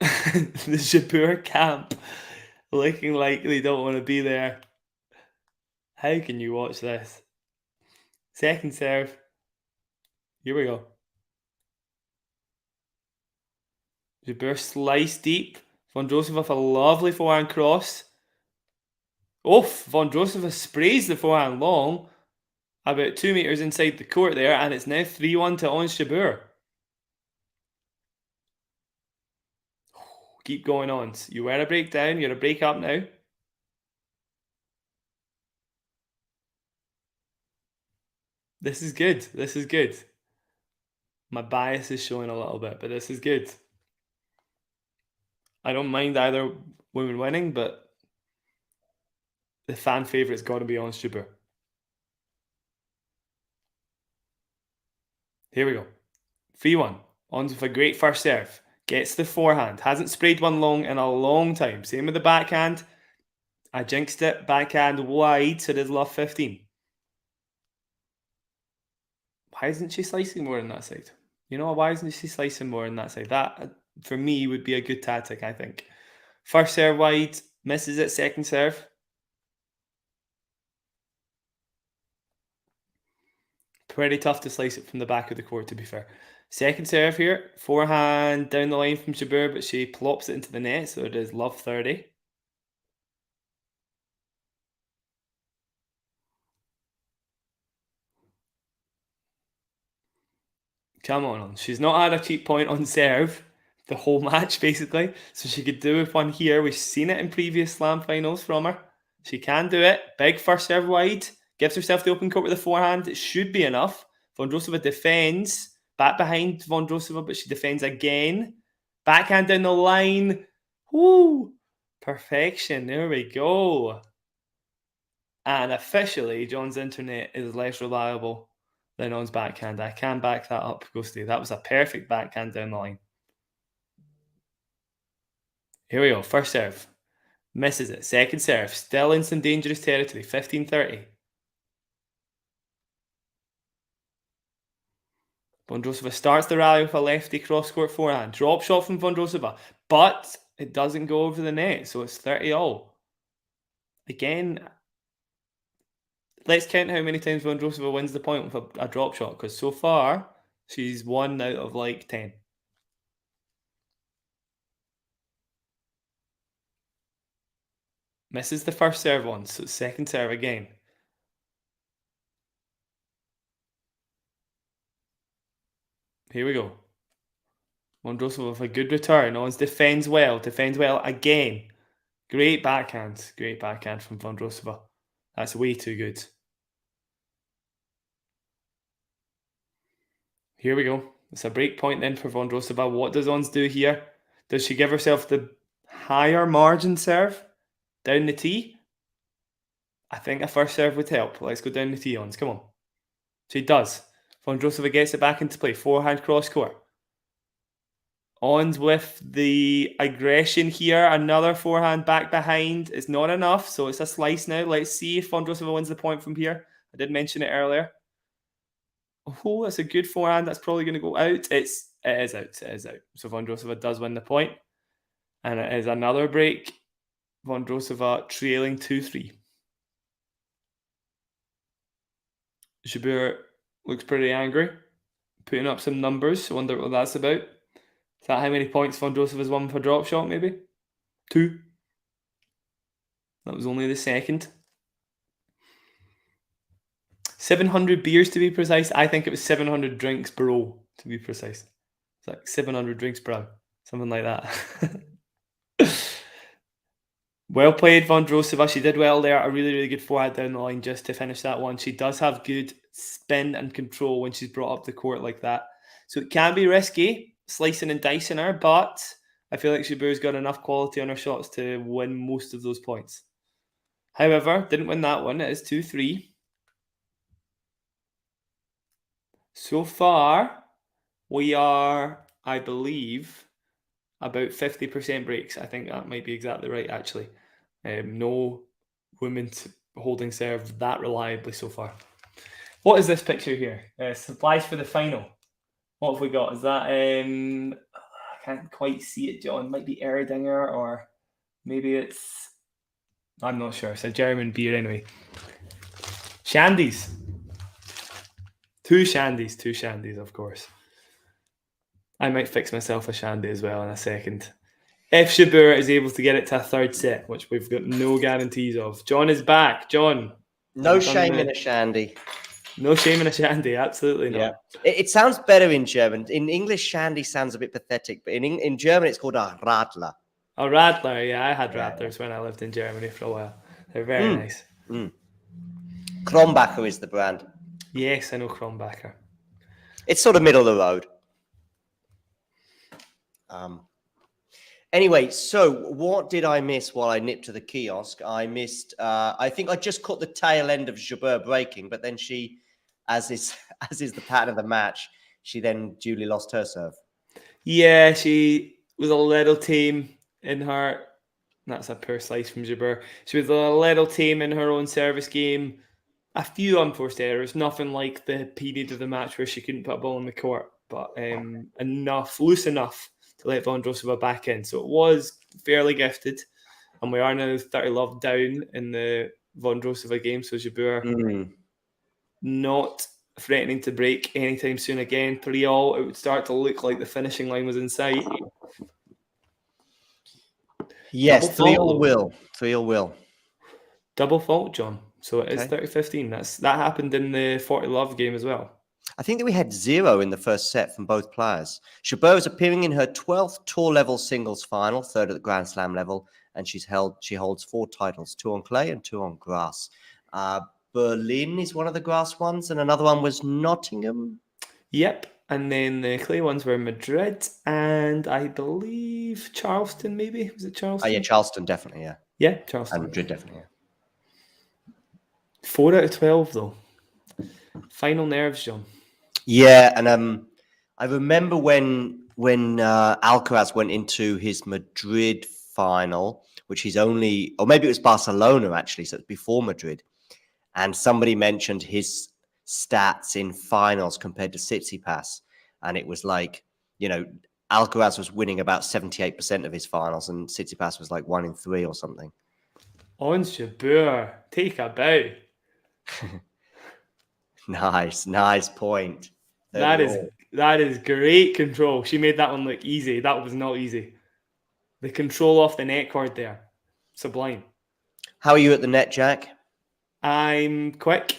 The Jabeur camp looking like they don't want to be there. How can you watch this? Second serve. Here we go. Jabeur slice deep. Vondrousova with a lovely forehand cross. Oof, Vondrousova sprays the forehand long. About 2 meters inside the court there, and it's now 3-1 to Ons Jabeur. Keep going on. You were a break down, you're a break up now. This is good. This is good. My bias is showing a little bit, but this is good. I don't mind either women winning, but the fan favourite's got to be Ons Jabeur. Here we go. 3-1. Ons with a great first serve. Gets the forehand. Hasn't sprayed one long in a long time. Same with the backhand. I jinxed it. Backhand wide, so it is love 15. Why isn't she slicing more on that side? You know, why isn't she slicing more on that side? That, for me, would be a good tactic, I think. First serve wide. Misses it. Second serve. Pretty tough to slice it from the back of the court, to be fair. Second serve here. Forehand down the line from Jabeur, but she plops it into the net, so it is love 30. Come on. She's not had a cheap point on serve the whole match, basically. So she could do with one here. We've seen it in previous slam finals from her. She can do it. Big first serve wide. Gives herself the open court with the forehand. It should be enough. Vondrousova defends. Back behind Vondrousova, but she defends again. Backhand down the line. Woo! Perfection. There we go. And officially, John's internet is less reliable than On's backhand. I can back that up, Ghosty. That was a perfect backhand down the line. Here we go. First serve. Misses it. Second serve. Still in some dangerous territory. 15-30. Vondrousova starts the rally with a lefty cross-court forehand. Drop shot from Vondrousova. But it doesn't go over the net. So it's 30-all. Again, let's count how many times Vondrousova wins the point with a drop shot. Because so far, she's 1 out of like 10. Misses the first serve once, so second serve again. Here we go. Vondrousova with a good return. Ons defends well again. Great backhand from Vondrousova. That's way too good. Here we go. It's a break point then for Vondrousova. What does Ons do here? Does she give herself the higher margin serve? Down the tee? I think a first serve would help. Let's go down the tee, Ons. Come on. She does. Vondrousova gets it back into play. Forehand cross court. Ons with the aggression here. Another forehand back behind. It's not enough, so it's a slice now. Let's see if Vondrousova wins the point from here. I did mention it earlier. Oh, that's a good forehand. That's probably going to go out. It is out. So Vondrousova does win the point. And it is another break. Vondrousova trailing 2-3. Jabeur looks pretty angry. Putting up some numbers. I wonder what that's about. Is that how many points Vondrousova's won for drop shot, maybe? 2. That was only the second. 700 beers to be precise. I think it was 700 drinks per row to be precise. It's like 700 drinks per hour, something like that. Well played, Vondrousova. She did well there. A really, really good forehand down the line just to finish that one. She does have good spin and control when she's brought up the court like that. So it can be risky, slicing and dicing her, but I feel like Jabeur's got enough quality on her shots to win most of those points. However, didn't win that one. It is 2-3. So far, we are, I believe, about 50% breaks. I think that might be exactly right, actually. No women holding serve that reliably so far. What is this picture here? Supplies for the final. What have we got? Is that, I can't quite see it, John. Might be Erdinger, or maybe it's, I'm not sure. It's a German beer anyway. Shandies. Two shandies, of course. I might fix myself a shandy as well in a second. If Jabeur is able to get it to a third set, which we've got no guarantees of. John is back. John. No shame in a shandy. No shame in a shandy, absolutely not. Yeah. It sounds better in German. In English, shandy sounds a bit pathetic, but in German, it's called a Radler. A Radler, yeah. I had Radlers when I lived in Germany for a while. They're very nice. Krombacher is the brand. Yes, I know Krombacher. It's sort of middle of the road. Anyway, so what did I miss while I nipped to the kiosk? I missed, I think I just caught the tail end of Jabeur breaking, but then she, as is the pattern of the match, she then duly lost her serve. Yeah, she was a little tame in her, that's a poor slice from Jabeur. She was a little tame in her own service game. A few unforced errors, nothing like the period of the match where she couldn't put a ball in the court, but loose enough to let Vondrousova back in. So it was fairly gifted. And we are now 30 love down in the Vondrousova game. So Jabeur not threatening to break anytime soon again. 3-all, it would start to look like the finishing line was in sight. Yes, 3-all will. 3-all will. Double fault, John. So it is 30-15. That happened in the 40 love game as well. I think that we had 0 in the first set from both players. Jabeur is appearing in her 12th tour level singles final, 3rd at the Grand Slam level, and she holds 4 titles, 2 on clay and 2 on grass. Berlin is one of the grass ones, and another one was Nottingham. Yep, and then the clay ones were Madrid and I believe Charleston, maybe? Was it Charleston? Oh, yeah, Charleston, definitely, yeah. Yeah, Charleston. And Madrid, definitely, yeah. 4 out of 12, though. Final nerves, John. Yeah, and I remember when Alcaraz went into his Madrid final, which he's only, or maybe it was Barcelona actually, so it's before Madrid, and somebody mentioned his stats in finals compared to Tsitsipas, and it was like, Alcaraz was winning about 78% of his finals, and Tsitsipas was like 1 in 3 or something. Ons Jabeur, take a bow. Nice point. That is great control. She made that one look easy. That was not easy. The control off the net cord there, sublime. How are you at the net, Jack? I'm quick,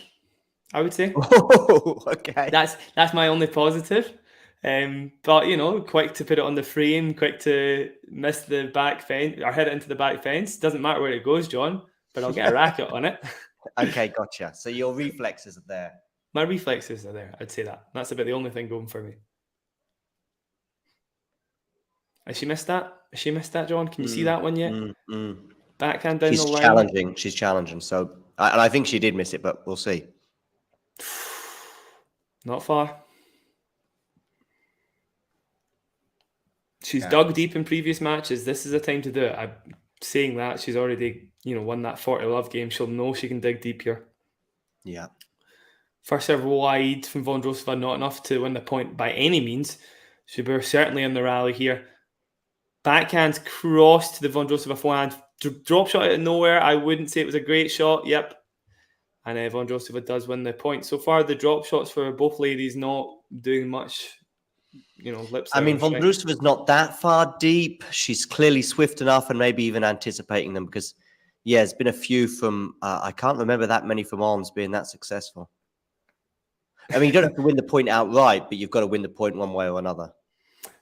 I would say. Oh, okay. That's my only positive. But quick to put it on the frame, quick to miss the back fence or hit it into the back fence. Doesn't matter where it goes, John, but I'll get a racket on it. Okay, gotcha. So your reflexes are there. My reflexes are there, I'd say that. That's about the only thing going for me. Has she missed that, John? Can you see that one yet? Backhand down the line. She's challenging. So, and I think she did miss it, but we'll see. Not far. She's dug deep in previous matches. This is the time to do it. I'm saying that. She's already, won that 40 love game. She'll know she can dig deep here. Yeah. First serve wide from Vondrousova, not enough to win the point by any means. Jabeur certainly in the rally here. Backhand cross to the Vondrousova forehand. Drop shot out of nowhere. I wouldn't say it was a great shot. Yep. And Vondrousova does win the point. So far, the drop shots for both ladies not doing much, lip service. I mean, Vondrousova's not that far deep. She's clearly swift enough and maybe even anticipating them because, there's been a few from, I can't remember that many from Ons being that successful. I mean, you don't have to win the point outright, but you've got to win the point one way or another.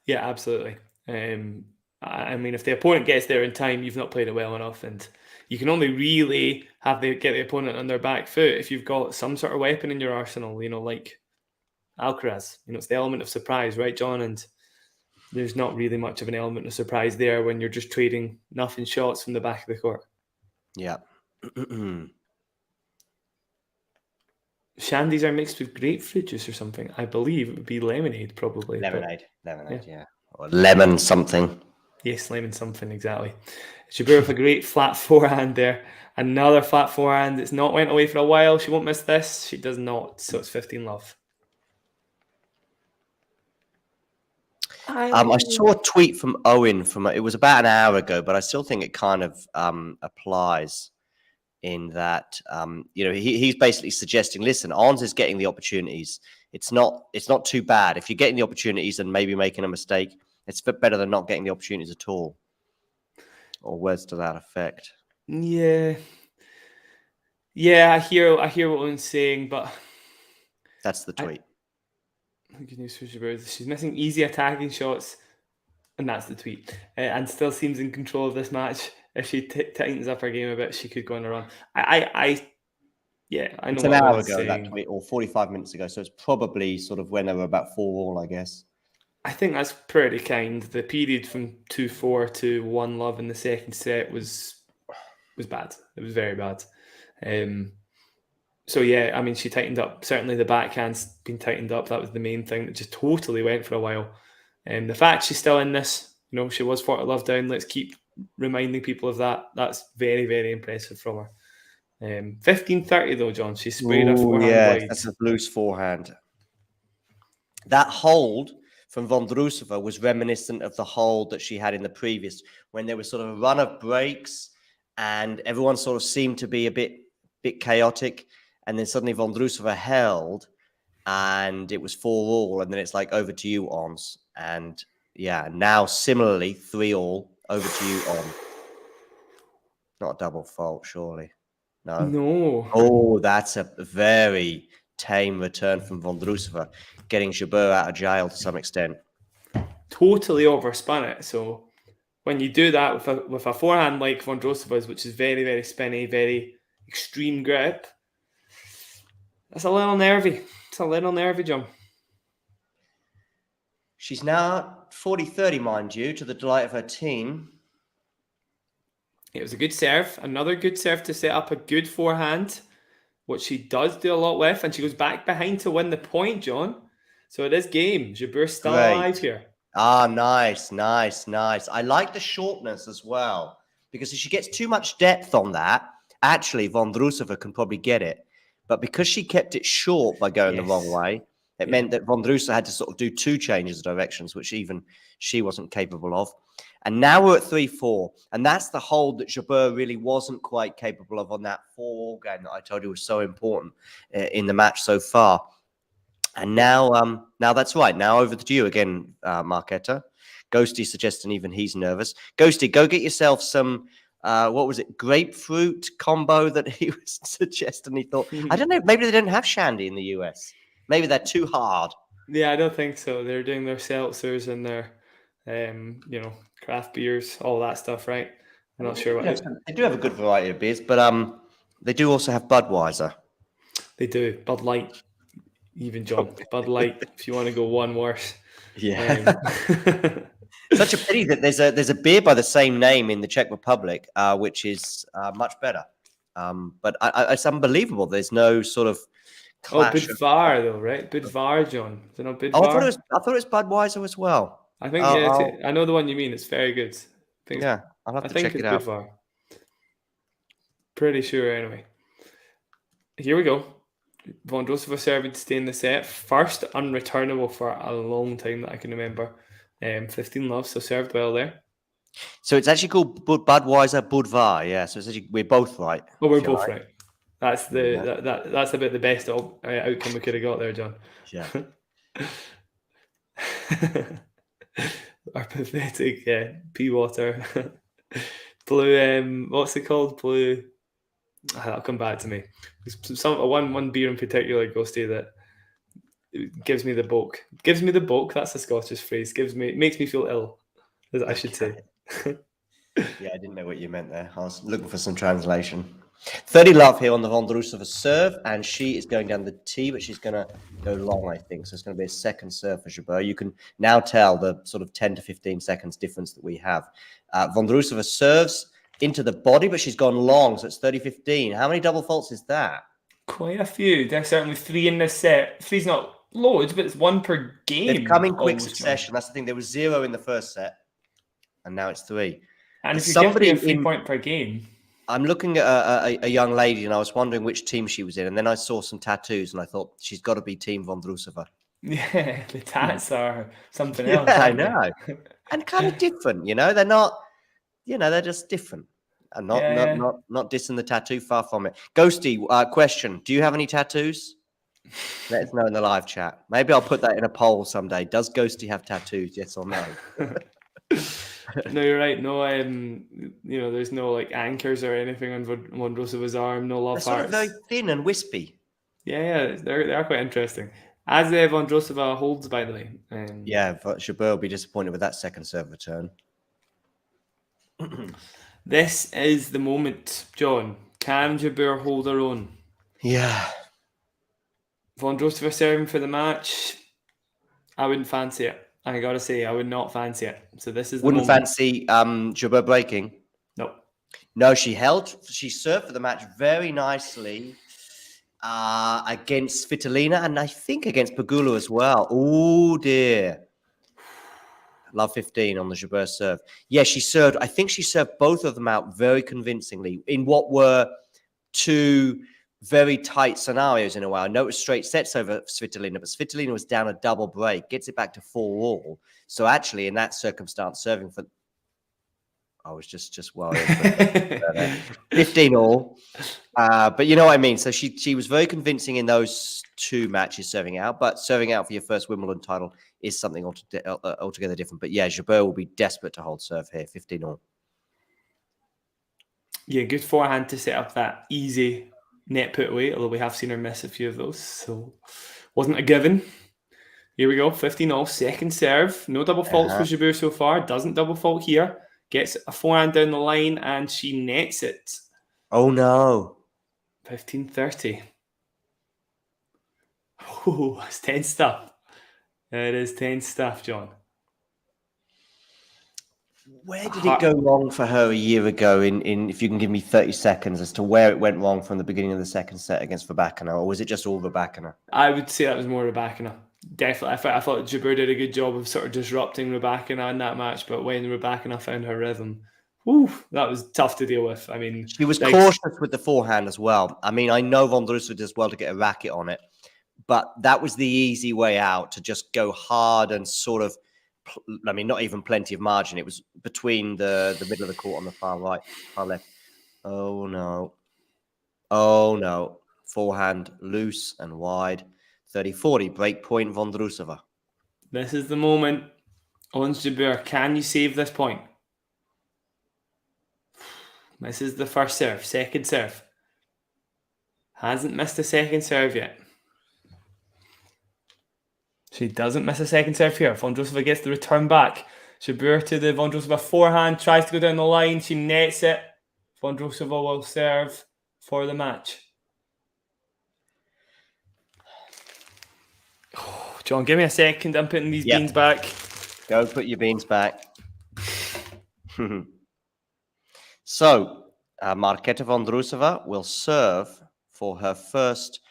Yeah, absolutely. I mean, if the opponent gets there in time, you've not played it well enough, and you can only really get the opponent on their back foot if you've got some sort of weapon in your arsenal, like Alcaraz. It's the element of surprise, right, John? And there's not really much of an element of surprise there when you're just trading nothing shots from the back of the court. Yeah. Shandies are mixed with grapefruit juice or something. I believe it would be lemonade, probably. Lemonade, yeah. Or lemon something. Yes, lemon something, exactly. Jabeur with a great flat forehand there. Another flat forehand. It's not went away for a while. She won't miss this. She does not. So it's 15-love. I saw a tweet from Owen it was about an hour ago, but I still think it kind of applies in that he's basically suggesting, listen, Ons is getting the opportunities. It's not too bad if you're getting the opportunities and maybe making a mistake. It's better than not getting the opportunities at all, or words to that effect. Yeah, I hear what Owen's saying, but that's the tweet. Good news for Jabeur. She's missing easy attacking shots, and that's the tweet. And still seems in control of this match. If she tightens up her game a bit, she could go on a run. I know. It's an hour ago, that tweet, or 45 minutes ago. So it's probably sort of when they were about 4-4, I guess. I think that's pretty kind. The period from 2-4 to 1-love in the second set was bad. It was very bad. So yeah, I mean, she tightened up. Certainly the backhand's been tightened up. That was the main thing that just totally went for a while. And the fact she's still in this, she was 40-love down. Let's keep reminding people of that. That's very, very impressive from her. 15-30 though, John. She sprayed her forehand wide. That's a loose forehand. That hold from Vondrousova was reminiscent of the hold that she had in the previous, when there was sort of a run of breaks and everyone sort of seemed to be a bit chaotic. And then suddenly Vondrousova held and it was 4-all. And then it's like, over to you, Ons. And yeah, now similarly, 3-all, over to you, Ons. Not a double fault, surely. No. Oh, that's a very tame return from Vondrousova, getting Jabeur out of jail to some extent. Totally overspun it. So when you do that with a forehand like Vondrousova's, which is very, very spinny, very extreme grip, that's a little nervy. It's a little nervy, John. She's now 40-30, mind you, to the delight of her team. It was a good serve. Another good serve to set up a good forehand, which she does do a lot with, and she goes back behind to win the point, John. So it is game. Jabeur's still alive here. Ah, nice. I like the shortness as well, because if she gets too much depth on that, actually Vondrousova can probably get it. But because she kept it short by going the wrong way, it meant that Vondrousova had to sort of do two changes of directions, which even she wasn't capable of. And now we're at 3-4. And that's the hold that Jabeur really wasn't quite capable of on that 4-all game that I told you was so important in the match so far. And now that's right. Now over to you again, Marketa. Ghosty suggesting even he's nervous. Ghosty, go get yourself some... what was it? Grapefruit combo that he was suggesting. He thought, I don't know, maybe they don't have shandy in the US. Maybe they're too hard. Yeah, I don't think so. They're doing their seltzers and their, craft beers, all that stuff, right? I'm not sure what they do have a good variety of beers, but they do also have Budweiser. They do. Bud Light, even, John. Bud Light, if you want to go one worse. Yeah. Such a pity that there's a beer by the same name in the Czech Republic, which is much better. But it's unbelievable. There's no sort of clash. Oh, Budvar though, right? Budvar, John. Is it not Budvar? Oh, I thought it was Budweiser as well. I think I know the one you mean. It's very good. I'll have to check it out. Budvar. Pretty sure anyway. Here we go. Vondrousova serving to stay in the set. First unreturnable for a long time that I can remember. 15-love, so served well there. So it's actually called Budweiser Budvar, yeah. So it's actually, we're both right. Oh, we're both right. That's that's about the best outcome we could have got there, John. Yeah. Our pathetic pea water. Blue, what's it called? Blue. That'll come back to me. One beer in particular, Ghosty, that It gives me the bulk. Gives me the bulk. That's a Scottish phrase. Makes me feel ill, as I should say. Yeah, I didn't know what you meant there. I was looking for some translation. 30 love here on the Vondrousova serve, and she is going down the tee, but she's going to go long, I think. So it's going to be a second serve for Jabeur. You can now tell the sort of 10 to 15 seconds difference that we have. Vondrousova serves into the body, but she's gone long, so it's 30-15. How many double faults is that? Quite a few. There's certainly 3 in this set. 3's not loads, but it's 1 per game. They've come in quick almost, succession. That's the thing. There was 0 in the first set, and now it's 3. And if you give me a 3 point per game... I'm looking at a young lady, and I was wondering which team she was in, and then I saw some tattoos, and I thought she's got to be Team Vondrousova. Yeah, the tats are something else. Yeah, I know, and kind of different. They're not. They're just different, and not dissing the tattoo. Far from it. Ghosty, question: do you have any tattoos? Let us know in the live chat. Maybe I'll put that in a poll someday. Does Ghosty have tattoos? Yes or no? No, you're right. No, there's no like anchors or anything on Vondrousova's arm. No love hearts. They're very thin and wispy. Yeah, they are quite interesting. As Vondrousova holds, by the way. Yeah, but Jabeur will be disappointed with that second serve return. This is the moment, John. Can Jabeur hold her own? Yeah. Vondrousova serving for the match. I wouldn't fancy it. I gotta say, I would not fancy it. So this is the Wouldn't moment. fancy Jabeur breaking? No, she served for the match very nicely against Svitolina, and I think against Pegula as well. Oh dear. Love 15 on the Jabeur serve. Yeah, she served. I think she served both of them out very convincingly in what were 2 very tight scenarios in a way. I know it was straight sets over Svitolina, but Svitolina was down a double break, gets it back to 4-all. So actually, in that circumstance, serving for... I was just worried. 15-all. But you know what I mean? So she was very convincing in those 2 matches serving out, but serving out for your first Wimbledon title is something altogether different. But yeah, Jabeur will be desperate to hold serve here, 15-all. Yeah, good forehand to set up that easy net put away, although we have seen her miss a few of those, so wasn't a given. Here we go, 15-all, second serve. No double faults for Jabeur so far. Doesn't double fault here. Gets a forehand down the line, and she nets it. Oh, no. 15-30. Oh, it's tense stuff. It is tense stuff, John. Where did it go wrong for her a year ago? In if you can give me 30 seconds as to where it went wrong from the beginning of the second set against Rybakina, or was it just all Rybakina? I would say that was more Rybakina. Definitely, I thought Jabeur did a good job of sort of disrupting Rybakina in that match, but when Rybakina found her rhythm, that was tough to deal with. I mean, she was cautious with the forehand as well. I mean, I know Vondrousova does well to get a racket on it, but that was the easy way out, to just go hard and sort of. I mean, not even plenty of margin. It was between the middle of the court on the far right, far left. Oh, no. Oh, no. Forehand loose and wide. 30-40. Break point, Vondrousova. This is the moment. Ons Jabeur, can you save this point? This is the first serve. Second serve. Hasn't missed a second serve yet. She doesn't miss a second serve here. Vondrousova gets the return back. Jabeur to the Vondrousova forehand. Tries to go down the line. She nets it. Vondrousova will serve for the match. Oh, John, give me a second. I'm putting these beans back. Go put your beans back. So, Marketa Vondrousova will serve for her first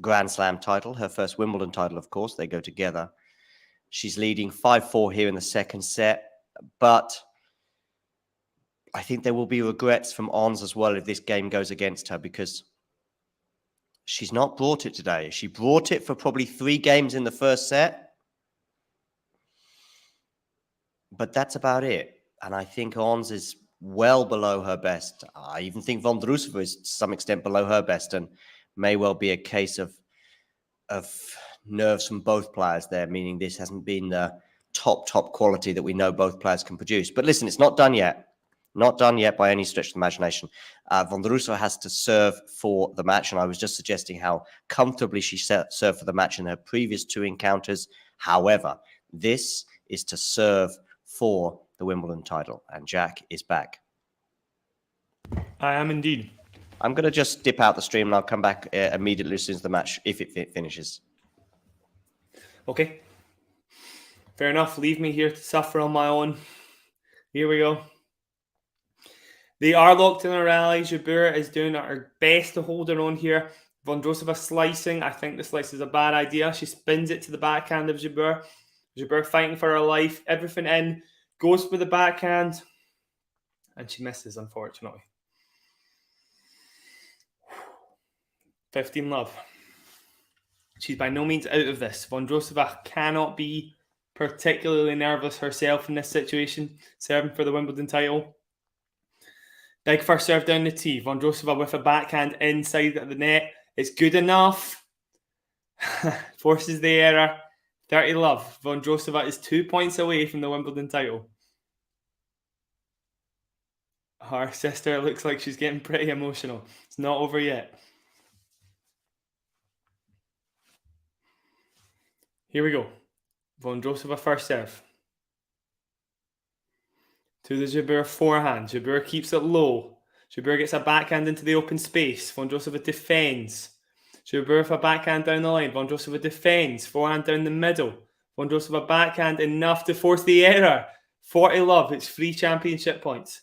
Grand Slam title, her first Wimbledon title, of course. They go together. She's leading 5-4 here in the second set, but I think there will be regrets from Ons as well if this game goes against her, because she's not brought it today. She brought it for probably 3 games in the first set, but that's about it. And I think Ons is well below her best. I even think Vondrousova is to some extent below her best, and may well be a case of nerves from both players there, meaning this hasn't been the top quality that we know both players can produce. But listen, it's not done yet. Not done yet by any stretch of the imagination. Vondrousova has to serve for the match, and I was just suggesting how comfortably she served for the match in her previous 2 encounters. However, this is to serve for the Wimbledon title, and Jack is back. I am indeed. I'm going to just dip out the stream, and I'll come back immediately as soon as the match, if it finishes. Okay. Fair enough. Leave me here to suffer on my own. Here we go. They are locked in a rally. Jabeur is doing her best to hold her own here. Vondrousova slicing. I think the slice is a bad idea. She spins it to the backhand of Jabeur. Jabeur fighting for her life. Everything in. Goes for the backhand. And she misses, unfortunately. 15 love. She's by no means out of this. Vondrousova cannot be particularly nervous herself in this situation, serving for the Wimbledon title. Big first serve down the tee. Vondrousova with a backhand inside the net. It's good enough. Forces the error. 30 love. Vondrousova is 2 points away from the Wimbledon title. Her sister looks like she's getting pretty emotional. It's not over yet. Here we go. Vondrousova first serve. To the Jabeur forehand. Jabeur keeps it low. Jabeur gets a backhand into the open space. Vondrousova defends. Jabeur with a backhand down the line. Vondrousova defends. Forehand down the middle. Vondrousova backhand enough to force the error. 40 love. It's 3 championship points.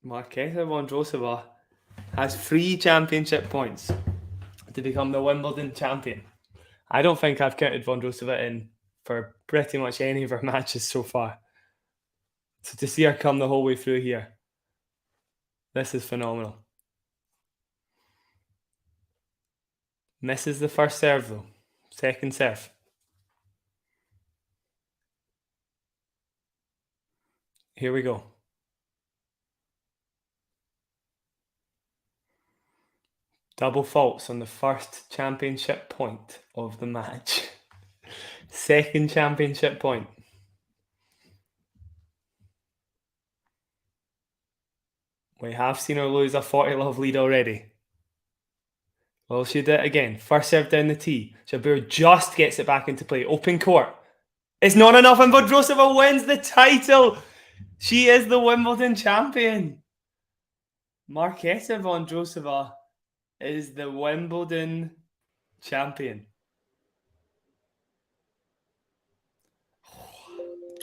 Marketa Vondrousova has 3 championship points to become the Wimbledon champion. I don't think I've counted Vondrousova in for pretty much any of her matches so far. So to see her come the whole way through here, this is phenomenal. Misses the first serve though. Second serve. Here we go. Double faults on the first championship point of the match. Second championship point. We have seen her lose a 40 love lead already. Well, she did it again. First serve down the tee. Jabeur just gets it back into play. Open court. It's not enough, and Vondrousova wins the title. She is the Wimbledon champion. Marketa Vondrousova is the Wimbledon champion.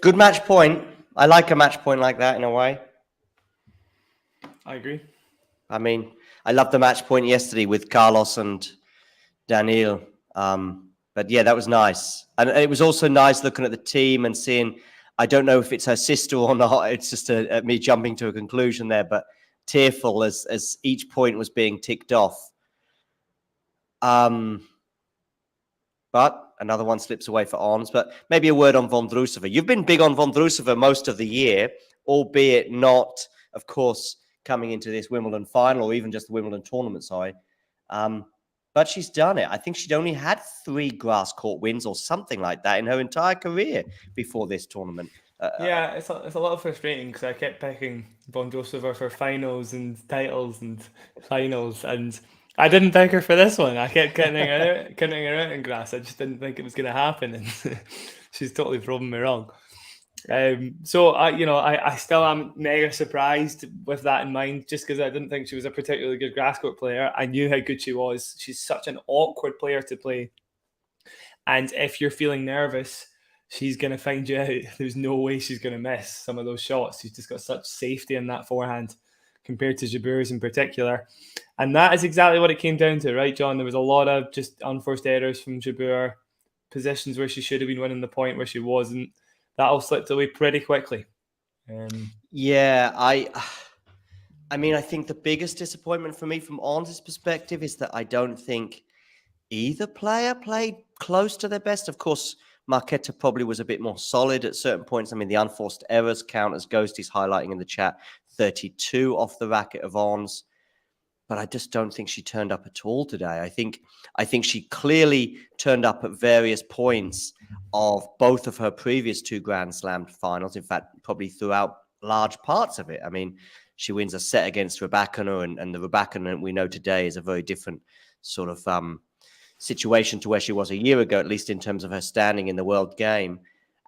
Good match point. I like a match point like that in a way. I agree. I mean, I loved the match point yesterday with Carlos and Daniil. But yeah, that was nice. And it was also nice looking at the team and seeing, I don't know if it's her sister or not. It's just me jumping to a conclusion there, but tearful as each point was being ticked off. But another one slips away for Ons. But maybe a word on Vondrousova. You've been big on Vondrousova most of the year, albeit not, of course, coming into this Wimbledon final or even just the Wimbledon tournament, sorry. But she's done it. I think she'd only had 3 grass court wins or something like that in her entire career before this tournament. Yeah, it's a little frustrating because I kept picking Vondrousova for finals and titles and finals, and I didn't pick her for this one. I kept counting her out in grass. I just didn't think it was going to happen, and she's totally proven me wrong. So I still am mega surprised with that in mind, just because I didn't think she was a particularly good grass court player. I knew how good she was. She's such an awkward player to play, and if you're feeling nervous, she's going to find you out. There's no way she's going to miss some of those shots. She's just got such safety in that forehand compared to Jabeur's in particular. And that is exactly what it came down to, right, John? There was a lot of just unforced errors from Jabeur, positions where she should have been winning the point where she wasn't. That all slipped away pretty quickly. Yeah, I mean, I think the biggest disappointment for me from Ons' perspective is that I don't think either player played close to their best. Of course, Marketa probably was a bit more solid at certain points. I mean, the unforced errors count, as Ghost is highlighting in the chat, 32 off the racket of Ons. but I just don't think she turned up at all today. I think she clearly turned up at various points of both of her previous 2 Grand Slam finals. In fact, probably throughout large parts of it. I mean, she wins a set against Rybakina, and the Rybakina we know today is a very different sort of situation to where she was a year ago, at least in terms of her standing in the world game.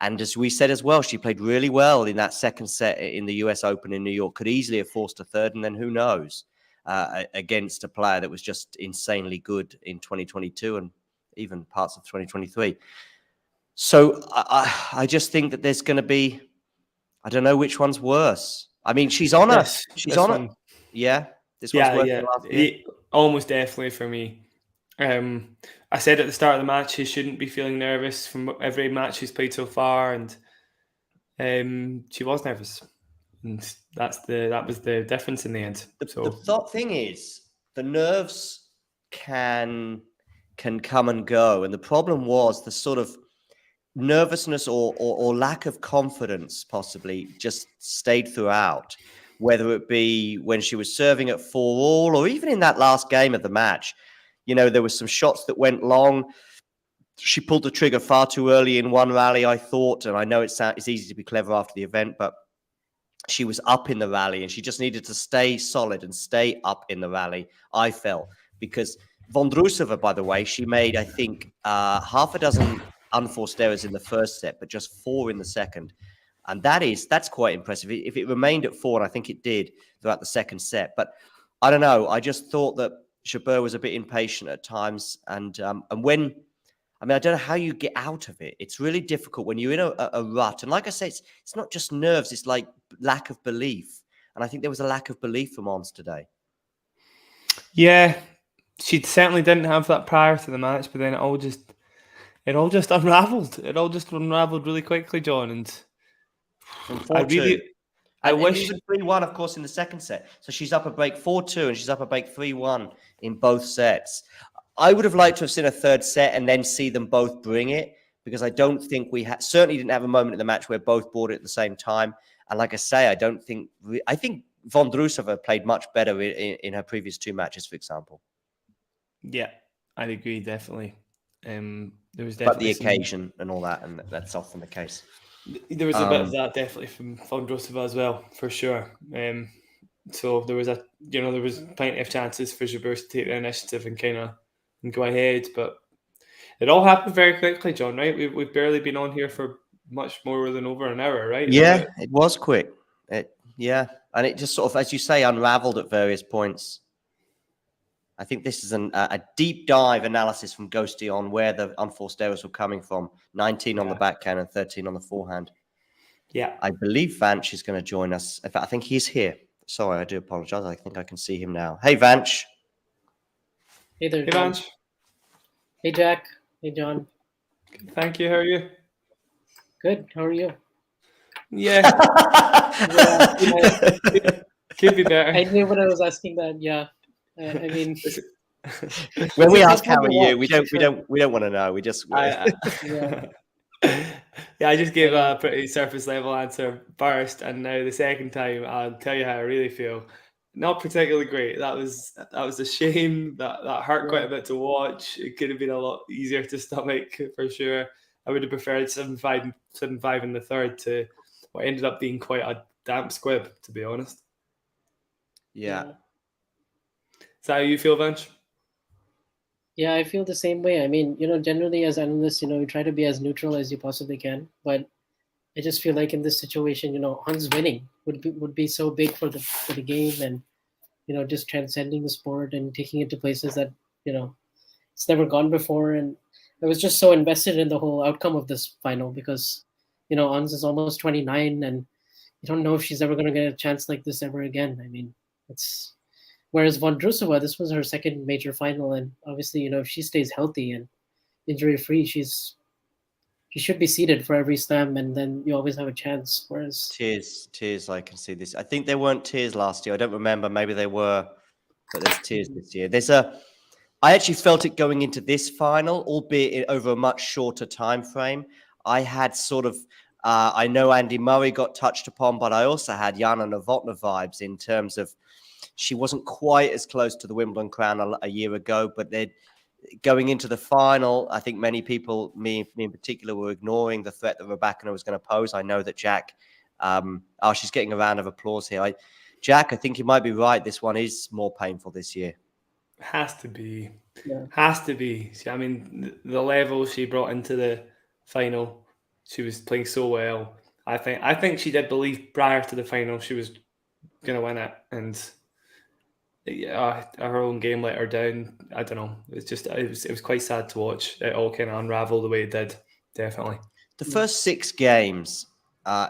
And as we said as well, she played really well in that second set in the US Open in New York, could easily have forced a third, and then who knows, against a player that was just insanely good in 2022 and even parts of 2023. So I just think that there's going to be, I don't know which one's worse. I mean, she's on us. She's on it. Yeah, this one's worse than last year. Almost definitely for me. I said at the start of the match he shouldn't be feeling nervous from every match he's played so far, and she was nervous, and that was the difference in the end. The thing is, the nerves can come and go, and the problem was the sort of nervousness or lack of confidence possibly just stayed throughout, whether it be when she was serving at 4-all or even in that last game of the match. You know, there were some shots that went long. She pulled the trigger far too early in one rally, I thought. And I know it's easy to be clever after the event, but she was up in the rally and she just needed to stay solid and stay up in the rally, I felt. Because Vondrousova, by the way, she made, I think, half a dozen unforced errors in the first set, but just 4 in the second. And that's quite impressive. If it remained at 4, and I think it did throughout the second set. But I don't know. I just thought that Jabeur was a bit impatient at times, and when, I mean, I don't know how you get out of it. It's really difficult when you're in a rut, and like I say, it's not just nerves; it's like lack of belief, and I think there was a lack of belief from Ons today. Yeah, she certainly didn't have that prior to the match, but then it all just unravelled. It all just unravelled really quickly, John, and I wish. Even 3-1, of course, in the second set. So she's up a break 4-2 and she's up a break 3-1 in both sets. I would have liked to have seen a third set and then see them both bring it, because I don't think certainly didn't have a moment in the match where both brought it at the same time. And like I say, I think Vondrousova played much better in her previous 2 matches, for example. Yeah, I'd agree, definitely. There was definitely but the occasion and all that, and that's often the case. There was a bit of that definitely from Vondrousova as well, for sure. So there was plenty of chances for Jabeur to take the initiative and go ahead, but it all happened very quickly, John. Right? We've barely been on here for much more than over an hour, right? Yeah, it was quick. And it just sort of, as you say, unravelled at various points. I think this is a deep dive analysis from Ghosty on where the unforced errors were coming from. 19 on the backhand and 13 on the forehand. Yeah. I believe Vanch is going to join us. In fact, I think he's here. Sorry, I do apologize. I think I can see him now. Hey, Vanch. Hey there, Hey, Vanch. Hey, Jack. Hey, John. Thank you. How are you? Good. How are you? Yeah. Could be better. I knew when I was asking that. Yeah. I mean, when we ask how are you, we don't want to know. We just I just gave a pretty surface level answer first, and now the second time I'll tell you how I really feel. Not particularly great. That was a shame. That hurt quite a bit to watch. It could have been a lot easier to stomach for sure. I would have preferred 7-5 in the third to what ended up being quite a damp squib, to be honest. Yeah. Is that how you feel, Vanch? Yeah, I feel the same way. I mean, generally as analysts, you try to be as neutral as you possibly can. But I just feel like in this situation, Ons winning would be so big for the game, and just transcending the sport and taking it to places that it's never gone before. And I was just so invested in the whole outcome of this final because Ons is almost 29, and you don't know if she's ever going to get a chance like this ever again. I mean, it's. Whereas Vondrousova, this was her second major final, and obviously, if she stays healthy and injury-free, she should be seeded for every slam, and then you always have a chance. Whereas tears, I can see this. I think there weren't tears last year. I don't remember. Maybe they were, but there's tears this year. I actually felt it going into this final, albeit over a much shorter time frame. I had sort of, I know Andy Murray got touched upon, but I also had Jana Novotná vibes in terms of, She wasn't quite as close to the Wimbledon crown a year ago, but they're going into the final. I think many people, me in particular, were ignoring the threat that Rybakina was going to pose. I know that Jack, she's getting a round of applause here. Jack, I think you might be right. This one is more painful this year. Has to be. Yeah. Has to be. I mean, the level she brought into the final, she was playing so well. I think she did believe prior to the final she was going to win it, and her own game let her down. I don't know. It was quite sad to watch it all kind of unravel the way it did. Definitely. The first 6 games,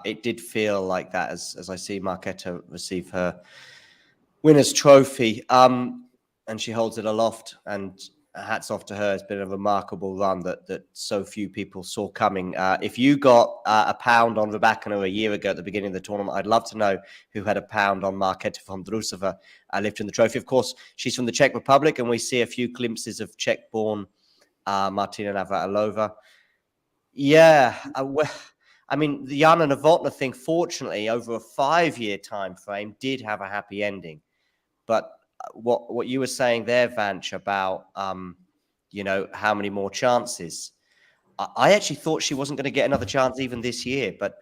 it did feel like that as I see Marketa receive her winner's trophy. And she holds it aloft, and hats off to her. It's been a remarkable run that so few people saw coming. If you got a pound on Rybakina a year ago at the beginning of the tournament, I'd love to know who had a pound on Marketa Vondrousova lifting the trophy. Of course, she's from the Czech Republic, and we see a few glimpses of Czech-born Martina Navratilova. Yeah, I mean, the Jana Novotná thing, fortunately, over a 5-year time frame, did have a happy ending. But what you were saying there, Vanch, about how many more chances. I actually thought she wasn't going to get another chance even this year, but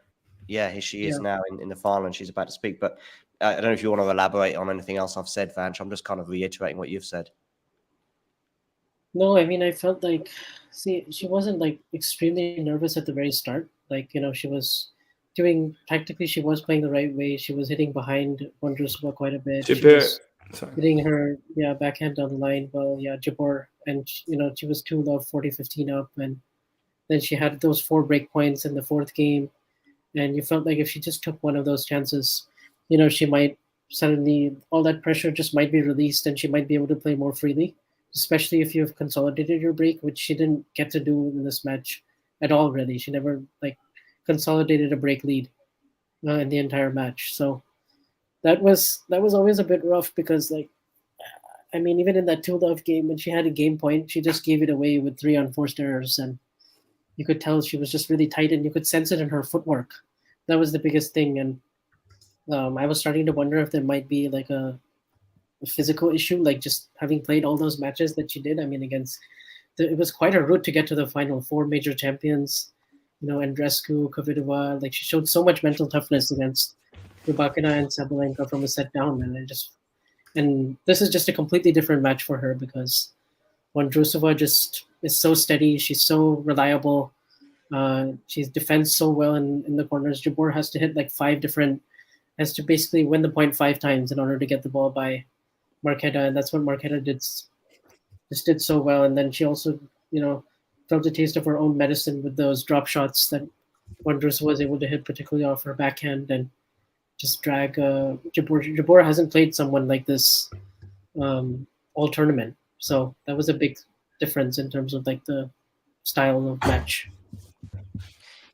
yeah, here she is now in the final, and she's about to speak. But I don't know if you want to elaborate on anything else I've said, Vanch. I'm just kind of reiterating what you've said. No, I mean, I felt like, she wasn't like extremely nervous at the very start. Like, she was tactically, she was playing the right way. She was hitting behind Vondrousova quite a bit. She was hitting her backhand down the line. Well, Jabeur, and she was 2-love, 40-15 up, and then she had those 4 break points in the 4th game, and you felt like if she just took one of those chances, she might suddenly, all that pressure just might be released, and she might be able to play more freely, especially if you've consolidated your break, which she didn't get to do in this match at all. Really, she never consolidated a break lead in the entire match. So that was always a bit rough, because even in that 2-love game, when she had a game point, she just gave it away with 3 unforced errors, and you could tell she was just really tight, and you could sense it in her footwork. That was the biggest thing, and I was starting to wonder if there might be a physical issue, just having played all those matches that she did. I mean, it was quite a route to get to the final. 4 major champions, Andreescu, Kvitova. She showed so much mental toughness against Rybakina and Sabalenka from a set down, and this is just a completely different match for her, because Vondrousova just is so steady. She's so reliable. She defends so well in the corners. Jabeur has to hit 5 different, has to basically win the point 5 times in order to get the ball by Marketa, and that's what Marketa did so well. And then she also, felt a taste of her own medicine with those drop shots that Vondrousova was able to hit, particularly off her backhand, and just drag Jabeur. Jabeur hasn't played someone like this all tournament, so that was a big difference in terms of the style of match.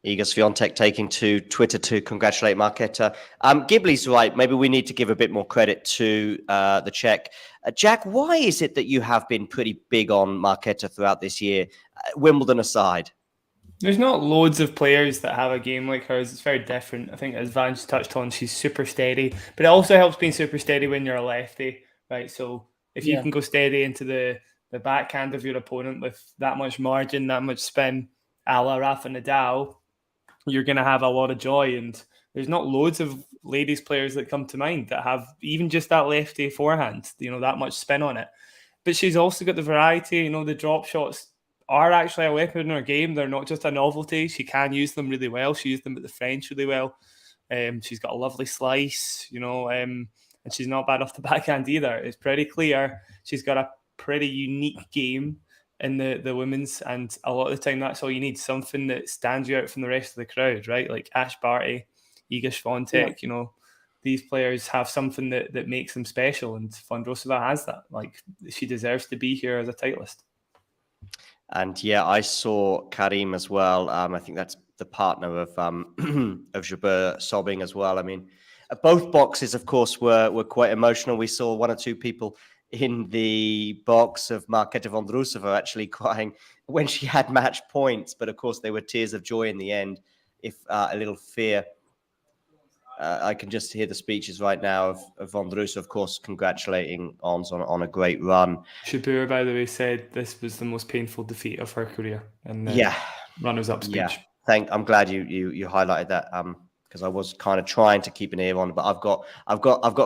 Iga Swiatek taking to Twitter to congratulate Marketa. Ghibli's right. Maybe we need to give a bit more credit to the Czech. Jack, why is it that you have been pretty big on Marketa throughout this year, Wimbledon aside? There's not loads of players that have a game like hers. It's very different. I think, as Vance touched on, she's super steady. But it also helps being super steady when you're a lefty, right? So if you can go steady into the backhand of your opponent with that much margin, that much spin, a la Rafa Nadal, you're going to have a lot of joy. And there's not loads of ladies players that come to mind that have even just that lefty forehand, that much spin on it. But she's also got the variety. The drop shots are actually a weapon in her game. They're not just a novelty. She can use them really well. She used them at the French really well. She's got a lovely slice, and she's not bad off the backhand either. It's pretty clear she's got a pretty unique game in the women's, and a lot of the time that's all you need, something that stands you out from the rest of the crowd, right? Like Ash Barty, Iga Swiatek, these players have something that makes them special, and Vondrousova has that. She deserves to be here as a titleist. And I saw Karim as well. I think that's the partner of Jabeur, sobbing as well. I mean, both boxes, of course, were quite emotional. We saw 1 or 2 people in the box of Marketa Vondrousova actually crying when she had match points, but of course they were tears of joy in the end, if a little fear. I can just hear the speeches right now of Vondrousova, of course, congratulating Ons on a great run. Jabeur, by the way, said this was the most painful defeat of her career in the runners-up speech. I'm glad you highlighted that. Because I was kind of trying to keep an ear on, but I've got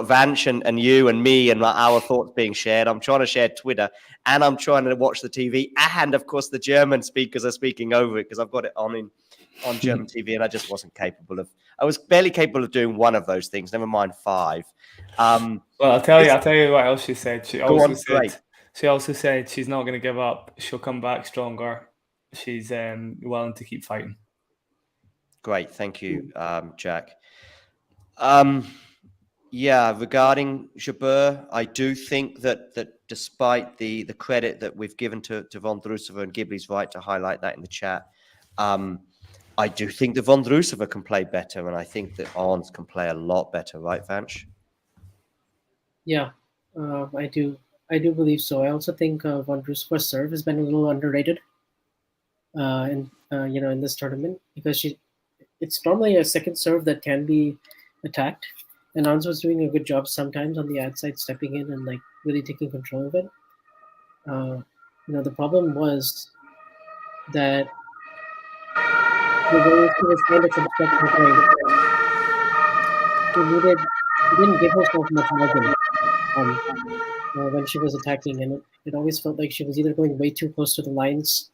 Vanch and you and me and our thoughts being shared. I'm trying to share Twitter, and I'm trying to watch the TV, and of course the German speakers are speaking over it because I've got it on German TV, and I just wasn't capable of. I was barely capable of doing one of those things. Never mind 5. Well, I'll tell you what else she said. She also said she's not going to give up. She'll come back stronger. She's willing to keep fighting. Great, thank you, Jack. Regarding Jabeur, I do think that despite the credit that we've given to Vondrousova, and Ghibli's right to highlight that in the chat, I do think that Vondrousova can play better, and I think that Ons can play a lot better, right, Vanch? Yeah, I do believe so. I also think Vondrousova's serve has been a little underrated, in this tournament, because it's normally a second serve that can be attacked, and Ons was doing a good job sometimes on the ad side, stepping in and like really taking control of it. The problem was that the way she was trying to construct her point, she didn't give herself much margin when she was attacking, and it always felt like she was either going way too close to the lines,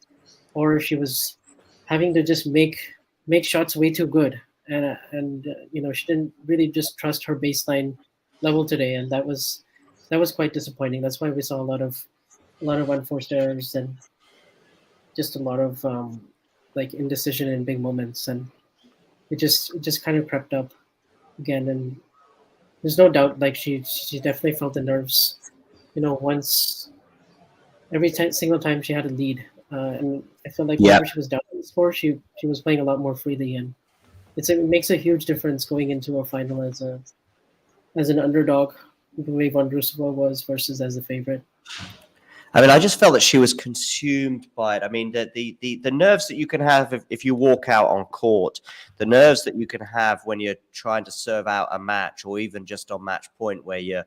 or she was having to just make shots way too good, and she didn't really just trust her baseline level today, and that was quite disappointing. That's why we saw a lot of unforced errors and just a lot of indecision in big moments, and it just kind of crept up again. And there's no doubt, like she definitely felt the nerves, once every single time she had a lead, and I felt like whenever she was down in the score, she was playing a lot more freely, and it makes a huge difference going into a final as an underdog, the way Vondrousova was, versus as a favorite. I mean, I just felt that she was consumed by it. I mean, the nerves that you can have if you walk out on court, the nerves that you can have when you're trying to serve out a match, or even just on match point where you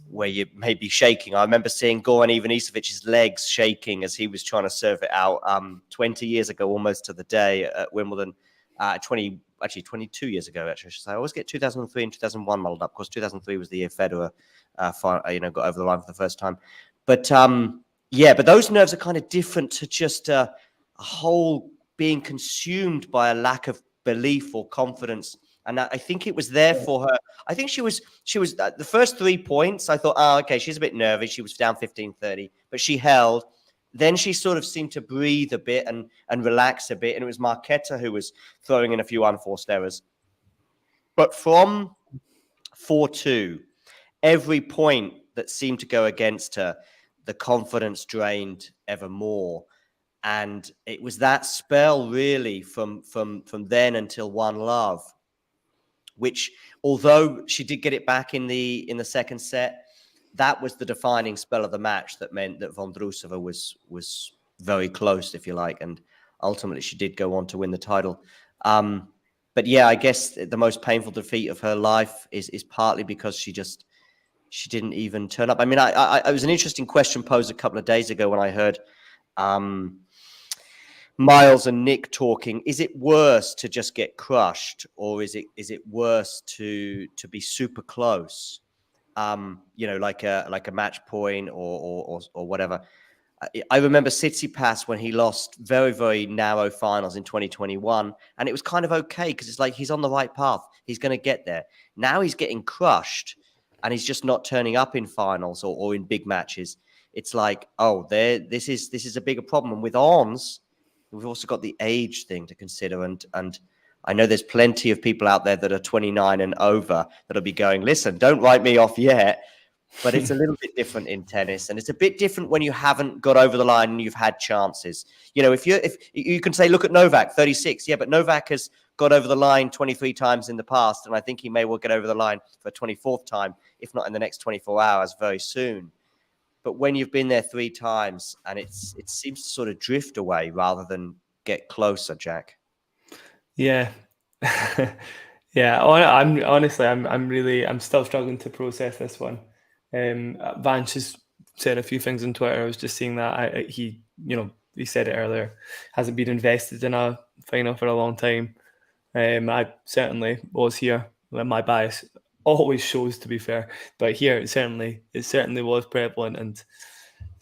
may be shaking. I remember seeing Goran Ivanisevic's legs shaking as he was trying to serve it out 20 years ago, almost to the day at Wimbledon. 22 years ago, actually. I always get 2003 and 2001 muddled up. Of course, 2003 was the year Federer got over the line for the first time. But but those nerves are kind of different to just a whole being consumed by a lack of belief or confidence. And I think it was there for her. I think she was the first 3 points. I thought, okay, she's a bit nervous. She was down 15-30, but she held. Then she sort of seemed to breathe a bit and relax a bit. And it was Marketa who was throwing in a few unforced errors. But from 4-2, every point that seemed to go against her, the confidence drained ever more. And it was that spell really from then until One Love, which, although she did get it back in the second set, that was the defining spell of the match that meant that Vondrousova was very close, if you like, and ultimately she did go on to win the title. But yeah, I guess the most painful defeat of her life is partly because she didn't even turn up. I mean, it was an interesting question posed a couple of days ago when I heard Miles and Nick talking. Is it worse to just get crushed, or is it worse to be super close? Like a match point or whatever. I remember Tsitsipas when he lost very, very narrow finals in 2021, and it was kind of okay because it's like he's on the right path. He's going to get there. Now he's getting crushed, and he's just not turning up in finals or in big matches. It's like, this is a bigger problem. And with Ons, we've also got the age thing to consider, and I know there's plenty of people out there that are 29 and over that'll be going, listen, don't write me off yet. But it's a little bit different in tennis, and it's a bit different when you haven't got over the line and you've had chances. If you can say, look at Novak, 36, but Novak has got over the line 23 times in the past, and I think he may well get over the line for a 24th time, if not in the next 24 hours, very soon. But when you've been there 3 times, and it seems to sort of drift away rather than get closer, Jack. Yeah. Yeah, I'm still struggling to process this one. Vance has said a few things on Twitter. I was just seeing that he said it earlier. Hasn't been invested in a final for a long time. I certainly was here. My bias always shows, to be fair, but here it certainly was prevalent, and it's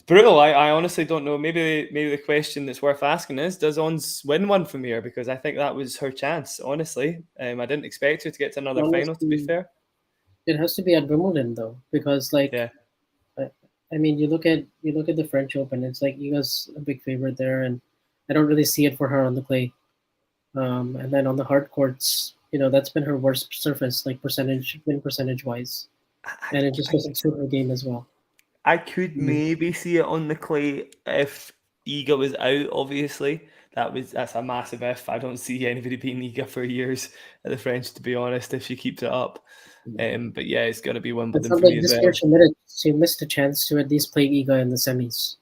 brutal. I honestly don't know. Maybe the question that's worth asking is, does Ons win one from here? Because I think that was her chance. Honestly, I didn't expect her to get to another final. To be Honestly, fair, it has to be at Wimbledon though, because yeah, I mean, you look at the French Open. It's like Iga's a big favorite there, and I don't really see it for her on the clay. And then on the hard courts, that's been her worst surface, like win percentage wise, and it just doesn't suit her game as well. I could maybe see it on the clay if Iga was out. Obviously, that's a massive if. I don't see anybody beating Iga for years at the French, to be honest. If she keeps it up, but yeah, it's got to be It Wimbledon felt for me like as this well. year she missed a chance to at least play Iga in the semis.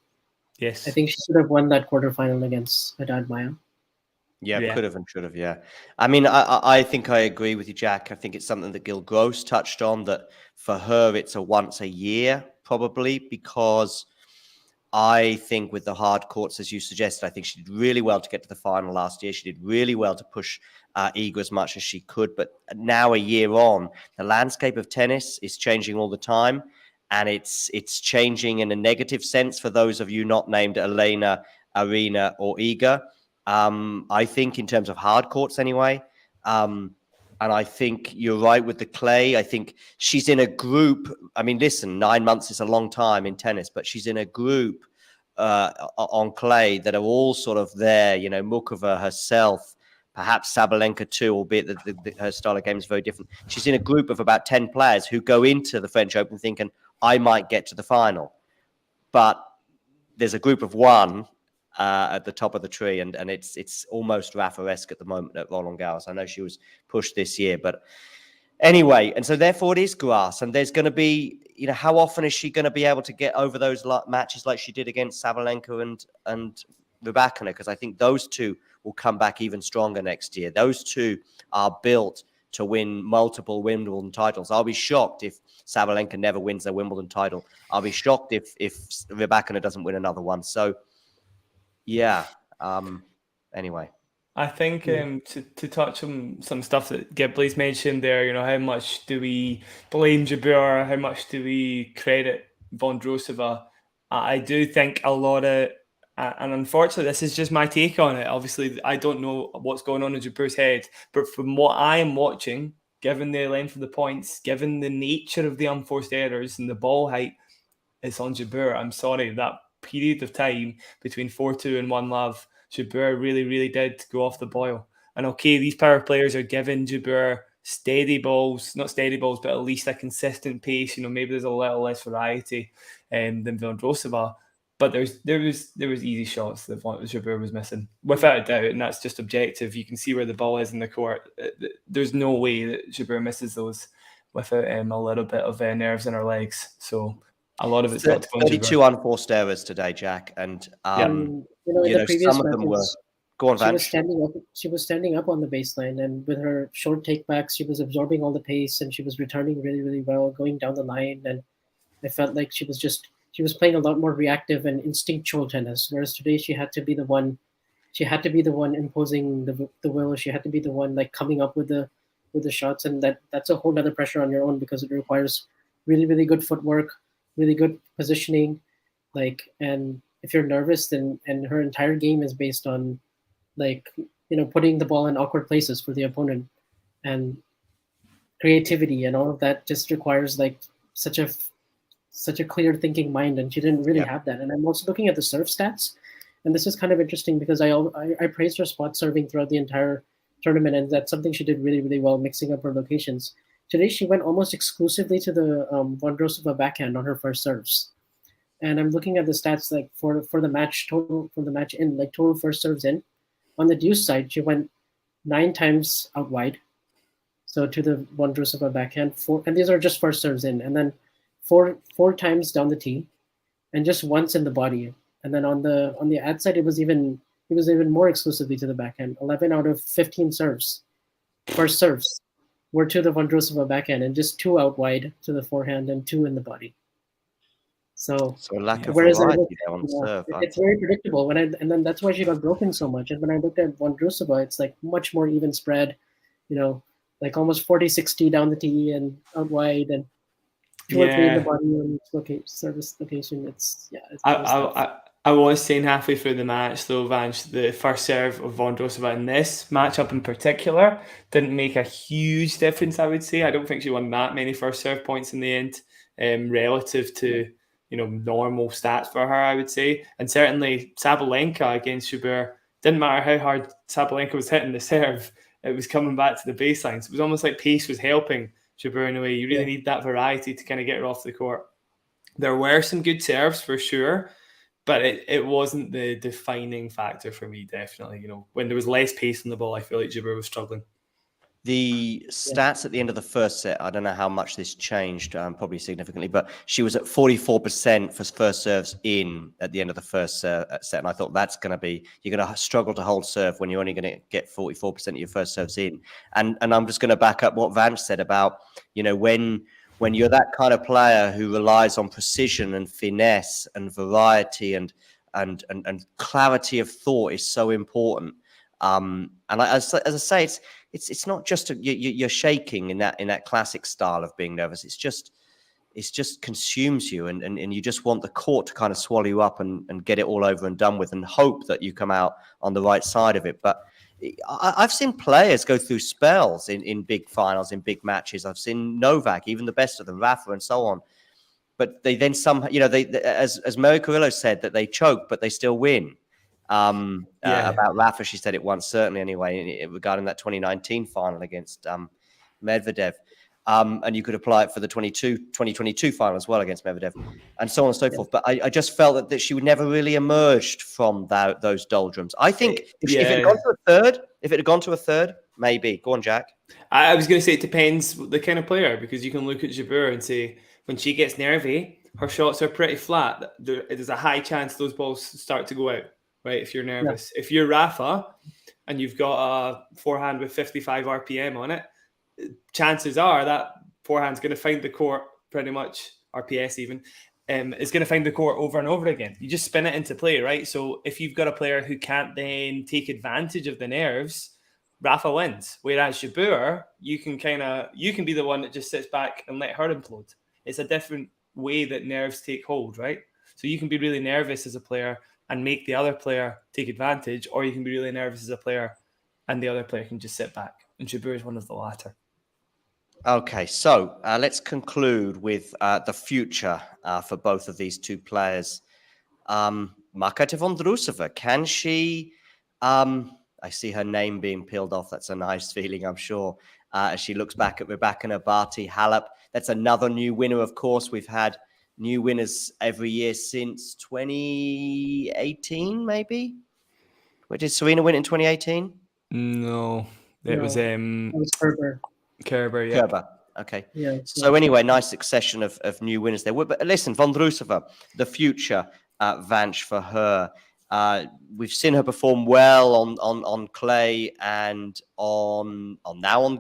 Yes, I think she should have won that quarterfinal against Haddad Maya. Yeah, could have and should have. Yeah, I mean, I think I agree with you, Jack. I think it's something that Gil Gross touched on, that for her it's a once a year probably, because I think with the hard courts, as you suggested, I think she did really well to get to the final last year. She did really well to push Iga as much as she could. But now, a year on, the landscape of tennis is changing all the time, and it's changing in a negative sense for those of you not named Elena, Arena, or Iga. I think in terms of hard courts anyway. And I think you're right with the clay. I think she's in a group. I mean, listen, 9 months is a long time in tennis, but she's in a group on clay that are all sort of there. Mukova herself, perhaps Sabalenka too, albeit that her style of game is very different. She's in a group of about 10 players who go into the French Open thinking, I might get to the final. But there's a group of one at the top of the tree, and it's almost Rafa-esque at the moment at Roland Garros. I know she was pushed this year, but anyway, and so therefore it is grass, and there's going to be, how often is she going to be able to get over those matches like she did against Sabalenka and Rybakina? Because I think those two will come back even stronger next year. Those two are built to win multiple Wimbledon titles. I'll be shocked if Sabalenka never wins their Wimbledon title. I'll be shocked if Rybakina doesn't win another one. So, yeah. Anyway. I think to touch on some stuff that Ghibli's mentioned there, how much do we blame Jabeur? How much do we credit Vondrousova? I do think a lot of, and unfortunately, this is just my take on it. Obviously, I don't know what's going on in Jabeur's head, but from what I am watching, given the length of the points, given the nature of the unforced errors and the ball height, it's on Jabeur. I'm sorry, that period of time between 4-2 and 1-love, Jabeur really, really did go off the boil. And okay, these power players are giving Jabeur steady balls, not steady balls, but at least a consistent pace. Maybe there's a little less variety than Vondrousova. But there was easy shots that Jabeur was missing, without a doubt, and that's just objective. You can see where the ball is in the court. There's no way that Jabeur misses those without a little bit of nerves in her legs. So a lot of it's got to go on 32 Jabeur. unforced errors today, Jack, and in the previous some of them were. Go on, Vance. She was standing up on the baseline, and with her short takebacks, she was absorbing all the pace, and she was returning really, really well, going down the line. And I felt like she was playing a lot more reactive and instinctual tennis. Whereas today, she had to be the one imposing the will. She had to be the one like coming up with the shots, and that's a whole other pressure on your own, because it requires really, really good footwork, really good positioning, and if you're nervous, then and her entire game is based on putting the ball in awkward places for the opponent, and creativity and all of that just requires such a clear thinking mind, and she didn't really have that. And I'm also looking at the serve stats, and this is kind of interesting because I praised her spot serving throughout the entire tournament, and that's something she did really, really well, mixing up her locations. Today she went almost exclusively to the Vondrousova backhand on her first serves. And I'm looking at the stats for the match total, from the match in, total first serves in. On the deuce side, she went 9 times out wide, so to the Vondrousova backhand, 4, and these are just first serves in, and then four times down the tee, and just once in the body. And then on the ad side, it was even more exclusively to the backhand. 11 out of 15 serves, first serves. were to the Vondrousova backhand, and just 2 out wide to the forehand and 2 in the body. So a lack of whereas variety there on serve. it's very predictable. And then that's why she got broken so much. And when I looked at Vondrousova, it's like much more even spread, like almost 40-60 down the tee and out wide, and 2 or 3 in the body on each service location. It's I was saying halfway through the match, though, Vanch, the first serve of Vondrousova in this matchup in particular didn't make a huge difference, I would say. I don't think she won that many first serve points in the end, relative to normal stats for her, I would say. And certainly Sabalenka against Jabeur, didn't matter how hard Sabalenka was hitting the serve, it was coming back to the baseline. So it was almost like pace was helping Jabeur in a way. You really need that variety to kind of get her off the court. There were some good serves for sure, but it wasn't the defining factor for me, definitely. When there was less pace on the ball, I feel like Jabeur was struggling. The stats at the end of the first set, I don't know how much this changed, probably significantly, but she was at 44% for first serves in at the end of the first set. And I thought that's going to be, you're going to struggle to hold serve when you're only going to get 44% of your first serves in. And I'm just going to back up what Vanch said about, when you're that kind of player who relies on precision and finesse and variety and clarity of thought is so important. And as I say, it's not just you're shaking in that classic style of being nervous. It's just consumes you, and you just want the court to kind of swallow you up and get it all over and done with, and hope that you come out on the right side of it. But I've seen players go through spells in big finals, in big matches. I've seen Novak, even the best of them, Rafa, and so on. But they then as Mary Carrillo said, that they choke, but they still win. About Rafa, she said it once, certainly anyway, regarding that 2019 final against Medvedev. And you could apply it for the 2022 final as well against Medvedev, and so on and so forth. But I just felt that she would never really emerged from those doldrums. I think if it had gone to a third, maybe. Go on, Jack. I was going to say it depends the kind of player, because you can look at Jabeur and say when she gets nervy, her shots are pretty flat. There's a high chance those balls start to go out, right? If you're nervous. If you're Rafa and you've got a forehand with 55 RPM on it, chances are that forehand's going to find the court pretty much, RPS even, is going to find the court over and over again. You just spin it into play, right? So if you've got a player who can't then take advantage of the nerves, Rafa wins. Whereas Jabeur, you can be the one that just sits back and let her implode. It's a different way that nerves take hold, right? So you can be really nervous as a player and make the other player take advantage, or you can be really nervous as a player and the other player can just sit back. And Jabeur is one of the latter. Okay, so let's conclude with the future for both of these two players. Marketa Vondrousova, can she... I see her name being peeled off. That's a nice feeling, I'm sure, as she looks back at Rebecca Nabati Halep. That's another new winner, of course. We've had new winners every year since 2018, maybe? Did Serena win in 2018? No, it was Kerber. Kerber, yeah. Kerber. Okay. Yeah. So anyway, nice succession of new winners there. But listen, Vondrousova, the future Vanch for her. We've seen her perform well on clay and on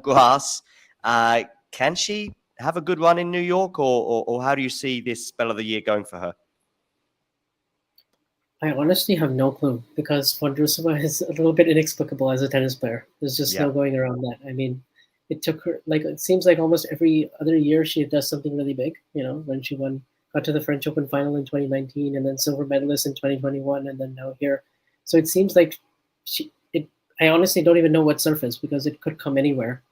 grass. Can she have a good run in New York, or how do you see this spell of the year going for her? I honestly have no clue, because Vondrousova is a little bit inexplicable as a tennis player. There's just no going around that. I mean, it took her, it seems like almost every other year she does something really big, when she got to the French Open final in 2019 and then silver medalist in 2021 and then now here. So it seems like I honestly don't even know what surface, because it could come anywhere.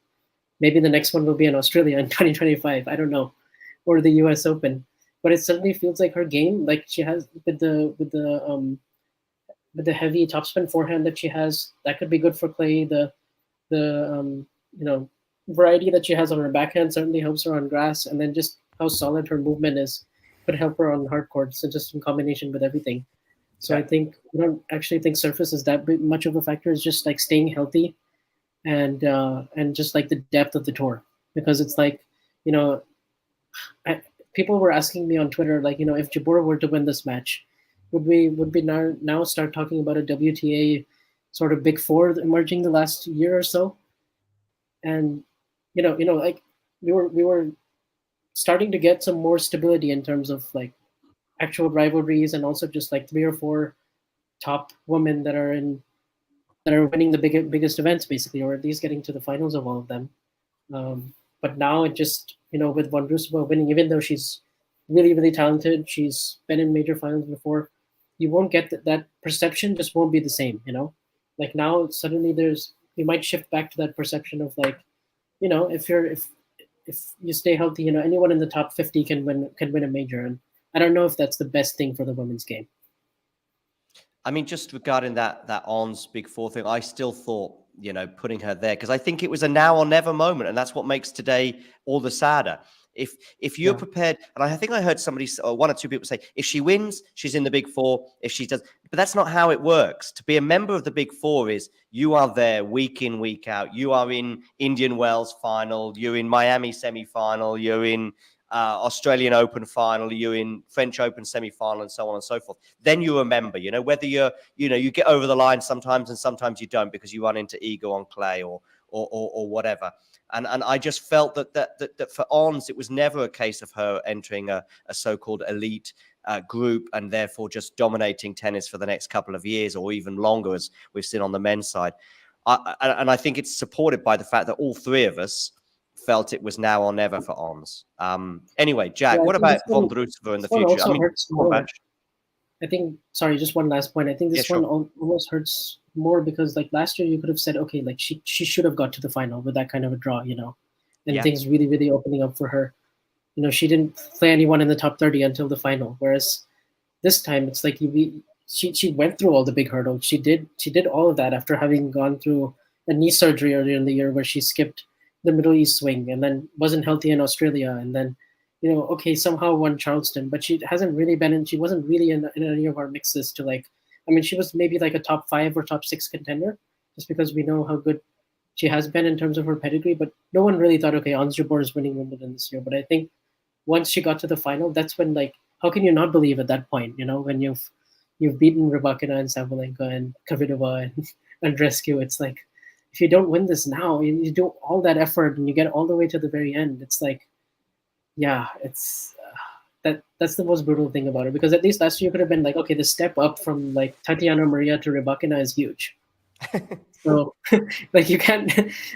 Maybe the next one will be in Australia in 2025. I don't know, or the US Open. But it certainly feels like her game, like she has with the heavy topspin forehand that she has, that could be good for clay. The variety that she has on her backhand certainly helps her on grass, and then just how solid her movement is could help her on hard courts, and just in combination with everything. So I don't actually think surface is that much of a factor. It's just like staying healthy, and just like the depth of the tour, because it's like people were asking me on Twitter, if Jabeur were to win this match, would we now start talking about a WTA sort of big four emerging the last year or so? And like we were starting to get some more stability in terms of like actual rivalries, and also just like 3 or 4 top women that are winning the biggest events basically, or at least getting to the finals of all of them. But now it just, with Vondrousova winning, even though she's really, really talented, she's been in major finals before, you won't get that perception just won't be the same, Like now suddenly you might shift back to that perception of like, if you stay healthy, anyone in the top 50 can win a major. And I don't know if that's the best thing for the women's game. I mean, just regarding that Ons Big Four thing, I still thought, putting her there, because I think it was a now or never moment, and that's what makes today all the sadder. If you're prepared, and I think I heard somebody, or 1 or 2 people say, if she wins, she's in the Big Four. If she does, but that's not how it works. To be a member of the Big Four is you are there week in, week out. You are in Indian Wells final. You're in Miami semi-final. You're in Australian Open final, you're in French Open semi-final, and so on and so forth. Then you remember, whether you get over the line sometimes and sometimes you don't because you run into ego on clay or whatever. And I just felt that for Ons, it was never a case of her entering a so-called elite group and therefore just dominating tennis for the next couple of years or even longer, as we've seen on the men's side. And I think it's supported by the fact that all 3 of us felt it was now or never for Ons. Anyway, Jack, what about Vondrousova in the future? I think, sorry, just one last point. I think this one almost hurts more because like last year you could have said, okay, like she should have got to the final with that kind of a draw, and things really, really opening up for her. She didn't play anyone in the top 30 until the final. Whereas this time it's like she went through all the big hurdles. She did all of that after having gone through a knee surgery earlier in the year where she skipped the Middle East swing and then wasn't healthy in Australia, and then okay, somehow won Charleston, but she hasn't really been in. She wasn't really in any of our mixes to like. I mean, she was maybe like a top 5 or top 6 contender, just because we know how good she has been in terms of her pedigree. But no one really thought, okay, Ons Jabeur is winning Wimbledon this year. But I think once she got to the final, that's when like, how can you not believe at that point? When you've beaten Rybakina and Sabalenka and Kvitova and Andreescu, it's like, if you don't win this now, you do all that effort and you get all the way to the very end. It's like, yeah, it's that's the most brutal thing about it, because at least last year you could have been like, okay, the step up from like Tatiana Maria to Rybakina is huge. So like you can't,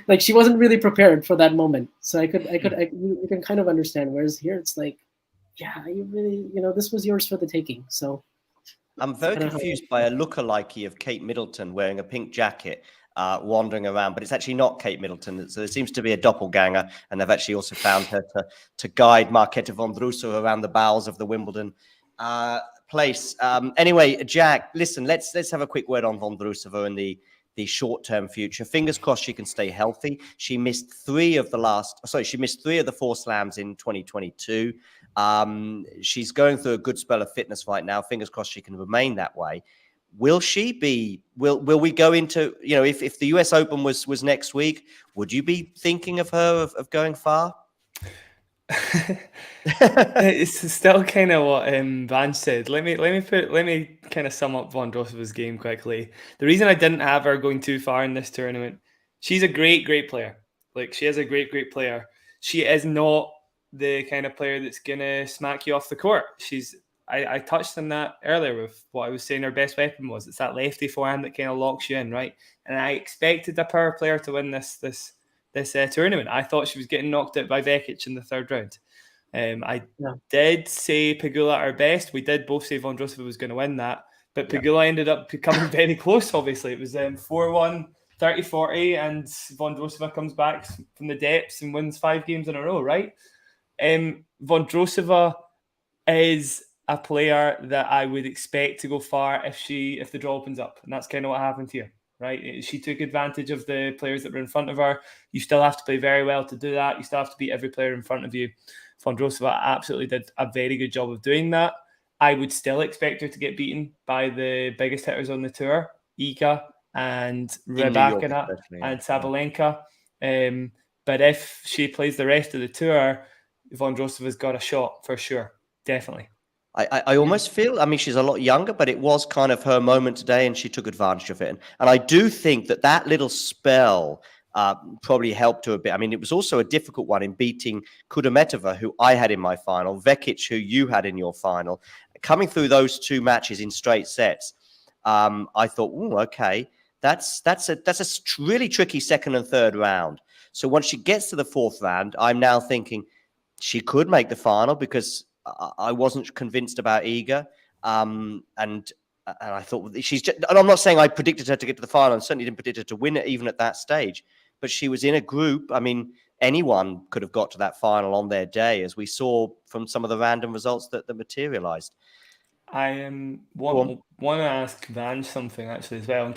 like she wasn't really prepared for that moment. So you can kind of understand. Whereas here it's like, yeah, you really, this was yours for the taking. So I'm very confused by a lookalike of Kate Middleton wearing a pink jacket, wandering around, but it's actually not Kate Middleton. So there seems to be a doppelganger, and they've actually also found her to guide Marketa Vondrousova around the bowels of the Wimbledon place. Anyway, Jack, listen, let's have a quick word on Vondrousova and the short-term future. Fingers crossed she can stay healthy. She missed 3 of the 4 slams in 2022. She's going through a good spell of fitness right now. Fingers crossed she can remain that way. Will she be? Will we go into, if the US Open was next week, would you be thinking of her of going far? It's still kind of what Van said. Let me kind of sum up Vondrousova's game quickly. The reason I didn't have her going too far in this tournament, she's a great player. Like, she is a great player. She is not the kind of player that's gonna smack you off the court. I touched on that earlier with what I was saying her best weapon was. It's that lefty forehand that kind of locks you in, right? And I expected a power player to win this tournament. I thought she was getting knocked out by Vekic in the 3rd round. I did say Pegula at her best. We did both say Vondrousova was going to win that, but Pegula ended up becoming very close, obviously. It was 4-1, 30-40, and Vondrousova comes back from the depths and wins 5 games in a row, right? Vondrousova is a player that I would expect to go far if the draw opens up. And that's kind of what happened here, right? She took advantage of the players that were in front of her. You still have to play very well to do that. You still have to beat every player in front of you. Vondrousova absolutely did a very good job of doing that. I would still expect her to get beaten by the biggest hitters on the tour, Iga and Rybakina and Sabalenka. But if she plays the rest of the tour, Vondrousova's got a shot for sure. Definitely. I almost feel, I mean, she's a lot younger, but it was kind of her moment today and she took advantage of it. And I do think that little spell probably helped her a bit. I mean, it was also a difficult one in beating Kudermetova, who I had in my final, Vekic, who you had in your final. Coming through those two matches in straight sets, I thought, oh, okay, that's a really tricky second and third round. So once she gets to the fourth round, I'm now thinking she could make the final, because I wasn't convinced about Iga. And I thought she's just, and I'm not saying I predicted her to get to the final, and certainly didn't predict her to win it even at that stage, but she was in a group. I mean, anyone could have got to that final on their day, as we saw from some of the random results that materialized. I want to ask Vange something actually as well, in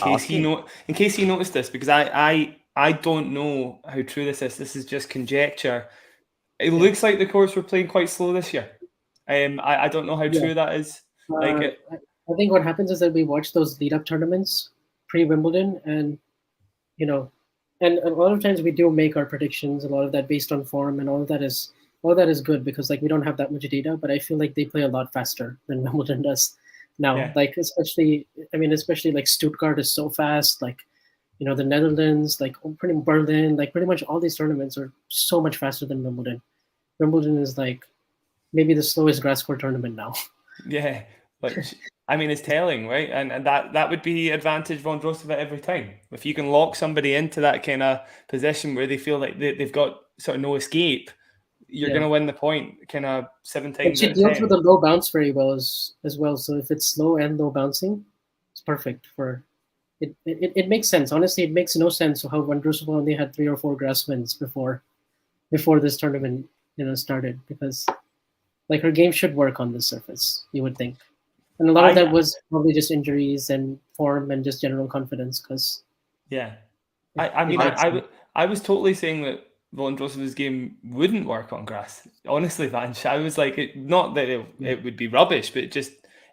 case he noticed this, because I don't know how true this is. This is just conjecture. It looks like the courts were playing quite slow this year. I don't know how true that is. I think what happens is that we watch those lead-up tournaments pre-Wimbledon, and and a lot of times we do make our predictions. A lot of that based on form, and all that is good, because like we don't have that much data. But I feel like they play a lot faster than Wimbledon does now. Yeah. Like especially like Stuttgart is so fast. Like the Netherlands, like pretty Berlin, like pretty much all these tournaments are so much faster than Wimbledon. Wimbledon is like maybe the slowest grass court tournament now. Yeah, which I mean is telling, right? And that would be advantage Vondrousova every time. If you can lock somebody into that kind of position where they feel like they've got sort of no escape, you're going to win the point kind of 7 times. But she deals with the low bounce very well as well. So if it's slow and low bouncing, it's perfect for it. It makes sense. Honestly, it makes no sense how Vondrousova only had 3 or 4 grass wins before this tournament started, because like her game should work on this surface, you would think. And a lot of that was probably just injuries and form and just general confidence. Because I was totally saying that Vondrousova's game wouldn't work on grass. Honestly, Vange, I was like, not that it would be rubbish, but just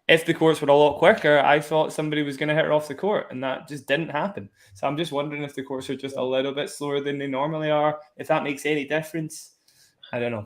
if the courts were a lot quicker, I thought somebody was going to hit her off the court, and that just didn't happen. So I'm just wondering if the courts are just a little bit slower than they normally are, if that makes any difference. I don't know.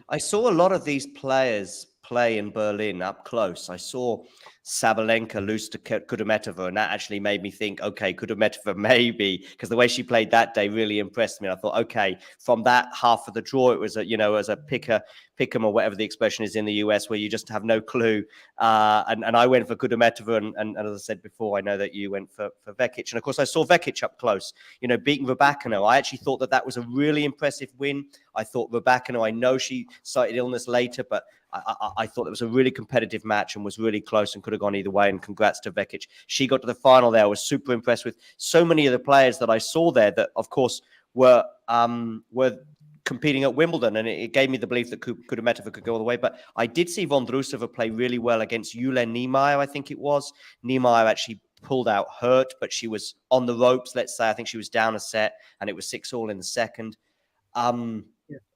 I saw a lot of these players play in Berlin up close. I saw Sabalenka lose to Kudermetova, and that actually made me think, okay, Kudermetova maybe, because the way she played that day really impressed me. I thought, okay, from that half of the draw, it was as a pick'em or whatever the expression is in the US, where you just have no clue. And I went for Kudermetova, and as I said before, I know that you went for Vekic. And of course, I saw Vekic up close, beating Rybakina. I actually thought that was a really impressive win. I thought Rybakina, I know she cited illness later, but I thought it was a really competitive match and was really close and could have gone either way. And congrats to Vekic. She got to the final there. I was super impressed with so many of the players that I saw there that, of course, were competing at Wimbledon. And it gave me the belief that Kudermetova could go all the way. But I did see Vondrousova play really well against Yulia Niemeyer, I think it was. Niemeyer actually pulled out hurt, but she was on the ropes, let's say. I think she was down a set, and it was 6-all in the second.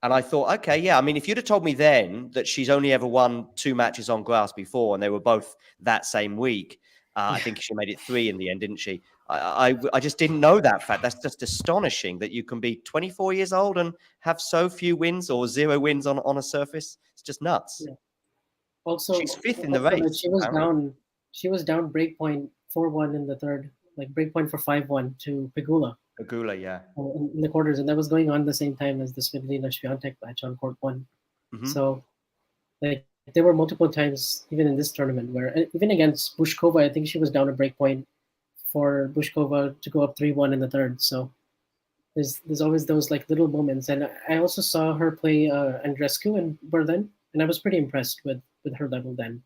And I thought, okay, yeah. I mean, if you'd have told me then that she's only ever won 2 matches on grass before, and they were both that same week, I think she made it 3 in the end, didn't she? I just didn't know that fact. That's just astonishing that you can be 24 years old and have so few wins or 0 wins on a surface. It's just nuts. Yeah. Also, she's 5th in the race. She was down break point 4-1 in the third, like break point for 5-1 to Pegula. Pegula, yeah. In the quarters, and that was going on the same time as the Svitolina-Swiatek match on court 1. Mm-hmm. So, like, there were multiple times, even in this tournament, where even against Bushkova, I think she was down a break point for Bushkova to go up 3-1 in the third. So, there's always those like little moments, and I also saw her play Andreescu in Berlin, and I was pretty impressed with her level then.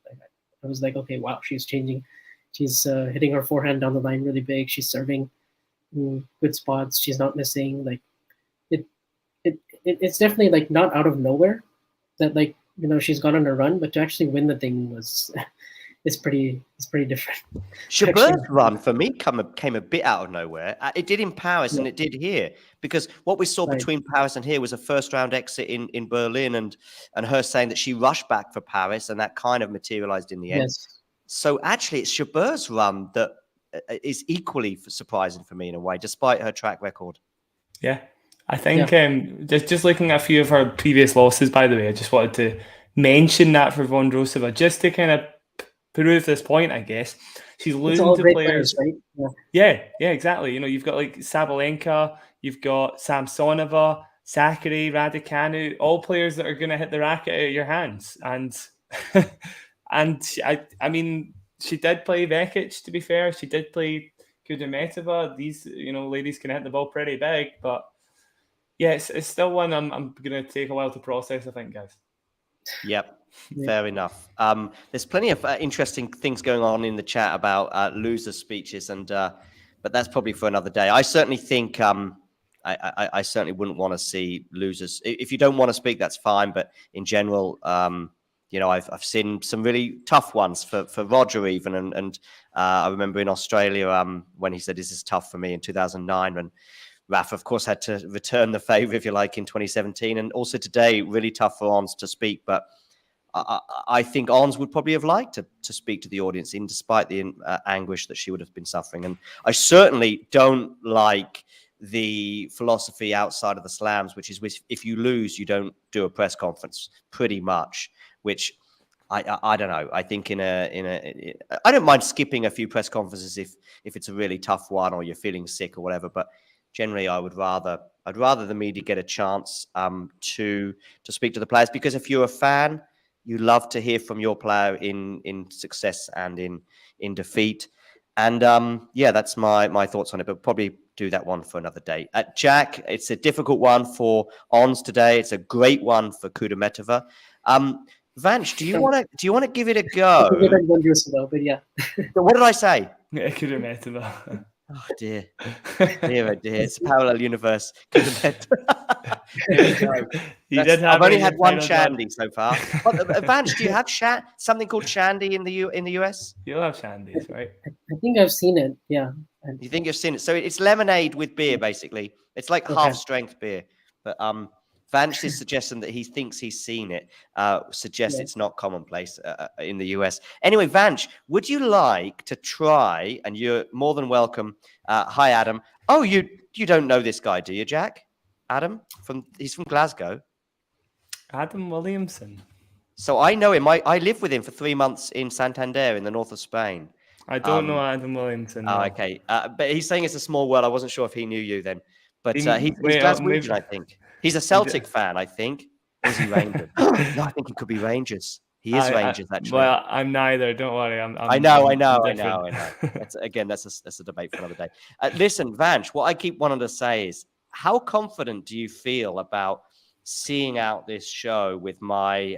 I was like, okay, wow, she's changing. She's hitting her forehand down the line really big. She's serving good spots. She's not missing. Like it's definitely like not out of nowhere that like she's gone on a run, but to actually win the thing it's pretty different. Jabeur's run for me came a bit out of nowhere. It did in Paris and it did here, because what we saw between Paris and here was a first round exit in Berlin, and her saying that she rushed back for Paris, and that kind of materialized in the end. Yes. So actually, it's Jabeur's run that is equally surprising for me in a way, despite her track record. Yeah, I think just looking at a few of her previous losses, by the way, I just wanted to mention that for Vondrousova, just to kind of prove this point, I guess. She's losing to players, right? Yeah, exactly. You've got like Sabalenka, You've got Samsonova, Sakkari, Raducanu, all players that are going to hit the racket out of your hands. And and I mean, she did play Vekic, to be fair. She did play Kudermetova. These, ladies can hit the ball pretty big. But yeah, it's still one I'm going to take a while to process, I think, guys. Yep. Fair enough. There's plenty of interesting things going on in the chat about loser speeches, but that's probably for another day. I certainly think I certainly wouldn't want to see losers. If you don't want to speak, that's fine. But in general, I've seen some really tough ones for Roger even, and I remember in Australia when he said, "This is tough for me" in 2009, when Rafa, of course, had to return the favour, if you like, in 2017, and also today, really tough for Ons to speak, but. I think Ons would probably have liked to speak to the audience, despite the anguish that she would have been suffering. And I certainly don't like the philosophy outside of the slams, which is if you lose, you don't do a press conference, pretty much. Which I don't know. I think I don't mind skipping a few press conferences if it's a really tough one or you're feeling sick or whatever. But generally, I'd rather the media get a chance to speak to the players, because if you're a fan, you love to hear from your player in success and in defeat. And that's my thoughts on it, but probably do that one for another day. Jack, it's a difficult one for Ons today. It's a great one for Kudermetova. Vanch, do you want to give it a go? But yeah. What did I say? Kudermetova. Oh dear, dear. It's a parallel universe. I've only had one Shandy so far. Vanch, do you have something called Shandy in the US? You'll have Shandies, right? I think I've seen it. Yeah. You think you've seen it? So it's lemonade with beer, basically. It's like half strength beer. But Vanch's suggestion that he thinks he's seen it suggests it's not commonplace in the US. Anyway, Vanch, would you like to try? And you're more than welcome. Hi, Adam. Oh, you don't know this guy, do you, Jack? Adam he's from Glasgow. Adam Williamson. So I know him. I lived with him for 3 months in Santander in the north of Spain. I don't know Adam Williamson. No. Oh, okay. But he's saying it's a small world. I wasn't sure if he knew you then. But he's Glaswegian, I think. He's a Celtic fan, I think. Or is he Rangers? No, I think he could be Rangers. He is Rangers, actually. Well, I'm neither. Don't worry. I know. That's a debate for another day. Listen, Vanch, what I keep wanting to say is, how confident do you feel about seeing out this show with my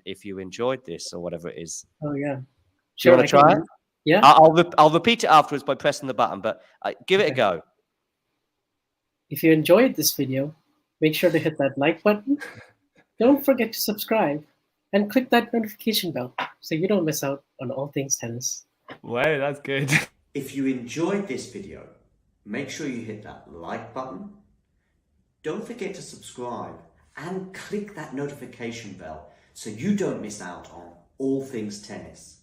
if you enjoyed this or whatever it is? Oh, yeah. Do you want to try it? Yeah. I'll repeat it afterwards by pressing the button, but give it a go. If you enjoyed this video, make sure to hit that like button. Don't forget to subscribe and click that notification bell so you don't miss out on all things tennis. Wow, that's good. If you enjoyed this video, make sure you hit that like button. Don't forget to subscribe and click that notification bell so you don't miss out on all things tennis.